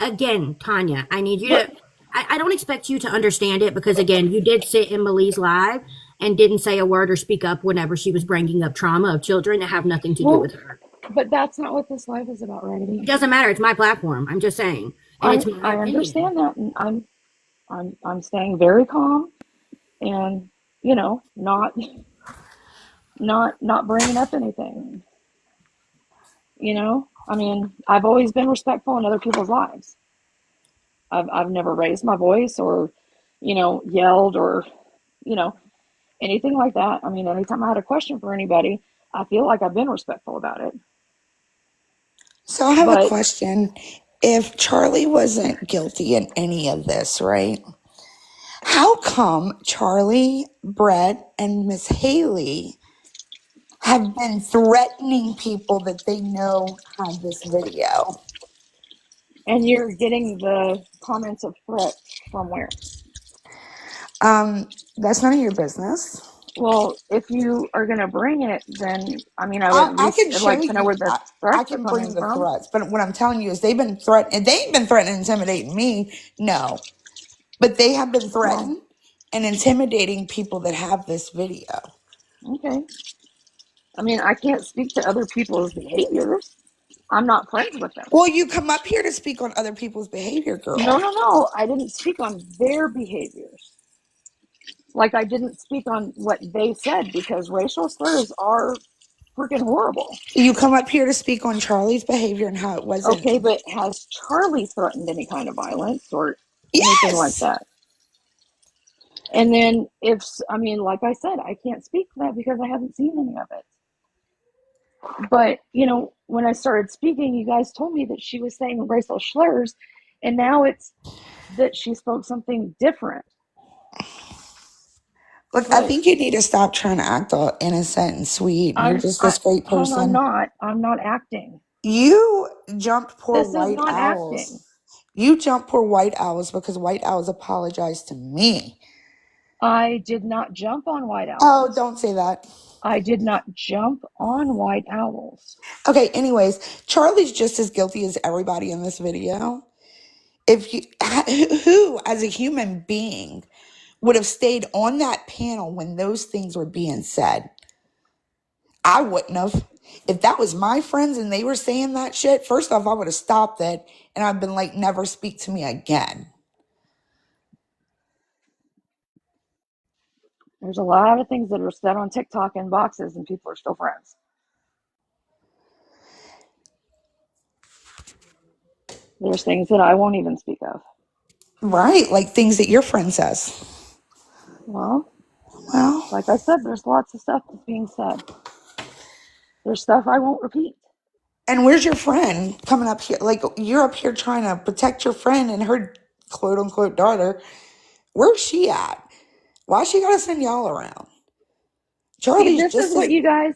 Speaker 1: Again, Tanya, I need you to. I don't expect you to understand it because, again, you did sit in Malie's live and didn't say a word or speak up whenever she was bringing up trauma of children that have nothing to do with her.
Speaker 13: But that's not what this live is about, Raggedy.
Speaker 1: It doesn't matter. It's my platform. I'm just saying, and it's my
Speaker 13: I
Speaker 1: opinion.
Speaker 13: understand that, and I'm staying very calm, and not bringing up anything. I mean, I've always been respectful in other people's lives. I've never raised my voice or, yelled or, anything like that. I mean, anytime I had a question for anybody, I feel like I've been respectful about it.
Speaker 14: So I have a question. If Charlie wasn't guilty in any of this, right? How come Charlie, Brett, and Miss Haley have been threatening people that they know have this video?
Speaker 13: And you're getting the comments of threat from where?
Speaker 14: That's none of your business.
Speaker 13: Well, if you are going to bring it, then I mean, I would
Speaker 14: I can show
Speaker 13: like to know
Speaker 14: you.
Speaker 13: where the
Speaker 14: I
Speaker 13: threats are
Speaker 14: can bring
Speaker 13: coming
Speaker 14: the
Speaker 13: from.
Speaker 14: threats, but what I'm telling you is they've been threatening. They ain't been threatening and intimidating me, no, but they have been threatening and intimidating people that have this video.
Speaker 13: Okay. I mean, I can't speak to other people's behaviors. I'm not friends with them.
Speaker 14: Well, you come up here to speak on other people's behavior, girl.
Speaker 13: No. I didn't speak on their behaviors. Like I didn't speak on what they said because racial slurs are freaking horrible.
Speaker 14: You come up here to speak on Charlie's behavior and how it wasn't.
Speaker 13: Okay, but has Charlie threatened any kind of violence or anything like that? And then like I said, I can't speak to that because I haven't seen any of it. But, when I started speaking, you guys told me that she was saying racial slurs, and now it's that she spoke something different.
Speaker 14: Look, I
Speaker 8: But
Speaker 14: think you need to stop trying to act all innocent and sweet. You're just this great
Speaker 13: hon, I'm
Speaker 14: person.
Speaker 13: not. I'm not acting.
Speaker 14: You jumped poor
Speaker 13: This is
Speaker 14: white
Speaker 13: not acting.
Speaker 14: owls. You jumped poor white owls because white owls apologized to me.
Speaker 13: I did not jump on white
Speaker 14: Oh,
Speaker 13: owls.
Speaker 14: don't say that.
Speaker 13: I did not jump on white owls.
Speaker 14: Okay, anyways, Charlie's just as guilty as everybody in this video. If you, who, as a human being, would have stayed on that panel when those things were being said? I wouldn't have. If that was my friends and they were saying that shit, first off, I would have stopped it and I've been like, never speak to me again.
Speaker 13: There's a lot of things that are said on TikTok in boxes, and people are still friends. There's things that I won't even speak of.
Speaker 14: Right, like things that your friend says.
Speaker 13: Well,
Speaker 14: Well,
Speaker 13: like I said, there's lots of stuff that's being said. There's stuff I won't repeat.
Speaker 14: and where's your friend coming up here? Like, you're up here trying to protect your friend and her quote unquote daughter. Where's she at? Why she gotta send y'all around?
Speaker 13: See,
Speaker 14: Charlie's
Speaker 13: this is
Speaker 14: just
Speaker 13: what
Speaker 14: as
Speaker 13: you guys.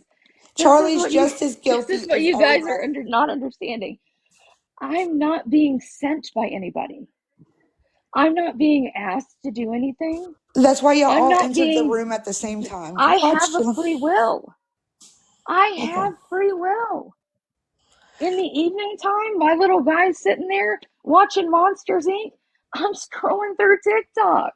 Speaker 14: Charlie's just as
Speaker 13: This is
Speaker 14: guilty
Speaker 13: what
Speaker 14: as
Speaker 13: you guys are
Speaker 14: everybody.
Speaker 13: not understanding. I'm not being sent by anybody. I'm not being asked to do anything.
Speaker 14: That's why y'all
Speaker 13: I'm
Speaker 14: all
Speaker 13: not
Speaker 14: entered the
Speaker 13: being.
Speaker 14: room at the same time.
Speaker 13: I
Speaker 14: We
Speaker 13: have
Speaker 14: watched
Speaker 13: a
Speaker 14: you.
Speaker 13: free will. I
Speaker 14: Okay.
Speaker 13: have free will. In the evening time, my little guy's sitting there watching Monsters Inc. I'm scrolling through TikTok.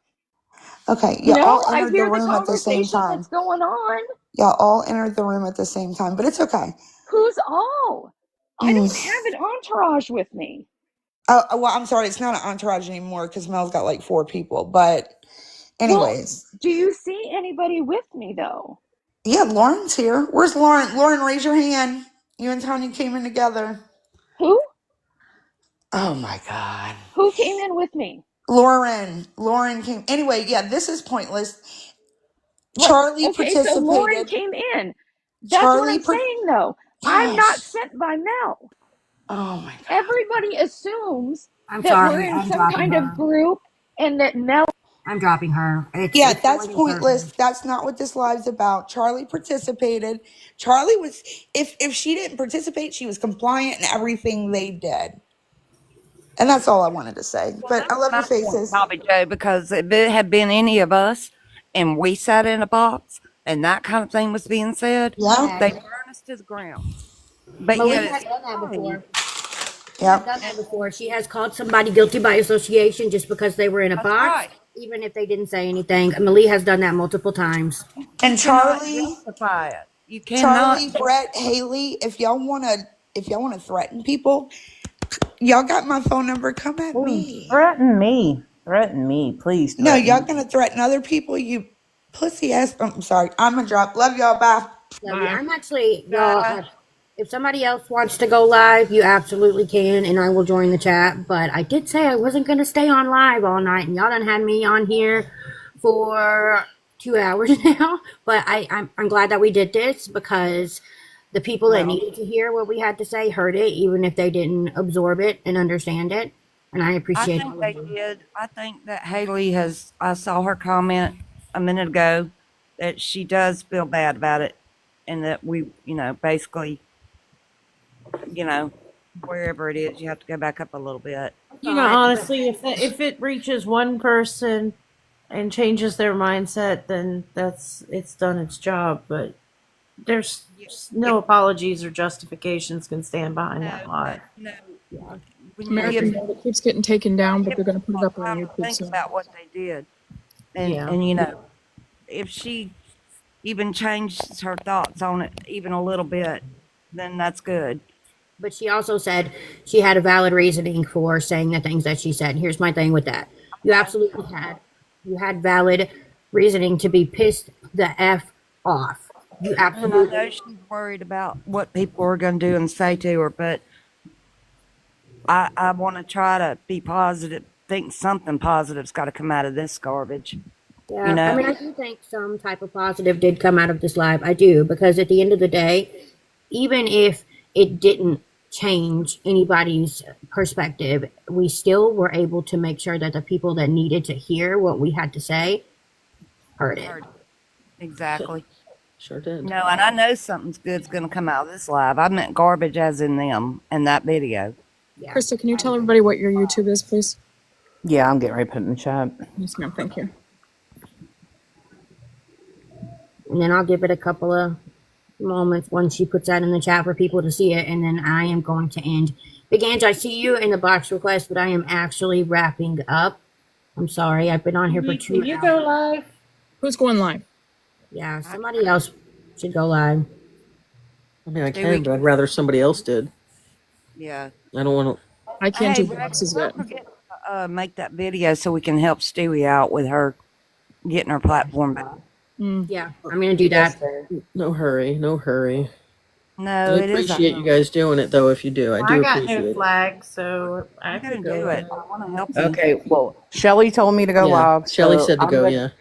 Speaker 14: Okay.
Speaker 13: You
Speaker 14: Y'all
Speaker 13: know,
Speaker 14: all
Speaker 13: I
Speaker 14: entered the
Speaker 13: hear the
Speaker 14: room at the same
Speaker 13: conversation
Speaker 14: time.
Speaker 13: that's going on.
Speaker 14: Y'all all entered the room at the same time, but it's okay.
Speaker 13: Who's all? I don't have an entourage with me.
Speaker 14: Oh, well, I'm sorry. It's not an entourage anymore because Mel's got like 4 people. But
Speaker 13: Well,
Speaker 14: anyways,
Speaker 13: do you see anybody with me though?
Speaker 14: yeah, Lauren's here. Where's Lauren? Lauren, raise your hand. You and Tanya came in together.
Speaker 13: Who?
Speaker 14: Oh my God.
Speaker 13: Who came in with me?
Speaker 14: Lauren came. Anyway, yeah, this is pointless.
Speaker 13: What?
Speaker 14: Charlie
Speaker 13: Okay, so Lauren
Speaker 14: participated.
Speaker 13: came in. That's what
Speaker 14: Charlie,
Speaker 13: I'm saying though. I'm not
Speaker 14: gosh.
Speaker 13: sent by Mel.
Speaker 14: Oh my God.
Speaker 13: Everybody assumes
Speaker 1: I'm
Speaker 13: that we're
Speaker 1: sorry.
Speaker 13: in
Speaker 1: I'm
Speaker 13: some
Speaker 1: dropping
Speaker 13: kind of
Speaker 1: her.
Speaker 13: group and that Mel.
Speaker 1: I'm dropping her.
Speaker 14: Yeah,
Speaker 1: It's
Speaker 14: that's
Speaker 1: going to hurt her.
Speaker 14: pointless. That's not what this live's about. Charlie participated. Charlie was, if she didn't participate, she was compliant in everything they did. And that's all I wanted to say.
Speaker 7: Well,
Speaker 14: But I
Speaker 7: that's
Speaker 14: love your
Speaker 7: my point,
Speaker 14: faces.
Speaker 7: Bobby Joe, because if it had been any of us and we sat in a box and that kind of thing was being said,
Speaker 14: Yeah.
Speaker 7: they'd burn us to the ground. But yet
Speaker 1: Malia
Speaker 7: it's
Speaker 1: has done that
Speaker 7: Charlie.
Speaker 1: before. She has
Speaker 14: Yep.
Speaker 1: done that before. She has called somebody guilty by association just because they were in a
Speaker 7: That's
Speaker 1: box,
Speaker 7: right.
Speaker 1: even if they didn't say anything. Malia has done that multiple times.
Speaker 7: You
Speaker 14: And
Speaker 7: cannot
Speaker 14: Charlie,
Speaker 7: justify it. You cannot.
Speaker 14: Charlie, Brett, Haley, if y'all wanna threaten people, y'all got my phone number. Come at me.
Speaker 3: Threaten me. Threaten me. Please
Speaker 14: No,
Speaker 3: threaten
Speaker 14: y'all
Speaker 3: me.
Speaker 14: gonna threaten other people, you pussy ass. I'm sorry. I'm gonna drop. Love y'all. Bye.
Speaker 1: Love you.
Speaker 8: bye.
Speaker 1: I'm actually, y'all, if somebody else wants to go live, you absolutely can, and I will join the chat. But I did say I wasn't going to stay on live all night, and y'all done had me on here for 2 hours now. But I'm glad that we did this because the people that
Speaker 7: Well,
Speaker 1: needed to hear what we had to say heard it, even if they didn't absorb it and understand it. And I
Speaker 7: I
Speaker 1: appreciate
Speaker 7: think
Speaker 1: all of
Speaker 7: they
Speaker 1: you.
Speaker 7: did. I think that Haley has, I saw her comment a minute ago that she does feel bad about it and that we, basically, you know, wherever it is, you have to go back up a little bit.
Speaker 4: Honestly, if it reaches one person and changes their mindset, then it's done its job. But there's no apologies or justifications can stand behind that lie.
Speaker 7: When you give
Speaker 8: American Dad, it keeps getting taken down, but they're going to put it
Speaker 7: people
Speaker 8: up on
Speaker 7: time to
Speaker 8: YouTube
Speaker 7: think
Speaker 8: soon.
Speaker 7: about what they did, and
Speaker 4: Yeah.
Speaker 7: if she even changes her thoughts on it even a little bit, then that's good.
Speaker 1: But she also said she had a valid reasoning for saying the things that she said. And here's my thing with that. You absolutely had. You had valid reasoning to be pissed the F off. You
Speaker 7: And I
Speaker 1: absolutely.
Speaker 7: know she's worried about what people are going to do and say to her, but I want to try to be positive. Think something positive's got to come out of this garbage.
Speaker 1: Yeah, I mean, I do think some type of positive did come out of this live. I do, because at the end of the day, even if it didn't change anybody's perspective, we still were able to make sure that the people that needed to hear what we had to say heard it.
Speaker 7: Exactly.
Speaker 5: Sure did.
Speaker 7: No, and I know something's good's going to come out of this live. I meant garbage as in them and that video.
Speaker 1: Yeah.
Speaker 8: Krista, can you tell everybody what your YouTube is, please?
Speaker 3: Yeah, I'm getting ready to put it in the chat.
Speaker 8: Yes, ma'am. Thank you.
Speaker 1: And then I'll give it a couple of moments once she puts that in the chat for people to see it, and then I am going to end. Big Ange, I see you in the box request, but I am actually wrapping up. I'm sorry, I've been on here for 2
Speaker 4: Can
Speaker 1: hours.
Speaker 4: you go live?
Speaker 8: Who's going live?
Speaker 1: Yeah, somebody else should go live.
Speaker 5: I mean, I can, but I'd rather somebody else did.
Speaker 7: Yeah.
Speaker 5: I don't want to.
Speaker 8: I can't
Speaker 7: Hey,
Speaker 8: do
Speaker 7: Rex,
Speaker 8: boxes
Speaker 7: don't
Speaker 8: yet.
Speaker 7: forget to make that video so we can help Stewie out with her getting her platform back.
Speaker 1: Yeah, I'm going to do that.
Speaker 5: No hurry. No hurry.
Speaker 7: No,
Speaker 5: I
Speaker 7: it is.
Speaker 5: appreciate you guys doing it, though, if you do. I do
Speaker 4: got
Speaker 5: appreciate
Speaker 4: no
Speaker 5: it.
Speaker 4: flag, so I
Speaker 7: I'm
Speaker 4: could
Speaker 7: going to do
Speaker 4: go.
Speaker 7: it. I want to help you.
Speaker 3: Okay, well, Shelly told me to go
Speaker 5: Yeah,
Speaker 3: live.
Speaker 5: Shelly
Speaker 3: so
Speaker 5: said to
Speaker 3: I'm
Speaker 5: go,
Speaker 3: gonna-
Speaker 5: yeah.
Speaker 3: I'm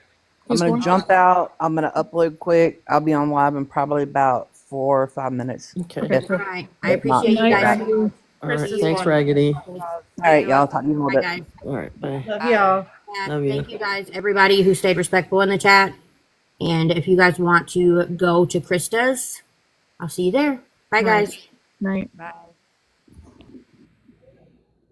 Speaker 8: Who's
Speaker 3: going
Speaker 8: going?
Speaker 3: to jump out. I'm going to upload quick. I'll be on live in probably about 4 or 5 minutes.
Speaker 5: Okay.
Speaker 3: If-
Speaker 1: All right, I
Speaker 3: if not,
Speaker 1: appreciate you
Speaker 8: Night,
Speaker 1: guys.
Speaker 8: Raggedy.
Speaker 5: All right.
Speaker 4: Krista's
Speaker 5: Thanks,
Speaker 4: one.
Speaker 5: Raggedy.
Speaker 3: All right, y'all. Talk to you in a
Speaker 1: Bye,
Speaker 3: little bit.
Speaker 1: guys.
Speaker 5: All right. Bye.
Speaker 4: Love y'all.
Speaker 5: Love you.
Speaker 1: Thank you guys, everybody who stayed respectful in the chat. And if you guys want to go to Krista's, I'll see you there. Bye, guys.
Speaker 8: Night.
Speaker 7: Bye.